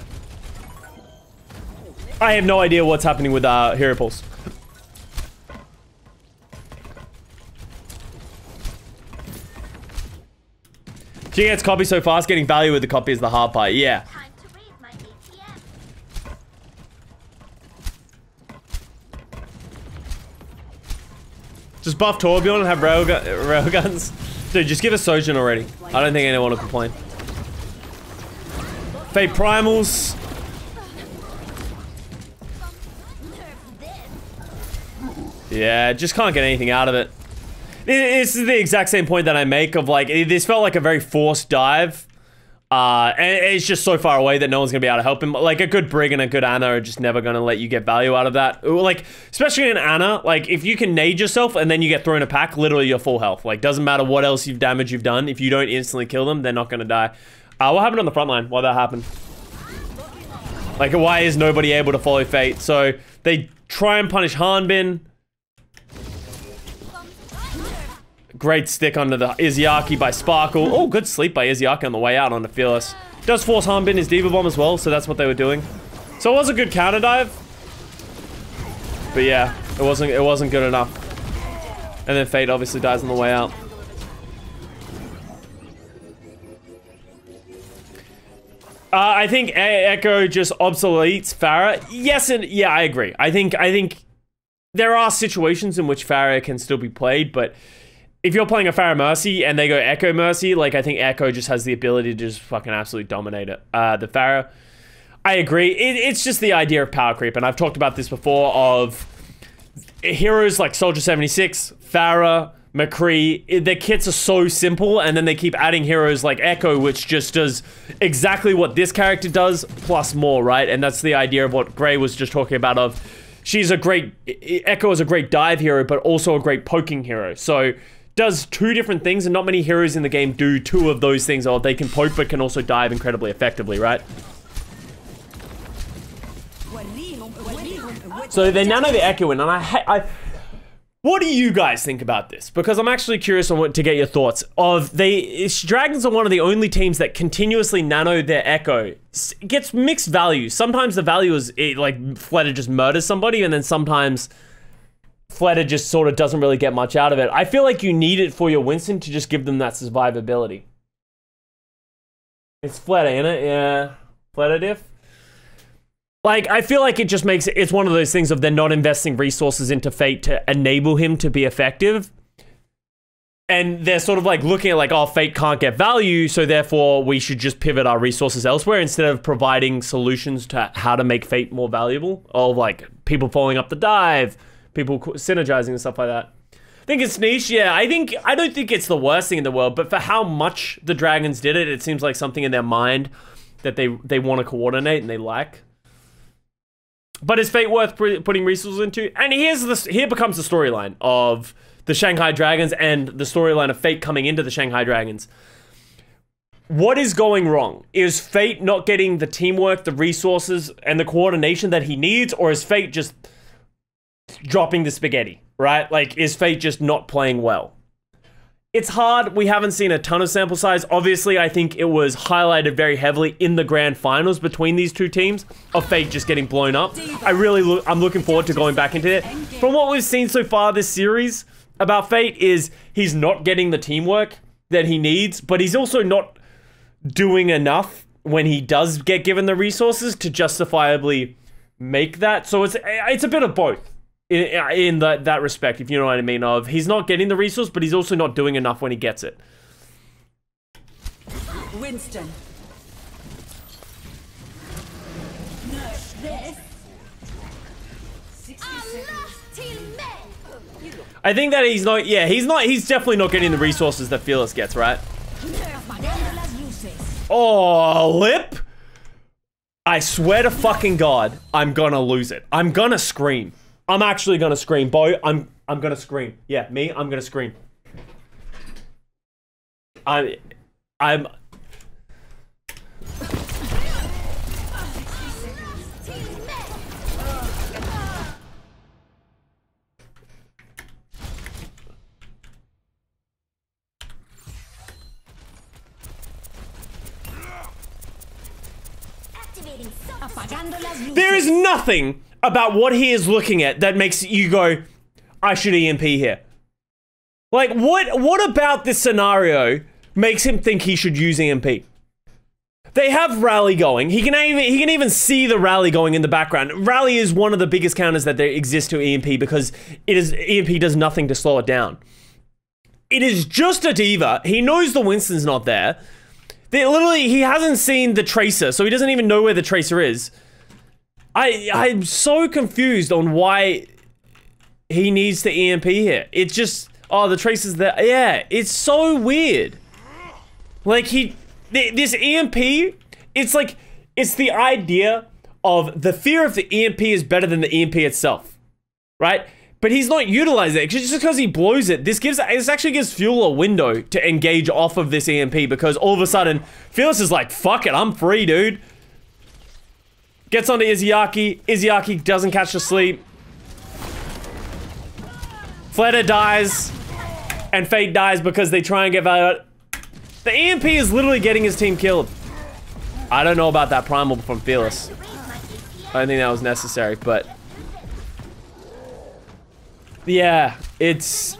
I have no idea what's happening with Hero Pulse. She gets copy so fast, getting value with the copy is the hard part. Yeah. Time to raise my ATM. Just buff Torbjorn and have railguns. Dude, just give us Sojin already. I don't think anyone will complain. Fate Primals. Yeah, just can't get anything out of it. This is the exact same point that I make of like, this felt like a very forced dive. And it's just so far away that no one's gonna be able to help him. Like a good Brig and a good Ana are just never gonna let you get value out of that. Like, especially in Ana, like if you can nade yourself and then you get thrown a pack, literally you're full health. Like doesn't matter what else damage you've done. If you don't instantly kill them, they're not gonna die. What happened on the front line? Why that happened? Like why is nobody able to follow Fate? So they try and punish Hanbin. Great stick under the Izayaki by Sparkle. Oh, good sleep by Izayaki on the way out on the Fearless. Does force Hanbin his Diva Bomb as well, so that's what they were doing. So it was a good counter dive. But yeah, it wasn't good enough. And then Fate obviously dies on the way out. I think Echo just obsoletes Pharah. Yes, and yeah, I agree. I think there are situations in which Pharah can still be played, but if you're playing a Pharah Mercy and they go Echo Mercy, like I think Echo just has the ability to just fucking absolutely dominate it. The Pharah, I agree. It's just the idea of power creep, and I've talked about this before of heroes like Soldier 76, Pharah, McCree, their kits are so simple, and then they keep adding heroes like Echo, which just does exactly what this character does, plus more, right? And that's the idea of what Gray was just talking about of, Echo is a great dive hero, but also a great poking hero. So, does two different things, and not many heroes in the game do two of those things, or they can poke but can also dive incredibly effectively, right? So they nano the Echo in, and what do you guys think about this? Because I'm actually curious to get your thoughts. Dragons are one of the only teams that continuously nano their Echo. It gets mixed value. Sometimes the value is, like, Fleta just murders somebody, and then sometimes Fleta just sort of doesn't really get much out of it. I feel like you need it for your Winston to just give them that survivability. It's Fleta, innit? Yeah. Fleta diff? Like, I feel like it just makes it's one of those things of they're not investing resources into Fate to enable him to be effective. And they're sort of like looking at like, oh, Fate can't get value, so therefore we should just pivot our resources elsewhere instead of providing solutions to how to make Fate more valuable. Or like people following up the dive, people synergizing and stuff like that. I think it's niche, yeah. I don't think it's the worst thing in the world, but for how much the Dragons did it, it seems like something in their mind that they want to coordinate and they like. But is Fate worth putting resources into? And here becomes the storyline of the Shanghai Dragons and the storyline of Fate coming into the Shanghai Dragons. What is going wrong? Is Fate not getting the teamwork, the resources, and the coordination that he needs? Or is Fate just dropping the spaghetti, right? Like, is Fate just not playing well? It's hard. We haven't seen a ton of sample size. Obviously, I think it was highlighted very heavily in the grand finals between these two teams of Fate just getting blown up. I'm looking forward to going back into it. From what we've seen so far this series about Fate is he's not getting the teamwork that he needs, but he's also not doing enough when he does get given the resources to justifiably make that. So it's a bit of both. in that respect, if you know what I mean. Of he's not getting the resource, but he's also not doing enough when he gets it. Winston. I think that he's not. Yeah, he's definitely not getting the resources that Fearless gets, right? Oh, lip. I swear to fucking God, I'm gonna lose it. I'm gonna scream. I'm actually gonna scream, Bo. I'm gonna scream. Yeah, me, I'm gonna scream. I'm There is nothing about what he is looking at that makes you go, I should EMP here. Like, what about this scenario makes him think he should use EMP? They have rally going. He can even see the rally going in the background. Rally is one of the biggest counters that there exist to EMP because EMP does nothing to slow it down. It is just a diva. He knows the Winston's not there. He hasn't seen the Tracer, so he doesn't even know where the Tracer is. I'm so confused on why he needs to EMP here. It's just, oh, the Tracer's there. Yeah, it's so weird. Like, this EMP, it's like, it's the idea of the fear of the EMP is better than the EMP itself, right? But he's not utilizing it. Just because he blows it, this actually gives Fuel a window to engage off of this EMP because all of a sudden, Fearless is like, fuck it, I'm free, dude. Gets onto Izayaki. Izayaki doesn't catch the sleep. Fleta dies. And Fate dies because they try and get value out. The EMP is literally getting his team killed. I don't know about that primal from Fearless. I don't think that was necessary, but... yeah, it's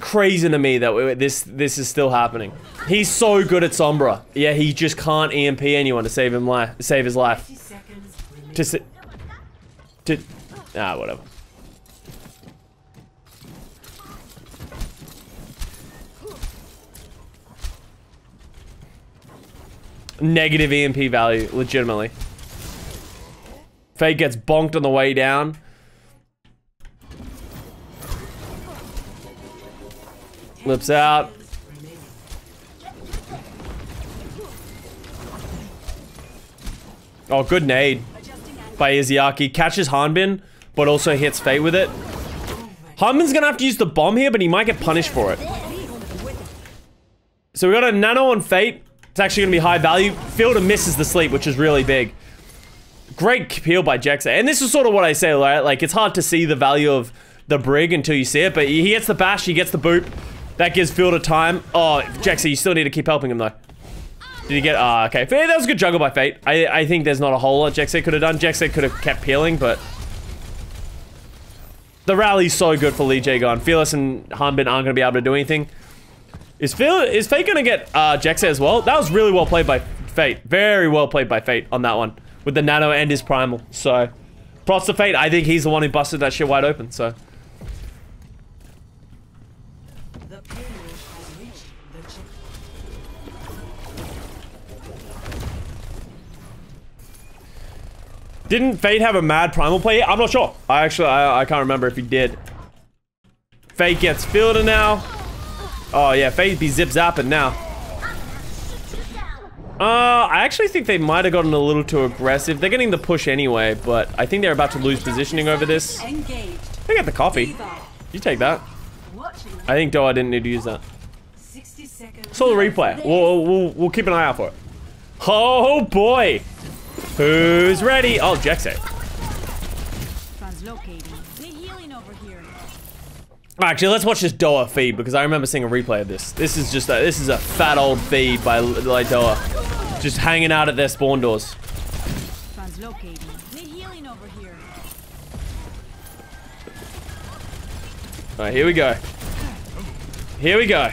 crazy to me that this is still happening. He's so good at Sombra. Yeah, he just can't EMP anyone to save his life. Whatever. Negative EMP value, legitimately. Fate gets bonked on the way down. Flips out. Oh, good nade by Izayaki. Catches Hanbin, but also hits Fate with it. Hanbin's gonna have to use the bomb here, but he might get punished for it. So we got a nano on Fate. It's actually gonna be high value. Fielder misses the sleep, which is really big. Great peel by Jexa. And this is sort of what I say, right? Like, it's hard to see the value of the Brig until you see it, but he gets the bash, he gets the boop. That gives Fielder time. Oh, Jexa, you still need to keep helping him, though. Did he get... okay. That was a good juggle by Fate. I think there's not a whole lot Jexa could have done. Jexa could have kept peeling, but... the rally's so good for Lee Jae-gon. Fearless and Hanbin aren't going to be able to do anything. Is Fate going to get Jexa as well? That was really well played by Fate. Very well played by Fate on that one. With the nano and his primal. So, props to Fate. I think he's the one who busted that shit wide open, so... Didn't Fate have a mad primal play? I'm not sure. I can't remember if he did. Fate gets Fielder now. Oh yeah, Fate be zip zapping now. I actually think they might have gotten a little too aggressive. They're getting the push anyway, but I think they're about to lose positioning over this. They got the copy. You take that. I think Doa didn't need to use that. So the replay. We'll keep an eye out for it. Oh boy. Who's ready? Oh, Jexa. Actually, let's watch this Doa feed because I remember seeing a replay of this. This is just this is a fat old feed by like Doa, just hanging out at their spawn doors. All right, here we go. Here we go.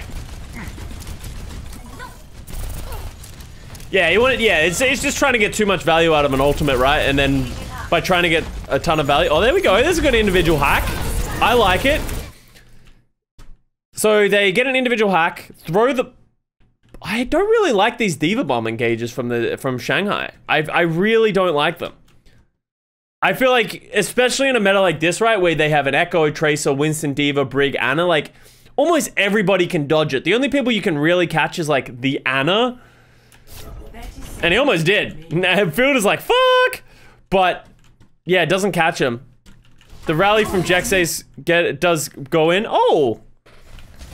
Yeah, he wanted. Yeah, it's just trying to get too much value out of an ultimate, right? And then by trying to get a ton of value. Oh, there we go. There's a good individual hack. I like it. So they get an individual hack, throw the... I don't really like these Diva Bomb engages from Shanghai. I really don't like them. I feel like, especially in a meta like this, right, where they have an Echo, Tracer, Winston, Diva, Brig, Ana, like, almost everybody can dodge it. The only people you can really catch is, like, the Ana. And he almost did. Field is like, fuck! But, yeah, it doesn't catch him. The rally from Jexace does go in. Oh!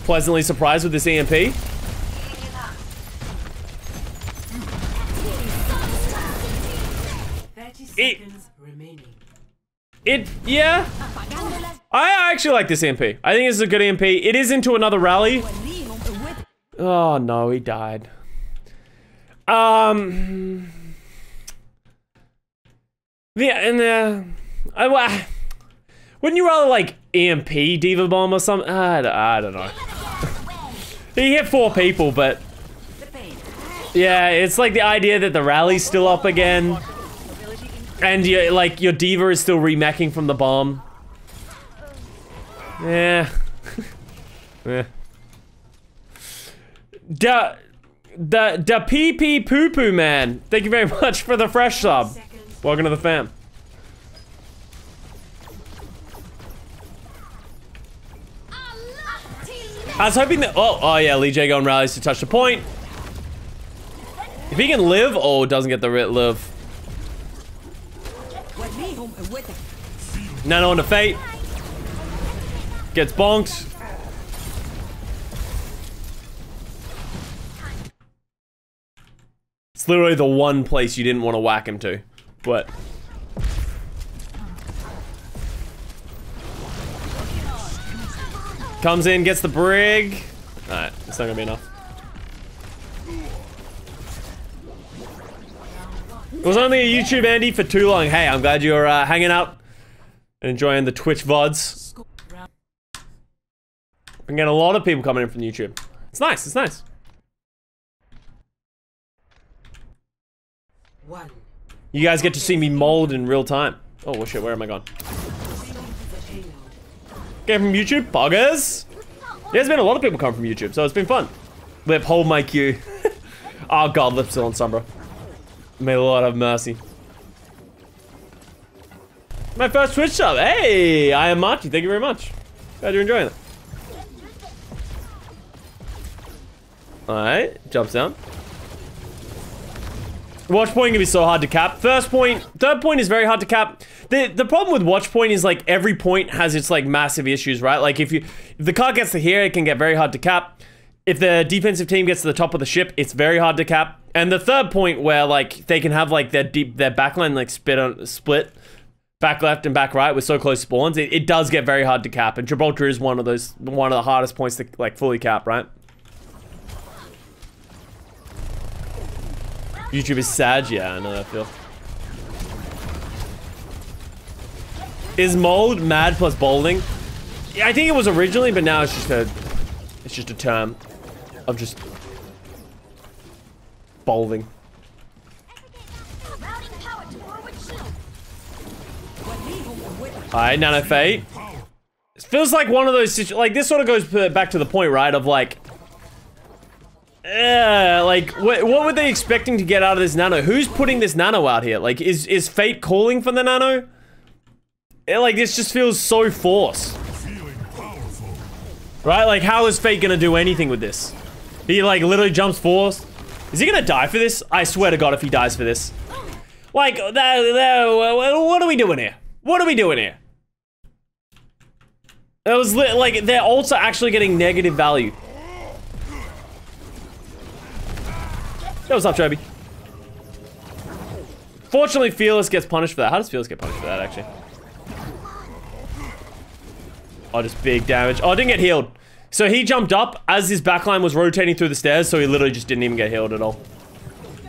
Pleasantly surprised with this EMP. Yeah. I actually like this EMP. I think this is a good EMP. It is into another rally. Oh no, he died. Yeah, and wouldn't you rather like EMP Diva Bomb or something? I don't know. He hit 4 people, but yeah, it's like the idea that the rally's still up again. And like your Diva is still remeching from the bomb. Yeah. Yeah. The pee pee poo poo man. Thank you very much for the fresh sub. Welcome to the fam. I was hoping that. Oh yeah, Lee J going rallies to touch the point. If he can live, doesn't get the live. Nano on the Fate. Gets bonked. It's literally the one place you didn't want to whack him to. What? Comes in, gets the brig. Alright, it's not gonna be enough. It was only a YouTube Andy for too long. Hey, I'm glad you're hanging out and enjoying the Twitch VODs. Been getting a lot of people coming in from YouTube. It's nice, it's nice. You guys get to see me mold in real time. Oh shit, where am I gone? Get from YouTube, poggers. There's been a lot of people come from YouTube, so it's been fun. Lip, hold my cue. Oh god, Lip's still on Sombra. May the Lord have mercy. My first Twitch sub. Hey, I am Marty. Thank you very much. Glad you're enjoying it. Alright, jumps down. Watch point can be so hard to cap. Third point is very hard to cap. The problem with watch point is like every point has its like massive issues, right? Like if the car gets to here, it can get very hard to cap. If the defensive team gets to the top of the ship, it's very hard to cap. And the third point where like they can have like their backline like split back left and back right with so close spawns, it does get very hard to cap. And Gibraltar is one of the hardest points to like fully cap, right? YouTube is sad, yeah, I know that feel. Is mold mad plus bowling? Yeah, I think it was originally, but now it's just a term of just bowling. Alright, Nano Fate. It feels like one of those like this sort of goes back to the point, right? Of like, like what were they expecting to get out of this Nano? Who's putting this Nano out here? Like, is Fate calling for the Nano? Like this just feels so forced. Right? Like, how is Fate gonna do anything with this? He like literally jumps forced. Is he gonna die for this? I swear to God, if he dies for this. Like, what are we doing here? What are we doing here? That was like, their ults are actually getting negative value. Yo, what's up, Joby? Fortunately, Fearless gets punished for that. How does Fearless get punished for that, actually? Oh, just big damage. Oh, I didn't get healed. So he jumped up as his backline was rotating through the stairs, so he literally just didn't even get healed at all.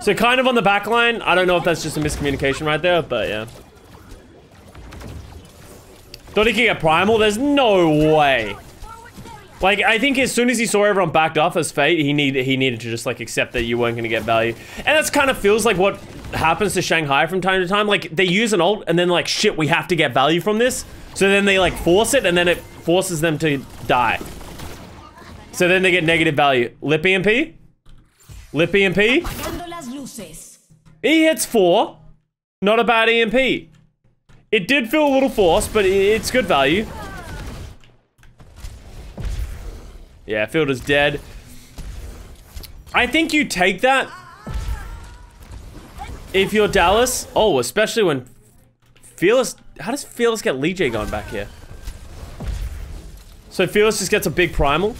So kind of on the backline. I don't know if that's just a miscommunication right there, but yeah. Thought he could get Primal? There's no way. Like, I think as soon as he saw everyone backed off as Fate, he needed to just, like, accept that you weren't going to get value. And that's kind of feels like what happens to Shanghai from time to time. Like, they use an ult, and then like, shit, we have to get value from this. So then they like force it, and then it forces them to die. So then they get negative value. Lip EMP? Lip EMP? He hits 4. Not a bad EMP. It did feel a little forced, but it's good value. Yeah, Field is dead. I think you take that if you're Dallas. Oh, especially when Fearless... How does Fearless get Lee J going back here? So Fearless just gets a big primal.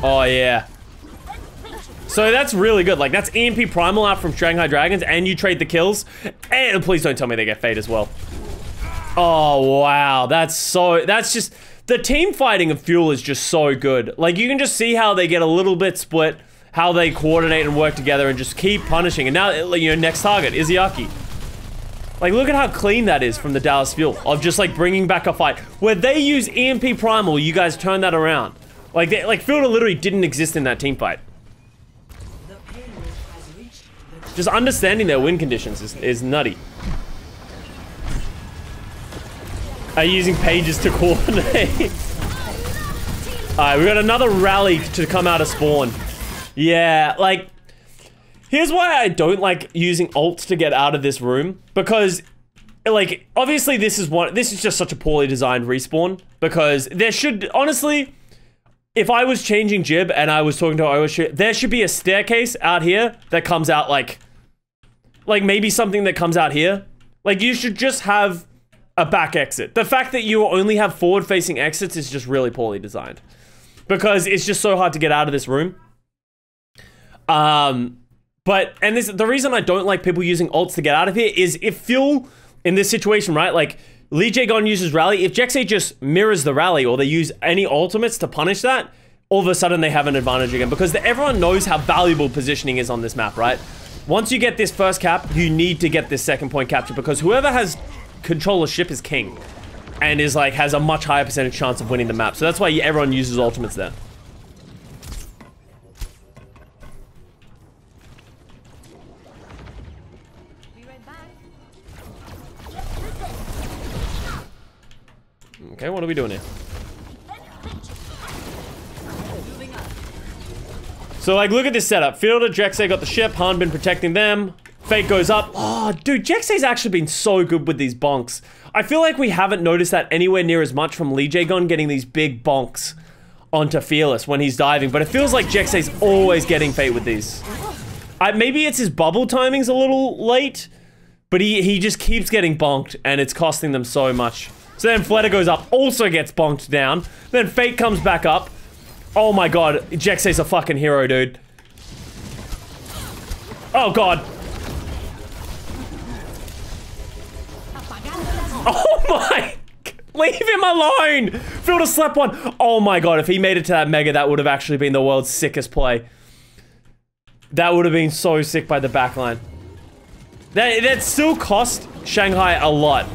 Oh, yeah. So that's really good. Like, that's EMP primal out from Shanghai Dragons, and you trade the kills. And please don't tell me they get Fade as well. Oh, wow. That's just... The team fighting of Fuel is just so good. Like, you can just see how they get a little bit split, how they coordinate and work together and just keep punishing. And now, you know, next target, Izayaki. Like, look at how clean that is from the Dallas Fuel, of just, like, bringing back a fight. Where they use EMP Primal, you guys turn that around. Like, Fielder literally didn't exist in that team fight. Just understanding their win conditions is nutty. Are you using pages to coordinate? Alright, we got another rally to come out of spawn. Yeah, like... Here's why I don't like using ults to get out of this room. Because, like, obviously this is just such a poorly designed respawn. Because there should, honestly... If I was changing Jib and I was talking to Oishi, there should be a staircase out here that comes out like maybe something that comes out here. Like, you should just have a back exit. The fact that you only have forward-facing exits is just really poorly designed. Because it's just so hard to get out of this room. The reason I don't like people using ults to get out of here is if Fuel, in this situation, right, like, Lee Jae-gon uses rally, if Jexay just mirrors the rally or they use any ultimates to punish that, all of a sudden they have an advantage again. Because everyone knows how valuable positioning is on this map, right? Once you get this first cap, you need to get this second point capture because whoever has control of ship is king. And is like, has a much higher percentage chance of winning the map. So that's why everyone uses ultimates there. Okay, what are we doing here? So, like, look at this setup. Fielder, Jexay got the ship. Han been protecting them. Fate goes up. Oh, dude, Jexay's actually been so good with these bonks. I feel like we haven't noticed that anywhere near as much from Lee Jae-gon getting these big bonks onto Fearless when he's diving. But it feels like Jexay's always getting Fate with these. Maybe it's his bubble timing's a little late. But he just keeps getting bonked and it's costing them so much. So then Fleta goes up, also gets bonked down. Then Fate comes back up. Oh my god, Jexay's a fucking hero, dude. Oh god. Oh my... Leave him alone! Fielder slept one. Oh my god, if he made it to that mega, that would have actually been the world's sickest play. That would have been so sick by the backline. That still cost Shanghai a lot.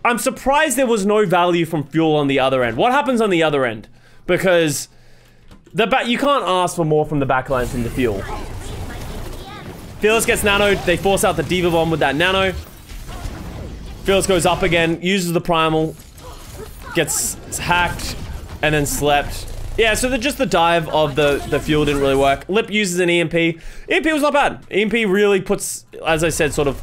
I'm surprised there was no value from Fuel on the other end. What happens on the other end? Because you can't ask for more from the backline from the Fuel. Fearless gets nanoed. They force out the Diva Bomb with that nano. Fearless goes up again, uses the primal, gets hacked, and then slept. Yeah, so just the dive of the Fuel didn't really work. Lip uses an EMP. EMP was not bad. EMP really puts, as I said, sort of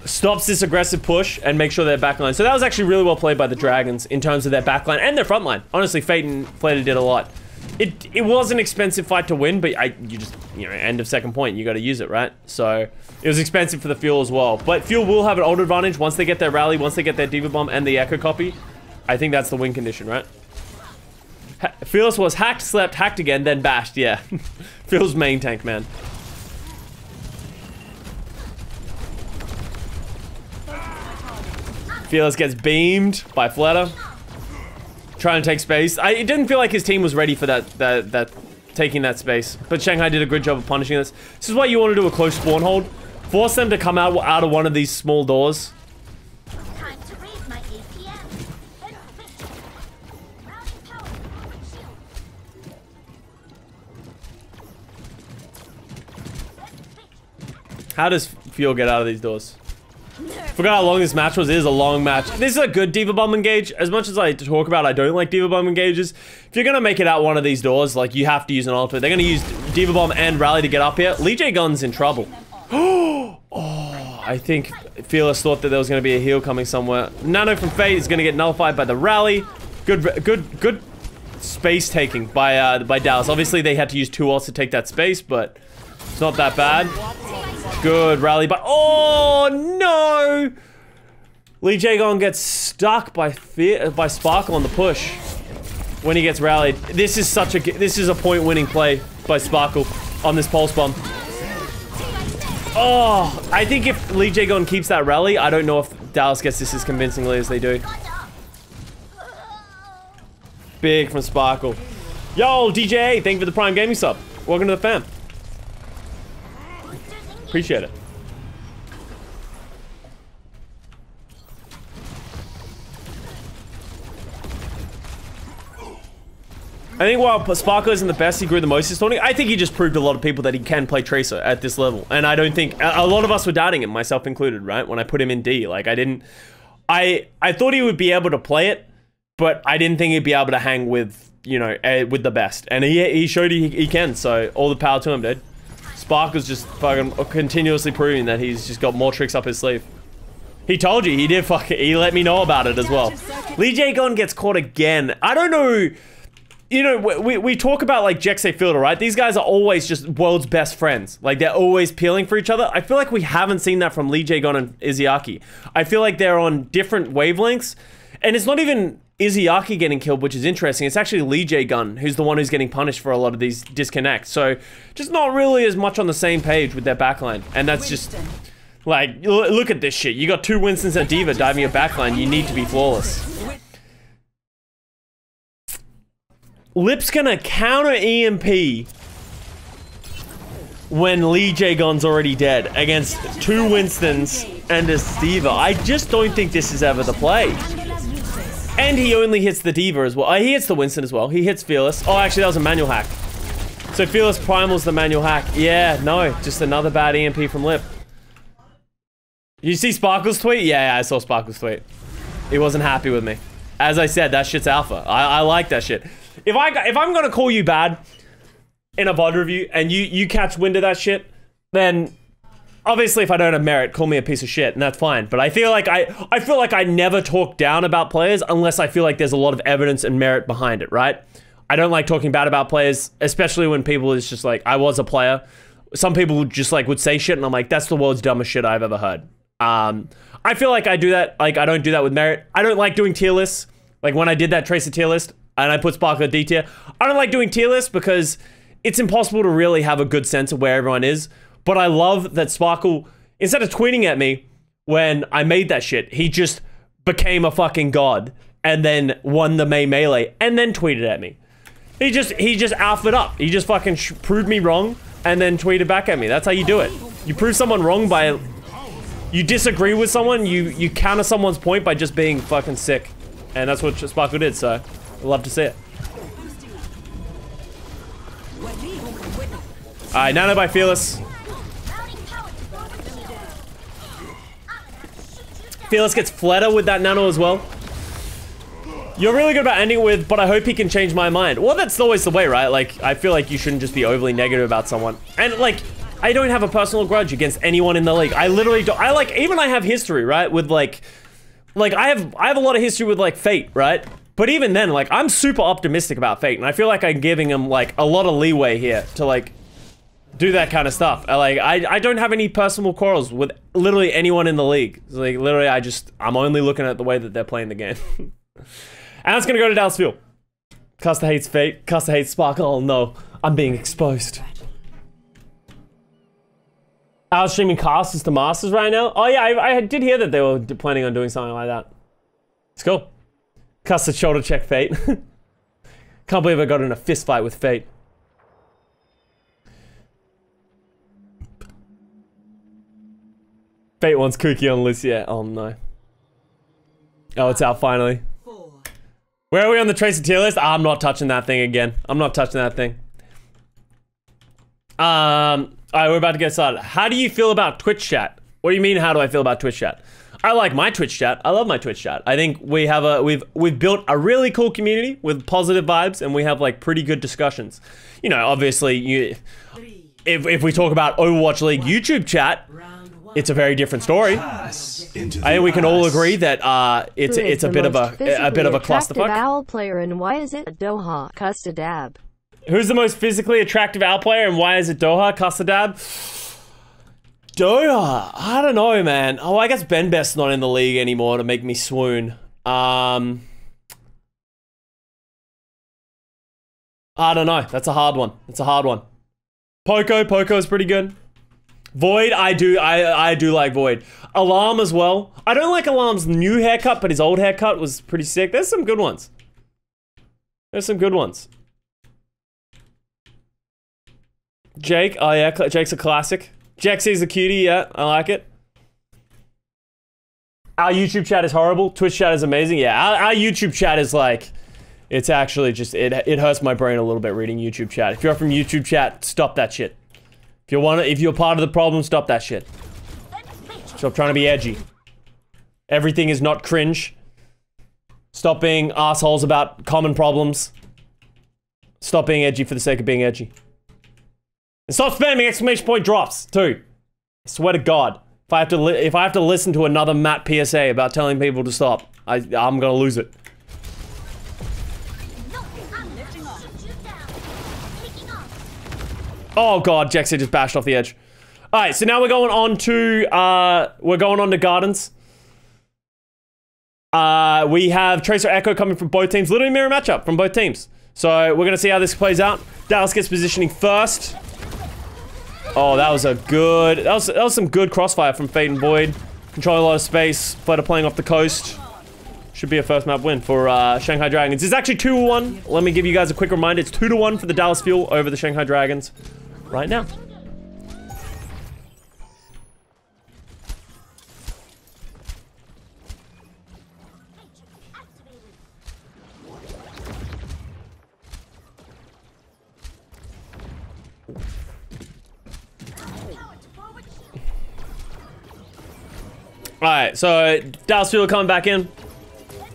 stops this aggressive push and makes sure they're backline. So that was actually really well played by the Dragons in terms of their backline and their frontline. Honestly, Fate and Fleta did a lot. It was an expensive fight to win, but you just, you know, end of second point, you got to use it, right? So it was expensive for the Fuel as well. But Fuel will have an ult advantage once they get their rally, once they get their Diva Bomb and the Echo copy. I think that's the win condition, right? Fearless was hacked, slept, hacked again, then bashed, yeah. Phil's main tank, man. Fearless gets beamed by Fleta. Trying to take space. It didn't feel like his team was ready for that taking that space. But Shanghai did a good job of punishing this. This is why you want to do a close spawn hold. Force them to come out of one of these small doors. Time to raise my APM. How does Fuel get out of these doors? Forgot how long this match was. It is a long match. This is a good Diva Bomb engage. As much as I talk about I don't like Diva Bomb engages, if you're gonna make it out one of these doors, like, you have to use an ultimate. They're gonna use Diva Bomb and Rally to get up here. Lee J Gun's in trouble. Oh, I think Fearless thought that there was gonna be a heal coming somewhere. Nano from Fate is gonna get nullified by the Rally. Good space taking by Dallas. Obviously, they had to use 2 ults to take that space, but it's not that bad. Good rally, but oh no! Lee Jae-gon gets stuck by Sparkle on the push when he gets rallied. This is a point-winning play by Sparkle on this pulse bomb. Oh, I think if Lee Jae-gon keeps that rally, I don't know if Dallas gets this as convincingly as they do. Big from Sparkle. Yo, DJ, thank you for the Prime Gaming sub. Welcome to the fam. Appreciate it. I think while Sparkle isn't the best, he grew the most this tournament. I think he just proved to a lot of people that he can play Tracer at this level. And I don't think... A lot of us were doubting him, myself included, right? When I put him in D. Like, I thought he would be able to play it, but I didn't think he'd be able to hang with, you know, with the best. And he showed he can, so all the power to him, dude. Sparkle's just fucking continuously proving that he's just got more tricks up his sleeve. He told you, he let me know about it as well. Lee Jae-gon gets caught again. I don't know, you know, we talk about like Jexay Fielder, right? These guys are always just world's best friends. Like, they're always peeling for each other. I feel like we haven't seen that from Lee Jae-gon and Izayaki. I feel like they're on different wavelengths, and it's not even Izayaki getting killed, which is interesting. It's actually Lee Jae-gon who's the one who's getting punished for a lot of these disconnects. So, just not really as much on the same page with their backline. And that's just, like, look at this shit. You got 2 Winstons and Diva diving your backline. You need to be flawless. Lip's gonna counter EMP when Lee Jae-gon's already dead against 2 Winstons and a Diva. I just don't think this is ever the play. And he only hits the Diva as well. He hits the Winston as well. He hits Fearless. Oh, actually, that was a manual hack. So Fearless Primal's the manual hack. Yeah, no, just another bad EMP from Lip. You see Sparkle's tweet? Yeah, I saw Sparkle's tweet. He wasn't happy with me. As I said, that shit's alpha. I like that shit. If I'm gonna call you bad in a VOD review and you catch wind of that shit, then obviously if I don't have merit, call me a piece of shit, and that's fine. But I feel like I never talk down about players unless I feel like there's a lot of evidence and merit behind it, right? I don't like talking bad about players, especially when people is just like, I was a player. Some people just like would say shit and I'm like, that's the world's dumbest shit I've ever heard. I feel like I do that, like I don't do that with merit. I don't like doing tier lists. Like when I did that Tracer tier list and I put Sparkle at D tier, I don't like doing tier lists because it's impossible to really have a good sense of where everyone is. But I love that Sparkle, instead of tweeting at me when I made that shit, he just became a fucking god and then won the May Melee and then tweeted at me. He just alphaed up. He just fucking proved me wrong and then tweeted back at me. That's how you do it. You prove someone wrong by... You disagree with someone, you counter someone's point by just being fucking sick. And that's what Sparkle did, so I love to see it. Alright, Nano by Fearless. Fearless gets Fletter with that Nano as well. You're really good about ending with, but I hope he can change my mind. Well, that's always the way, right? Like, I feel like you shouldn't just be overly negative about someone. And, like, I don't have a personal grudge against anyone in the league. I literally don't. I, like, even I have history, right? With, like, I have a lot of history with, like, Fate, right? But even then, like, I'm super optimistic about Fate. And I feel like I'm giving him, like, a lot of leeway here to, like, do that kind of stuff. Like, I don't have any personal quarrels with literally anyone in the league. It's like, literally, I'm only looking at the way that they're playing the game. And that's gonna go to Dallas Fuel. Custa hates Fate. Custa hates Sparkle. Oh no, I'm being exposed. I was streaming Casters to Masters right now. Oh yeah, I did hear that they were planning on doing something like that. It's cool. Custa shoulder check Fate. Can't believe I got in a fist fight with Fate. Fate wants Cookie on Lucia. Oh no. Oh, it's out finally. Where are we on the Tracer tier list? I'm not touching that thing again. I'm not touching that thing. All right, we're about to get started. How do you feel about Twitch chat? What do you mean, how do I feel about Twitch chat? I like my Twitch chat. I love my Twitch chat. I think we have we've built a really cool community with positive vibes, and we have like pretty good discussions. You know, obviously, if we talk about Overwatch League YouTube chat, it's a very different story. I think we can all agree that it's a bit of a clusterfuck. Owl player, and why is it Doha Custa Dab? Who's the most physically attractive owl player, and why is it Doha Custa Dab? Doha, I don't know, man. Oh, I guess Ben Best's not in the league anymore to make me swoon. I don't know. That's a hard one. It's a hard one. Poco is pretty good. Void, I do like Void. Alarm as well. I don't like Alarm's new haircut, but his old haircut was pretty sick. There's some good ones. There's some good ones. Jake, oh yeah, Jake's a classic. Jexy's a cutie, yeah, I like it. Our YouTube chat is horrible. Twitch chat is amazing. Yeah, our YouTube chat is like, it's actually just, it hurts my brain a little bit reading YouTube chat. If you're from YouTube chat, stop that shit. If you're part of the problem, stop that shit. Stop trying to be edgy. Everything is not cringe. Stop being assholes about common problems. Stop being edgy for the sake of being edgy. And stop spamming exclamation point drops, too. I swear to God. If I have to listen to another Matt PSA about telling people to stop, I'm gonna lose it. Oh God, Jexy just bashed off the edge. Alright, so now we're going on to Gardens. We have Tracer Echo coming from both teams. Literally mirror matchup from both teams. So we're gonna see how this plays out. Dallas gets positioning first. Oh, that was some good crossfire from Fate and Void. Controlling a lot of space. Flutter playing off the coast. Should be a first map win for Shanghai Dragons. It's actually 2-1. Let me give you guys a quick reminder. It's 2-1 for the Dallas Fuel over the Shanghai Dragons right now. Alright, so Dallas Fuel coming back in.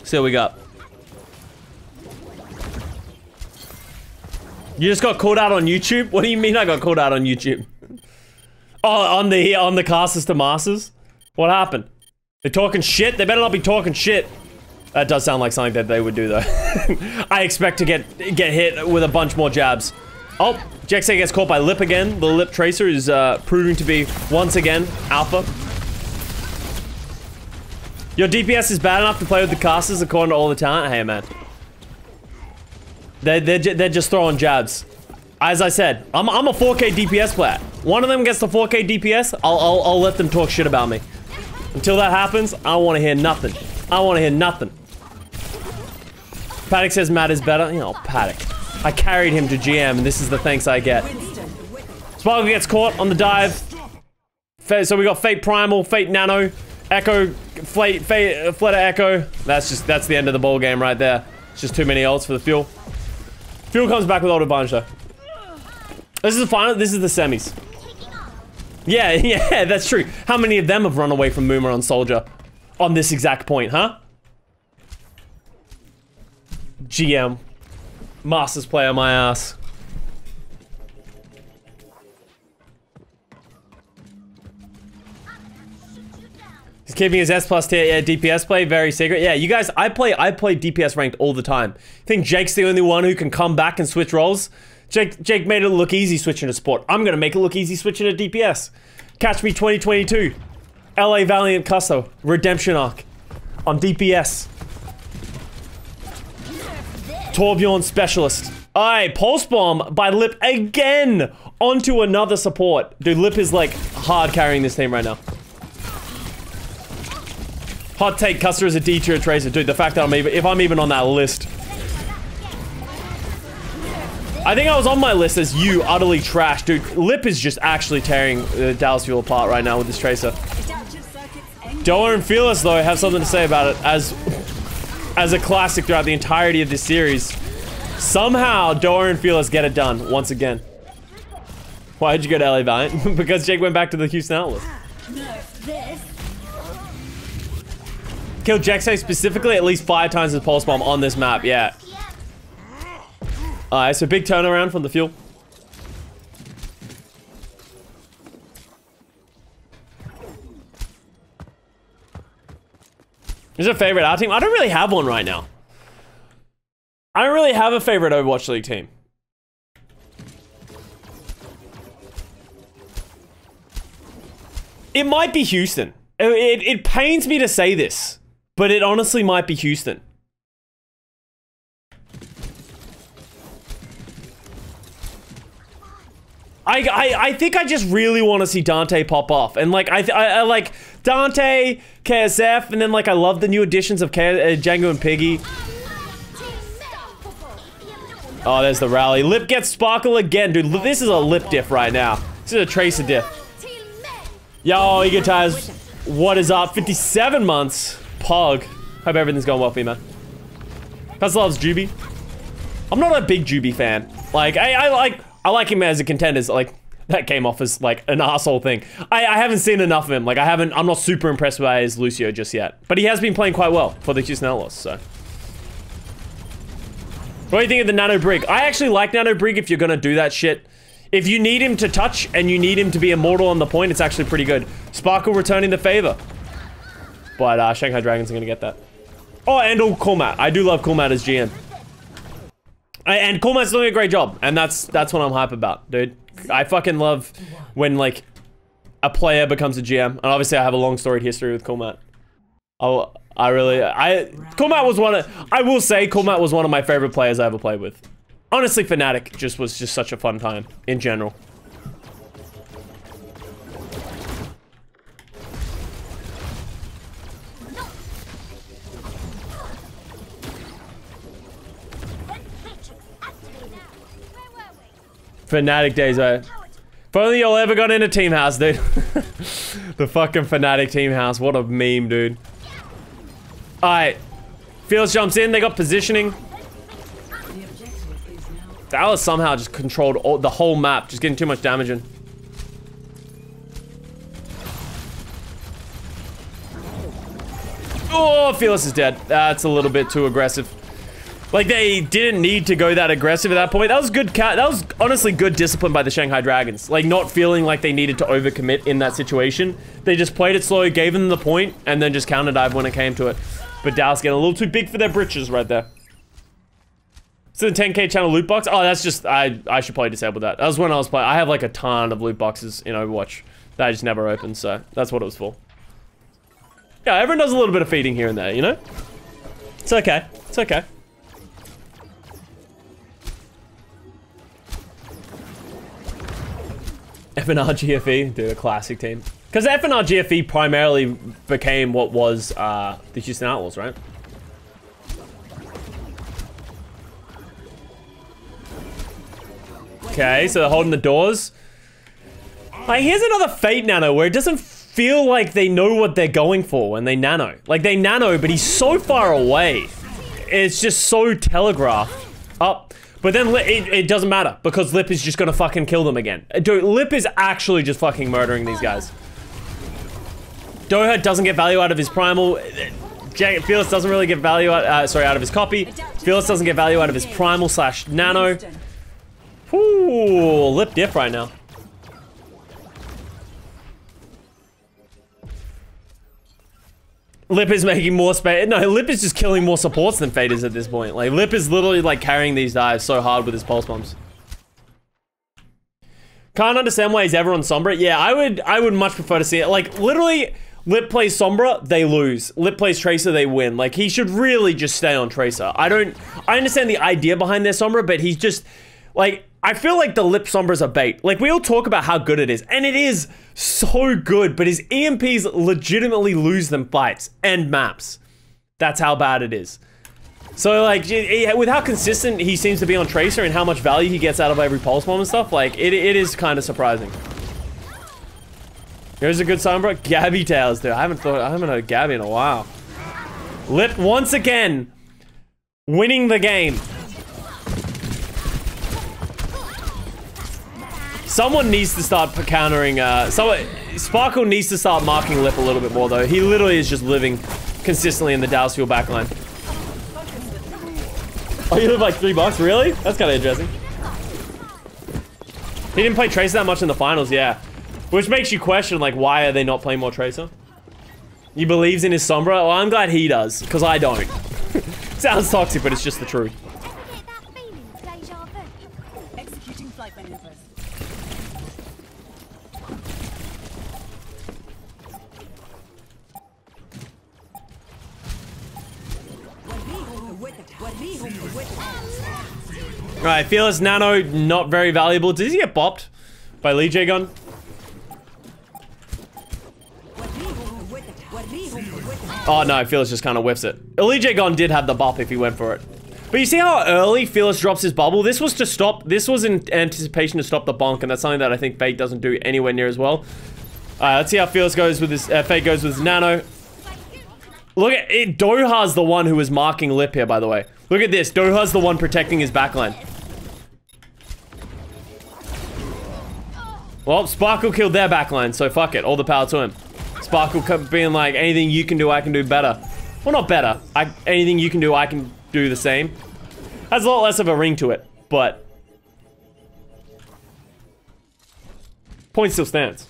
See what we got. You just got called out on YouTube? What do you mean I got called out on YouTube? Oh, on the casters to masters? What happened? They're talking shit? They better not be talking shit. That does sound like something that they would do though. I expect to get hit with a bunch more jabs. Oh, Jexay gets caught by Lip again. The Lip Tracer is proving to be, once again, alpha. Your DPS is bad enough to play with the casters according to all the talent? Hey, man. They're just throwing jabs. As I said, I'm a 4K DPS player. One of them gets the 4K DPS, I'll let them talk shit about me. Until that happens, I don't want to hear nothing. I don't want to hear nothing. Paddock says Matt is better. You know, Paddock. I carried him to GM, and this is the thanks I get. Sparkle gets caught on the dive. So we got Fate Primal, Fate Nano, Echo, Flutter Echo. That's the end of the ball game right there. It's just too many ults for the Fuel. Fuel comes back with ult advantage though. This is the final. This is the semis. Yeah, that's true. How many of them have run away from Moomer on Soldier on this exact point, huh? GM, Masters player, my ass. He's keeping his S+ tier, yeah, DPS play, very secret. Yeah, you guys, I play DPS ranked all the time. I think Jake's the only one who can come back and switch roles. Jake made it look easy switching to support. I'm gonna make it look easy switching to DPS. Catch me 2022. LA Valiant Custa, Redemption Arc. On DPS. Torbjorn Specialist. Alright, Pulse Bomb by Lip again! Onto another support. Dude, Lip is like hard carrying this team right now. Hot take, Custer is a D tier Tracer. Dude, the fact that if I'm even on that list. I think I was on my list as you utterly trash. Dude, Lip is just actually tearing Dallas Fuel apart right now with this Tracer. Doa and Fearless, though, have something to say about it as a classic throughout the entirety of this series. Somehow, Doa and Fearless get it done once again. Why did you go to LA Valiant? Because Jake went back to the Houston Outlaws. Killed Jaxay specifically at least 5 times with Pulse Bomb on this map, yeah. Alright, so big turnaround from the fuel. Is a favorite our team? I don't really have one right now. I don't really have a favorite Overwatch League team. It might be Houston. It pains me to say this, but it honestly might be Houston. I think I just really want to see Dante pop off, and like I like Dante, KSF, and then like I love the new additions of Django and Piggy. Oh, there's the rally. Lip gets Sparkle again, dude. This is a Lip diff right now. This is a Tracer diff. Yo, Egotaz, what is up? 57 months. Pog. Hope everything's going well for you, man. Custa loves Juby. I'm not a big Juby fan. Like, I like him as a contender. Like, that came off as like an asshole thing. I haven't seen enough of him. Like, I'm not super impressed by his Lucio just yet. But he has been playing quite well for the Houston Outlaws, so. What do you think of the Nano Brig? I actually like Nano Brig if you're gonna do that shit. If you need him to touch and you need him to be immortal on the point, it's actually pretty good. Sparkle returning the favor. But Shanghai Dragons are gonna get that. Oh, and Coolmat. I do love Coolmat as GM. And Coolmat's doing a great job. And that's what I'm hype about, dude. I fucking love when, like, a player becomes a GM. And obviously I have a long storied history with Coolmat. Coolmat was I will say Coolmat was one of my favorite players I ever played with. Honestly, Fnatic was just such a fun time in general. Fnatic days, If only y'all ever got into Team House, dude. The fucking Fnatic Team House. What a meme, dude. Alright. Felix jumps in. They got positioning. Dallas somehow just controlled the whole map. Just getting too much damage in. Oh, Felix is dead. That's a little bit too aggressive. Like, they didn't need to go that aggressive at that point. That was good. That was honestly good discipline by the Shanghai Dragons. Like, not feeling like they needed to overcommit in that situation. They just played it slow, gave them the point, and then just counter-dive when it came to it. But Dallas getting a little too big for their britches right there. So the 10k channel loot box. Oh, that's just, I should probably disable that. That was when I was playing. I have like a ton of loot boxes in Overwatch that I just never opened, so that's what it was for. Yeah, everyone does a little bit of feeding here and there, you know? It's okay. It's okay. FNR GFE, dude, a classic team. Because FNR GFE primarily became what was the Houston Outlaws, right? Okay, so they're holding the doors. Like, here's another Fate Nano where it doesn't feel like they know what they're going for when they nano. Like, they nano, but he's so far away. It's just so telegraphed. Up. But then it doesn't matter because Lip is just gonna fucking kill them again. Dude, Lip is actually just fucking murdering these guys. Doha doesn't get value out of his primal. Felix doesn't really get value out, sorry, out of his copy. Felix doesn't get value out of his primal / nano. Ooh, Lip diff right now. Lip is making more space. No, Lip is just killing more supports than Fade is at this point. Like, Lip is literally like carrying these dives so hard with his pulse bombs. Can't understand why he's ever on Sombra. Yeah, I would much prefer to see it. Like, literally, Lip plays Sombra, they lose. Lip plays Tracer, they win. Like, he should really just stay on Tracer. I understand the idea behind their Sombra, but he's just, like, I feel like the Lip Sombra's a bait. Like, we all talk about how good it is, and it is so good, but his EMPs legitimately lose them fights and maps. That's how bad it is. So, like, with how consistent he seems to be on Tracer and how much value he gets out of every pulse bomb and stuff, like, it is kind of surprising. Here's a good Sombra. Gabby Tails, dude. I haven't heard Gabby in a while. Lip, once again, winning the game. Someone needs to start countering, Sparkle needs to start marking Lip a little bit more, though. He literally is just living consistently in the Dallas Fuel backline. Oh, you live like $3? Really? That's kind of interesting. He didn't play Tracer that much in the finals, yeah. Which makes you question, like, why are they not playing more Tracer? He believes in his Sombra? Well, I'm glad he does, because I don't. Sounds toxic, but it's just the truth. Executing flight maneuvers. Alright, Fearless Nano, not very valuable. Does he get bopped by Lee J Gun? Oh no, Fearless just kind of whiffs it. Lee J Gun did have the bop if he went for it. But you see how early Fearless drops his bubble? This was to stop, this was in anticipation to stop the bonk, and that's something that I think Fate doesn't do anywhere near as well. Alright, let's see how Fearless goes with his, Fate goes with his Nano. Look at it, Doha's the one who was marking Lip here, by the way. Look at this, Doha's the one protecting his backline. Well, Sparkle killed their backline, so fuck it, all the power to him. Sparkle being like, anything you can do, I can do better. Well, not better. Anything you can do, I can do the same. Has a lot less of a ring to it, but point still stands.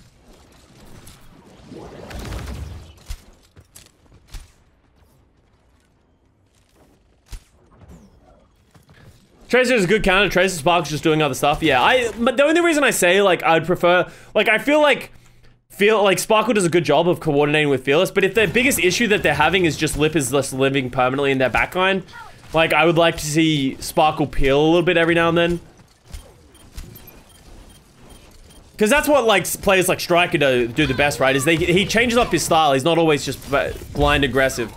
Tracer is a good counter. Tracer Spark's just doing other stuff. Yeah, but the only reason I say, like, I'd prefer, like, I feel like Sparkle does a good job of coordinating with Fearless, but if their biggest issue that they're having is just Lip is just living permanently in their backline, like, I would like to see Sparkle peel a little bit every now and then. Because that's what, like, players like Striker do the best, right? Is he changes up his style. He's not always just blind aggressive.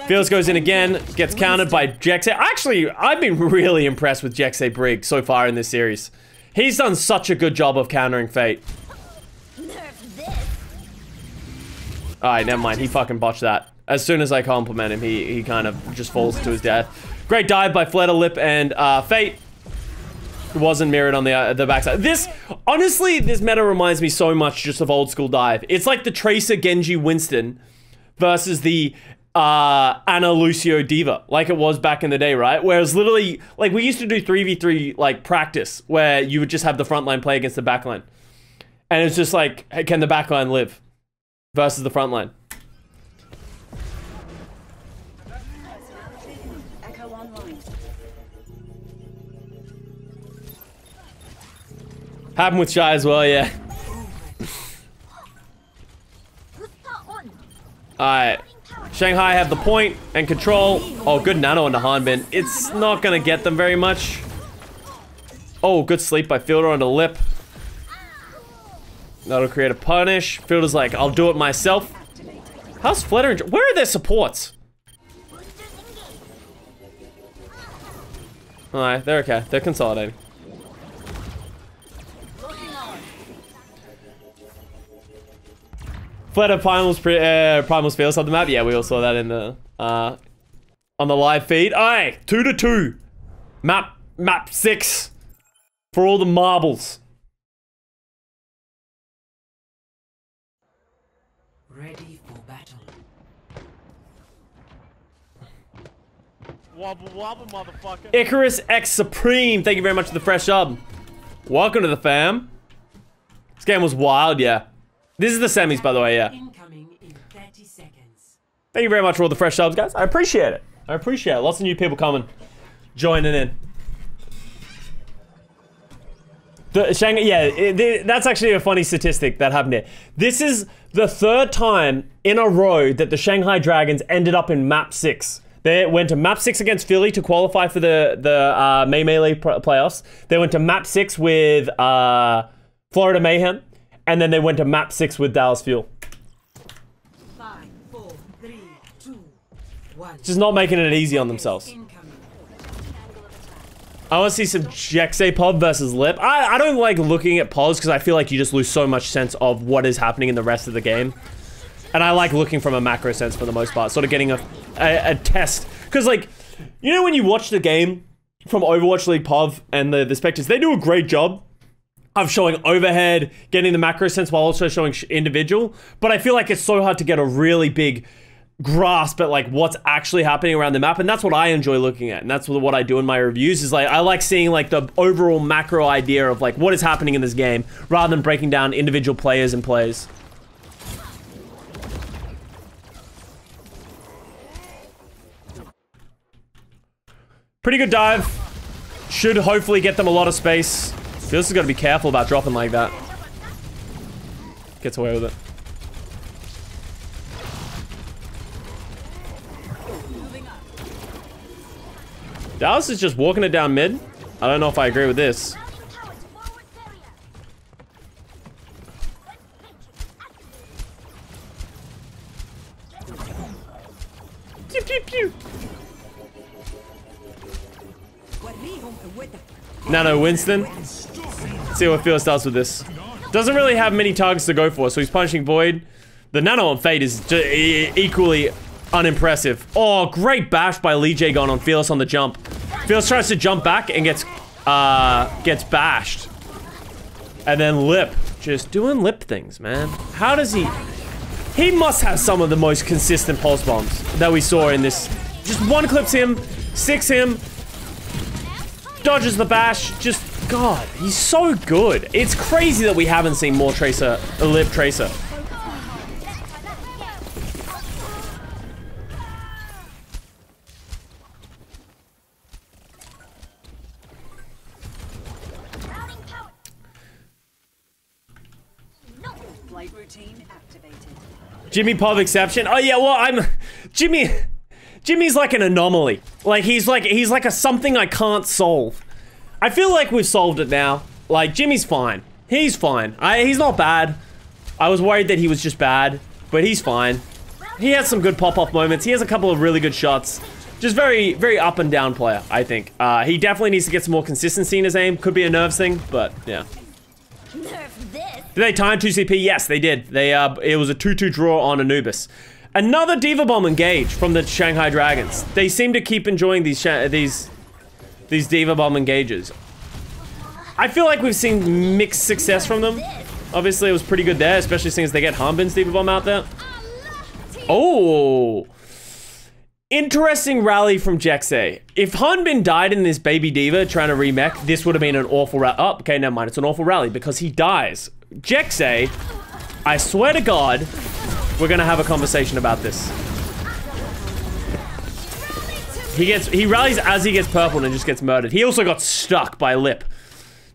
Fearless goes in again, gets countered by Jexay. Actually, I've been really impressed with Jexay Brig so far in this series. He's done such a good job of countering Fate. Alright, never mind. He fucking botched that. As soon as I compliment him, he kind of just falls to his death. Great dive by Fleta, Lip, and Fate. It wasn't mirrored on the backside. This, honestly, this meta reminds me so much just of old school dive. It's like the Tracer Genji Winston versus the Ana Lucio Diva, like it was back in the day, right? Whereas literally, like, we used to do 3v3 like practice where you would just have the front line play against the back line. And it's just like, hey, can the back line live versus the front line? Happened with Shy as well, yeah. Alright. Shanghai have the point and control. Oh, good nano into Hanbin. It's not gonna get them very much. Oh, good sleep by Fielder onto Lip. That'll create a punish. Fielder's like, I'll do it myself. How's Flutter? Where are their supports? Alright, they're okay. They're consolidating. Flutter Primal's Fearless on the map. Yeah, we all saw that in the on the live feed. Alright, 2-2. Map 6 for all the marbles. Ready for battle. Wobble wobble, motherfucker. Icarus X Supreme, thank you very much for the fresh sub. Welcome to the fam. This game was wild, yeah. This is the semis, by the way, yeah. Incoming in 30 seconds. Thank you very much for all the fresh subs, guys. I appreciate it. I appreciate it. Lots of new people coming, joining in. The Shanghai, yeah, that's actually a funny statistic that happened here. This is the 3rd time in a row that the Shanghai Dragons ended up in map 6. They went to map 6 against Philly to qualify for the May Melee playoffs. They went to map 6 with Florida Mayhem. And then they went to map 6 with Dallas Fuel. 5, 4, 3, 2, 1. Just not making it easy on themselves. I want to see some Jexay Pod versus Lip. I don't like looking at pods because I feel like you just lose so much sense of what is happening in the rest of the game. And I like looking from a macro sense for the most part. Sort of getting a test. Because, like, you know when you watch the game from Overwatch League POV and the Spectres, they do a great job of showing overhead, getting the macro sense while also showing individual. But I feel like it's so hard to get a really big grasp at like what's actually happening around the map, and that's what I enjoy looking at, and that's what I do in my reviews. Is like I like seeing like the overall macro idea of like what is happening in this game rather than breaking down individual players and plays. Pretty good dive. Should hopefully get them a lot of space. This has got to be careful about dropping like that. Gets away with it. Dallas is just walking it down mid. I don't know if I agree with this. Pew, pew, pew. Nano Winston. Let's see what Phil starts with this. Doesn't really have many targets to go for, so he's punching Void. The Nano on Fate is equally unimpressive. Oh, great bash by Lee Jae-gon on Fearless on the jump. Fearless tries to jump back and gets bashed. And then Lip, just doing Lip things, man. How does he... He must have some of the most consistent pulse bombs that we saw in this. Just one clips him, six him, dodges the bash, just... God, he's so good. It's crazy that we haven't seen more Tracer, Lip Tracer. Flight routine activated. Jimmy Pop exception. Oh yeah, well Jimmy's like an anomaly. Like he's like a something I can't solve. I feel like we've solved it now. Like Jimmy's fine. He's fine. He's not bad. I was worried that he was just bad, but he's fine. He has some good pop-off moments. He has a couple of really good shots. Just very, very up and down player, I think. He definitely needs to get some more consistency in his aim. Could be a nerves thing, but yeah. Did they time 2CP? Yes, they did. It was a 2-2 draw on Anubis. Another Diva Bomb engage from the Shanghai Dragons. They seem to keep enjoying these Diva Bomb engages. I feel like we've seen mixed success from them. Obviously, it was pretty good there, especially since they get Hanbin's Diva Bomb out there. Oh. Interesting rally from Jexay. If Hanbin died in this baby Diva trying to remech, this would have been an awful rally. Oh, okay, never mind. It's an awful rally because he dies. Jexay, I swear to God, we're gonna have a conversation about this. He rallies as he gets purple and just gets murdered. He also got stuck by Lip.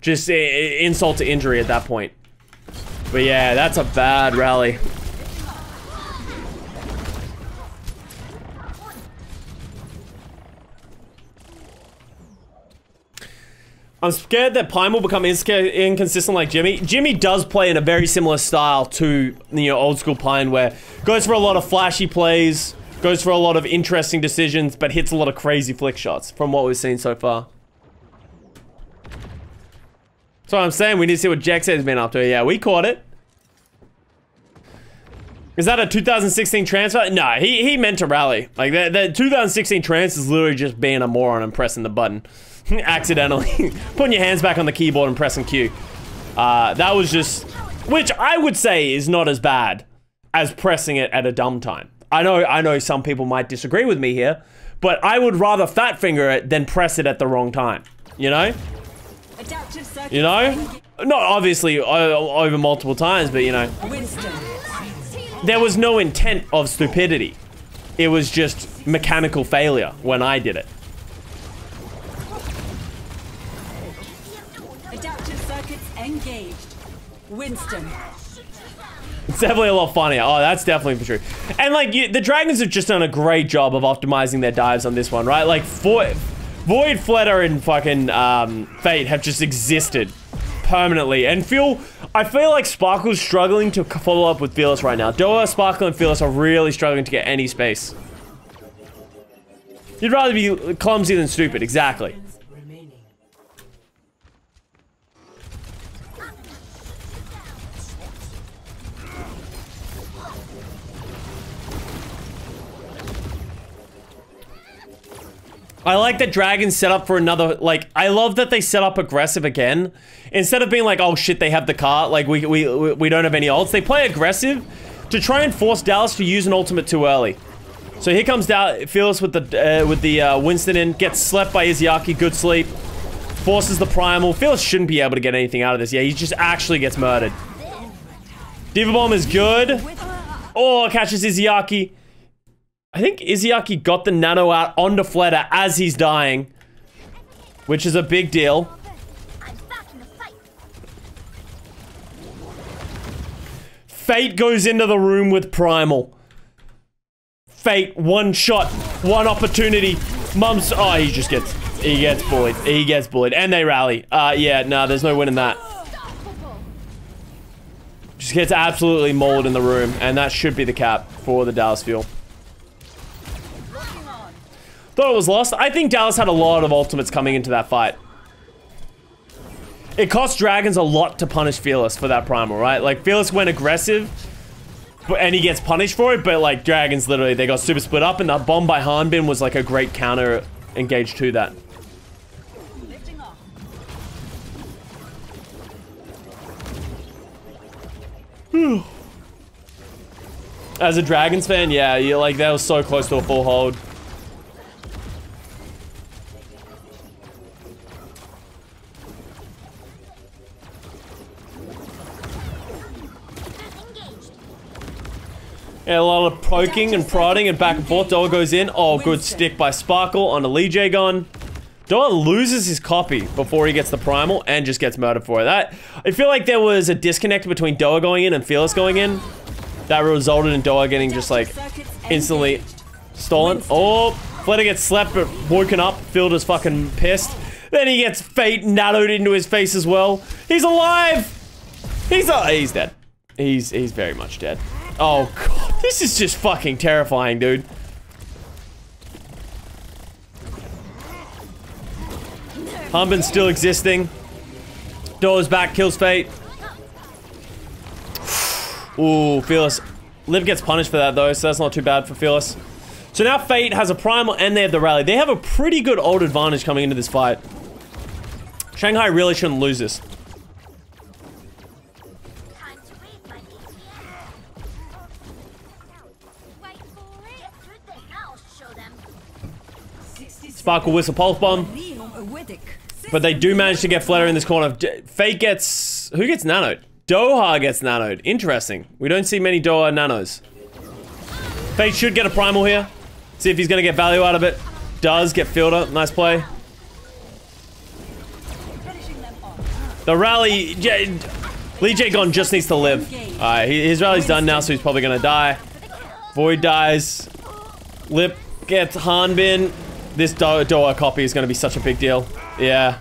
Just insult to injury at that point. But yeah, that's a bad rally. I'm scared that Pine will become inconsistent like Jimmy. Jimmy does play in a very similar style to, you know, old school Pine, where goes for a lot of flashy plays, goes for a lot of interesting decisions, but hits a lot of crazy flick shots from what we've seen so far. That's what I'm saying. We need to see what Jexay's been up to. Yeah, we caught it. Is that a 2016 transfer? No, he meant to rally. Like, the 2016 trans is literally just being a moron and pressing the button. Accidentally. Putting your hands back on the keyboard and pressing Q. That was just... Which I would say is not as bad as pressing it at a dumb time. I know some people might disagree with me here, but I would rather fat finger it than press it at the wrong time. You know? You know? Not obviously over multiple times, but you know. There was no intent of stupidity. It was just mechanical failure when I did it. Adaptive circuits engaged. Winston. It's definitely a lot funnier. Oh, that's definitely true. And like, the Dragons have just done a great job of optimizing their dives on this one, right? Like, Void, Fleta, and fucking Fate have just existed permanently. And I feel like Sparkle's struggling to follow up with Fearless right now. Doa, Sparkle, and Fearless are really struggling to get any space. You'd rather be clumsy than stupid, exactly. I like that Dragon set up for another, like, I love that they set up aggressive again. Instead of being like, oh shit, they have the car, like, we don't have any ults. They play aggressive to try and force Dallas to use an ultimate too early. So here comes Fearless with the Winston in, gets slept by Izayaki, good sleep. Forces the primal. Fearless shouldn't be able to get anything out of this. Yeah, he just actually gets murdered. Diva Bomb is good. Oh, catches Izayaki. I think Izayaki got the nano out onto Fleta as he's dying, which is a big deal. Fate goes into the room with Primal. Fate, one shot, one opportunity. Mum's, oh, he gets bullied. He gets bullied, and they rally. Yeah, no, there's no winning that. Just gets absolutely mauled in the room, and that should be the cap for the Dallas Fuel. Thought it was lost. I think Dallas had a lot of ultimates coming into that fight. It cost Dragons a lot to punish Fearless for that primal, right? Like, Fearless went aggressive, and he gets punished for it, but like, Dragons literally, they got super split up, and that bomb by Hanbin was like a great counter engage to that. As a Dragons fan, yeah, you're like, that was so close to a full hold. Yeah, a lot of poking and prodding and back and forth. Doa goes in. Oh, good stick by Sparkle on a Lee J gun. Doa loses his copy before he gets the primal and just gets murdered for it. I feel like there was a disconnect between Doa going in and Fearless going in. That resulted in Doa getting just like instantly stolen. Oh, Fleta gets slapped but woken up. Fielder's fucking pissed. Then he gets Fate nanoed into his face as well. He's alive! He's dead. He's very much dead. Oh god, this is just fucking terrifying, dude. Hanbin's still existing. Doa's back, kills Fate. Ooh, Fearless. Liv gets punished for that though, so that's not too bad for Fearless. So now Fate has a primal and they have the rally. They have a pretty good ult advantage coming into this fight. Shanghai really shouldn't lose this. Sparkle Whistle Pulse Bomb. But they do manage to get Fleta in this corner. Fate gets... Who gets nanoed? Doha gets nanoed. Interesting. We don't see many Doha nanos. Fate should get a primal here. See if he's going to get value out of it. Does get Fielder. Nice play. The rally... Lee J Gon just needs to live. Alright, his rally's done now, so he's probably going to die. Void dies. Lip gets Hanbin. This Doa copy is going to be such a big deal. Yeah.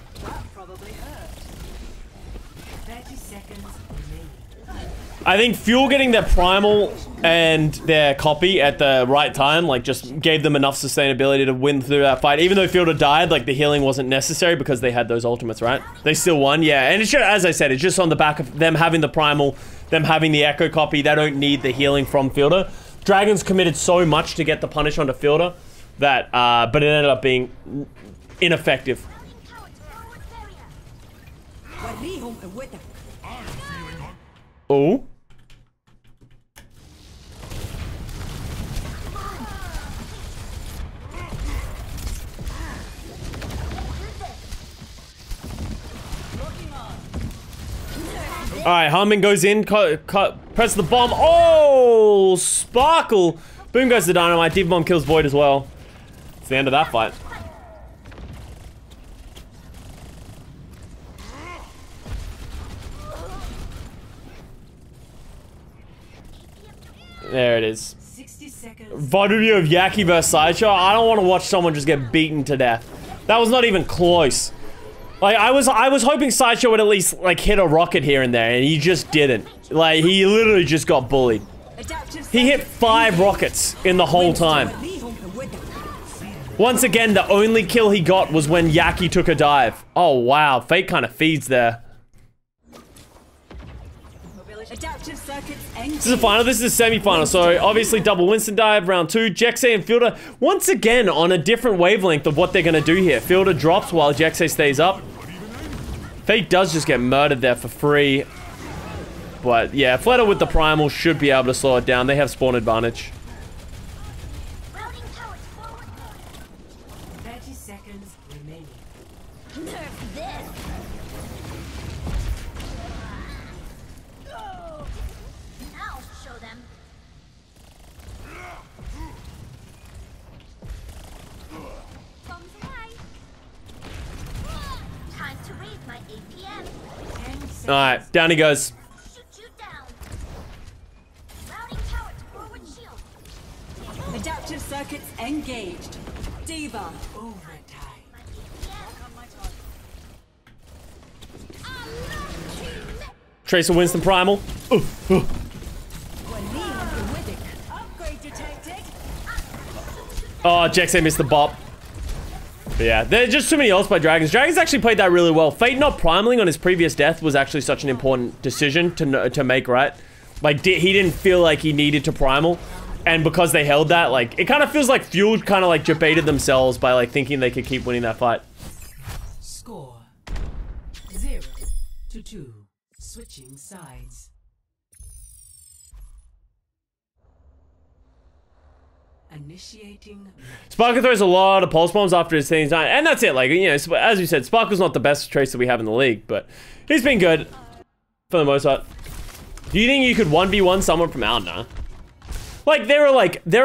I think Fuel getting their primal and their copy at the right time, like, just gave them enough sustainability to win through that fight. Even though Fielder died, like, the healing wasn't necessary because they had those ultimates, right? They still won, yeah. And it's just, as I said, it's just on the back of them having the primal, them having the echo copy. They don't need the healing from Fielder. Dragons committed so much to get the punish onto Fielder that, but it ended up being ineffective. Oh. Alright, Hanbin goes in, press the bomb. Oh, Sparkle. Boom goes the dynamite. Diva Bomb kills Void as well. It's the end of that fight. There it is. 60 seconds. VOD of Yaki versus Sideshow. I don't want to watch someone just get beaten to death. That was not even close. Like, I was hoping Sideshow would at least, like, hit a rocket here and there, and he just didn't. Like, he literally just got bullied. He hit 5 rockets in the whole time. Once again, the only kill he got was when Yaki took a dive. Oh, wow. Fate kind of feeds there. Adaptive circuits This is a final, this is a semi-final, so obviously double Winston dive, round 2. Jexay and Fielder, once again, on a different wavelength of what they're gonna do here. Fielder drops while Jexay stays up. Fate does just get murdered there for free. But yeah, Fleta with the Primal should be able to slow it down. They have spawn advantage. 30 seconds remaining. Nerf this. I'll show them. Bombs away. Time to raise my APM. Alright, down he goes. Shoot you down. Routing tower to forward shield. Adaptive circuits engaged. Diva. Overtime. My APM. Tracer Winston Primal. Upgrade detected. Oh, Jexay missed the bop. But yeah, there's just too many ults by Dragons. Dragons actually played that really well. Fate not primaling on his previous death was actually such an important decision to make, right? Like, he didn't feel like he needed to primal. And because they held that, like, it kind of feels like Fueled kind of like debated themselves by like thinking they could keep winning that fight. Score 0-2. Switching sides. Initiating match. Sparkle throws a lot of pulse bombs after his team's done, and that's it. Like, you know, as you said, Sparkle's not the best tracer we have in the league, but he's been good for the most part. Do you think you could 1v1 someone from out? Nah. Like, there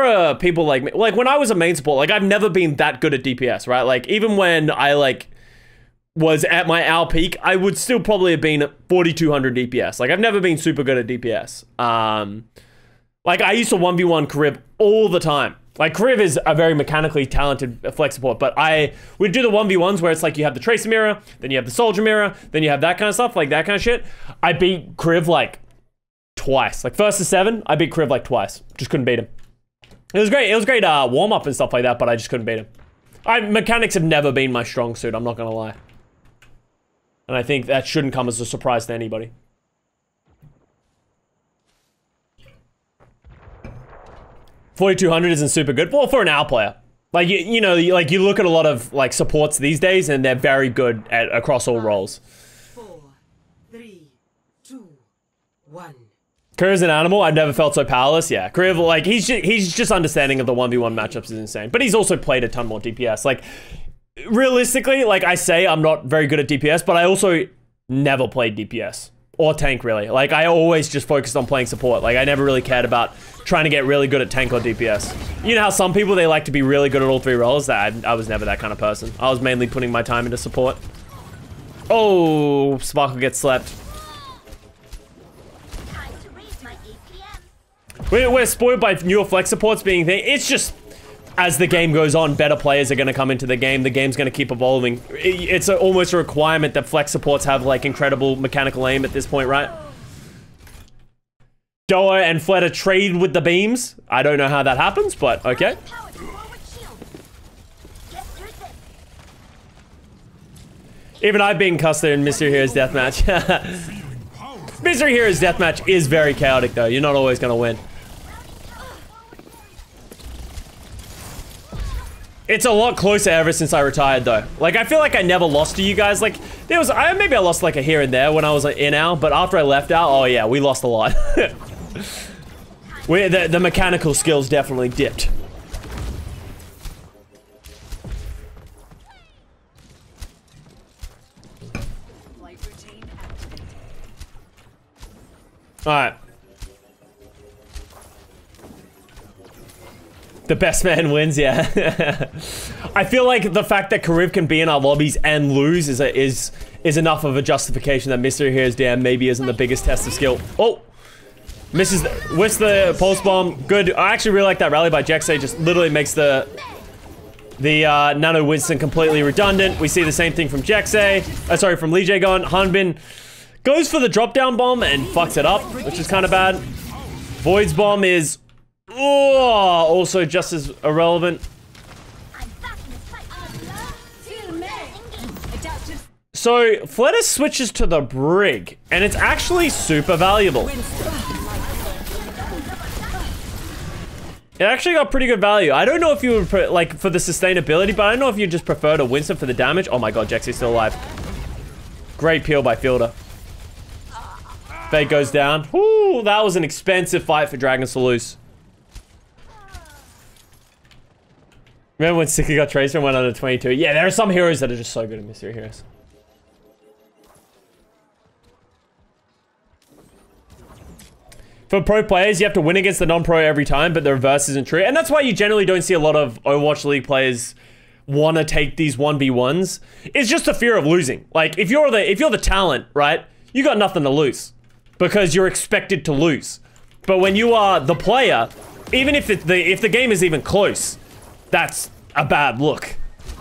are people like me. Like, when I was a main support, like, I've never been that good at DPS, right? Like, even when I, like, was at my owl peak, I would still probably have been 4,200 DPS. Like, I've never been super good at DPS. Like, I used to 1v1 Carib all the time. Like, Carib is a very mechanically talented flex support, but we'd do the 1v1s where it's like you have the Tracer Mirror, then you have the Soldier Mirror, then you have that kind of stuff, like that kind of shit. I beat Carib, like, twice. Like, first to 7, I beat Carib, like, twice. Just couldn't beat him. It was great. It was great warm-up and stuff like that, but I just couldn't beat him. Mechanics have never been my strong suit, I'm not gonna lie. And I think that shouldn't come as a surprise to anybody. $4,200 isn't super good. Well, for an owl player. Like, you know, like, you look at a lot of, like, supports these days, and they're very good at across all roles. 4, 3, 2, 1. Kuriv's an animal. I've never felt so powerless. Yeah, Kuriv, like, he's just understanding of the 1v1 matchups is insane. But he's also played a ton more DPS. Like, realistically, like I say, I'm not very good at DPS, but I also never played DPS. Or tank, really. Like, I always just focused on playing support. Like, I never really cared about trying to get really good at tank or DPS. You know how some people, they like to be really good at all 3 roles? I was never that kind of person. I was mainly putting my time into support. Oh, Sparkle gets slept. Time to raise my APM. We're spoiled by newer flex supports being thing. It's just, as the game goes on, better players are going to come into the game. The game's going to keep evolving. It's almost a requirement that flex supports have, like, incredible mechanical aim at this point, right? Doa and Fleta trade with the beams. I don't know how that happens, but okay. Tower to forward shield. Get through this. Even I've been Custa in Mystery Heroes Deathmatch. Mystery Heroes Deathmatch is very chaotic, though. You're not always going to win. It's a lot closer ever since I retired, though. Like, I feel like I never lost to you guys. Like, there was, maybe I lost like a here and there when I was in Owl, but after I left Owl, oh yeah, we lost a lot. The mechanical skills definitely dipped. Flight routine activated. Alright. The best man wins, yeah. I feel like the fact that Karib can be in our lobbies and lose is enough of a justification that Mystery Heroes DM maybe isn't the biggest test of skill. Oh! Whiffs the pulse bomb. Good. I actually really like that rally by Jexay. Just literally makes the Nano Winston completely redundant. We see the same thing from Jexay. Sorry, from Lee Jae-gon. Hanbin goes for the drop down bomb and fucks it up, which is kind of bad. Void's bomb is also just as irrelevant. So, Fleta switches to the Brig, and it's actually super valuable. It actually got pretty good value. I don't know if you would, like, for the sustainability, but I don't know if you just prefer to Winston for the damage. Oh my god, Jexy's still alive. Great peel by Fielder. Fate goes down. Woo, that was an expensive fight for Dragons to lose. Remember when Sika got Tracer and went under 22? Yeah, there are some heroes that are just so good at Mystery Heroes. For pro players, you have to win against the non-pro every time, but the reverse isn't true. And that's why you generally don't see a lot of Overwatch League players want to take these 1v1s. It's just the fear of losing. Like, if you're the talent, right, you got nothing to lose because you're expected to lose. But when you are the player, even if the game is even close, that's a bad look.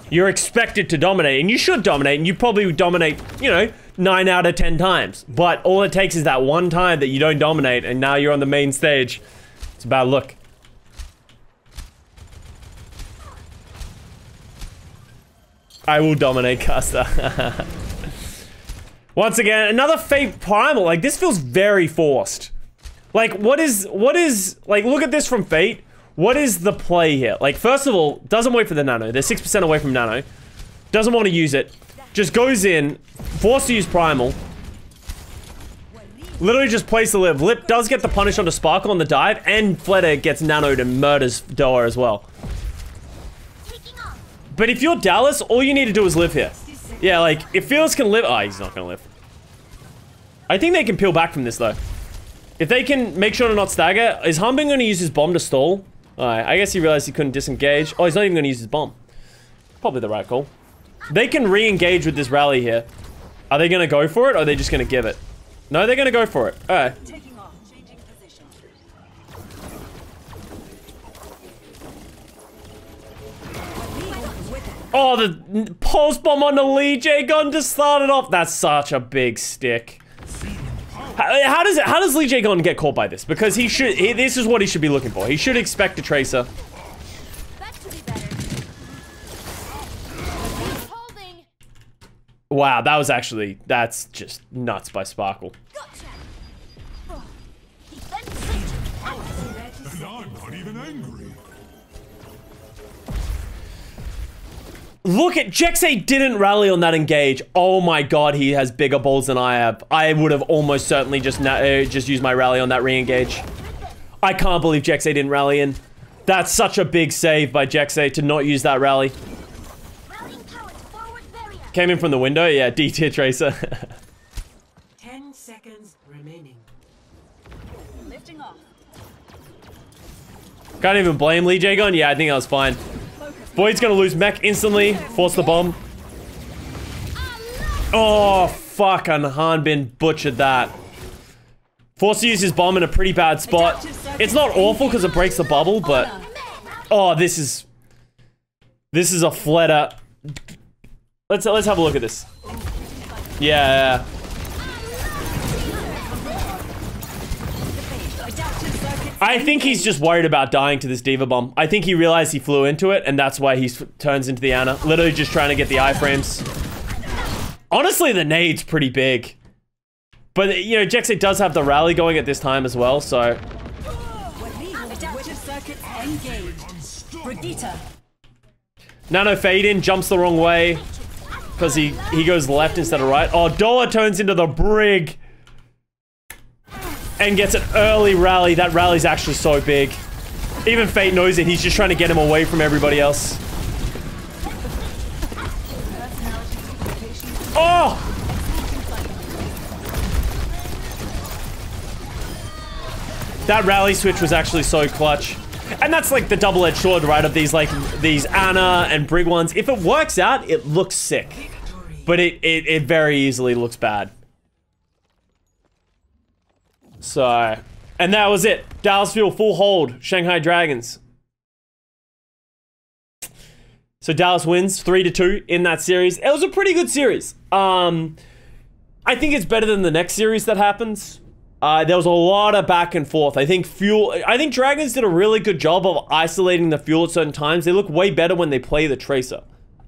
You're expected to dominate, and you should dominate, and you probably dominate, you know, 9 out of 10 times. But all it takes is that one time that you don't dominate, and now you're on the main stage. It's a bad look. I will dominate Custa. Once again, another Fate Primal. Like, this feels very forced. Like, what is, like, look at this from Fate. What is the play here? Like, first of all, doesn't wait for the nano. They're 6% away from nano. Doesn't want to use it. Just goes in, forced to use Primal. Literally just plays the Lip. Lip does get the punish onto Sparkle on the dive, and Fleta gets nanoed and murders Doa as well. But if you're Dallas, all you need to do is live here. Yeah, like, if Felix can live... Oh, he's not gonna live. I think they can peel back from this, though. If they can make sure to not stagger... Is Humbin gonna use his bomb to stall? Alright, I guess he realized he couldn't disengage. Oh, he's not even gonna use his bomb. Probably the right call. They can re-engage with this rally here. Are they gonna go for it, or are they just gonna give it? No, they're gonna go for it. Alright. Oh, the pulse bomb on the Lee J gun to start it off. That's such a big stick. How does Lee J gun get caught by this? Because this is what he should be looking for. He should expect a Tracer. Wow, that was actually, that's just nuts by Sparkle. And I'm not even angry. Look at Jexay didn't rally on that engage. Oh my god, he has bigger balls than I have. I would have almost certainly just used my rally on that re-engage. I can't believe Jexay didn't rally in. That's such a big save by Jexay to not use that rally. Came in from the window, yeah, D tier Tracer. 10 seconds remaining. Lifting off. Can't even blame Lee J-Gon. Yeah, I think that was fine. Void's gonna lose mech instantly. Force the bomb. Oh, fuck. And Hanbin butchered that. Forced to use his bomb in a pretty bad spot. It's not awful because it breaks the bubble, but... Oh, this is a Fleta. Let's have a look at this. Yeah. I think he's just worried about dying to this Diva Bomb. I think he realized he flew into it, and that's why he turns into the Ana. Literally just trying to get the iframes. Honestly, the nade's pretty big. But, you know, Jexay does have the rally going at this time as well, so... Adaptive circuits engaged. Nano fade in, jumps the wrong way. Because he goes left instead of right. Oh, Doa turns into the Brig. And gets an early rally. That rally's actually so big. Even Fate knows it. He's just trying to get him away from everybody else. Oh! That rally switch was actually so clutch. And that's like the double-edged sword, right? Of these Ana and Brig ones. If it works out, it looks sick. But it very easily looks bad. So, and that was it. Dallas Fuel full hold, Shanghai Dragons. So Dallas wins 3-2 in that series. It was a pretty good series. I think it's better than the next series that happens. There was a lot of back and forth. I think Dragons did a really good job of isolating the Fuel at certain times. They look way better when they play the Tracer.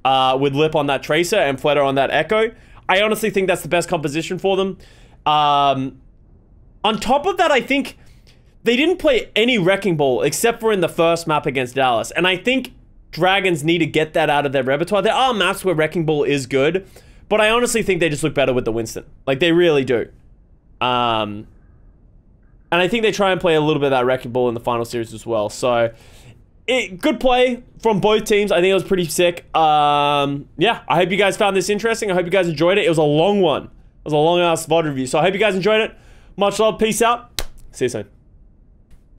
With Lip on that Tracer and Fleta on that Echo. I honestly think that's the best composition for them. On top of that, I think they didn't play any Wrecking Ball except for in the first map against Dallas. And I think Dragons need to get that out of their repertoire. There are maps where Wrecking Ball is good, but I honestly think they just look better with the Winston. Like, they really do. And I think they try and play a little bit of that Wrecking Ball in the final series as well. So, good play from both teams. I think it was pretty sick. Yeah, I hope you guys found this interesting. I hope you guys enjoyed it. It was a long one. It was a long-ass VOD review. So I hope you guys enjoyed it. Much love. Peace out. See you soon.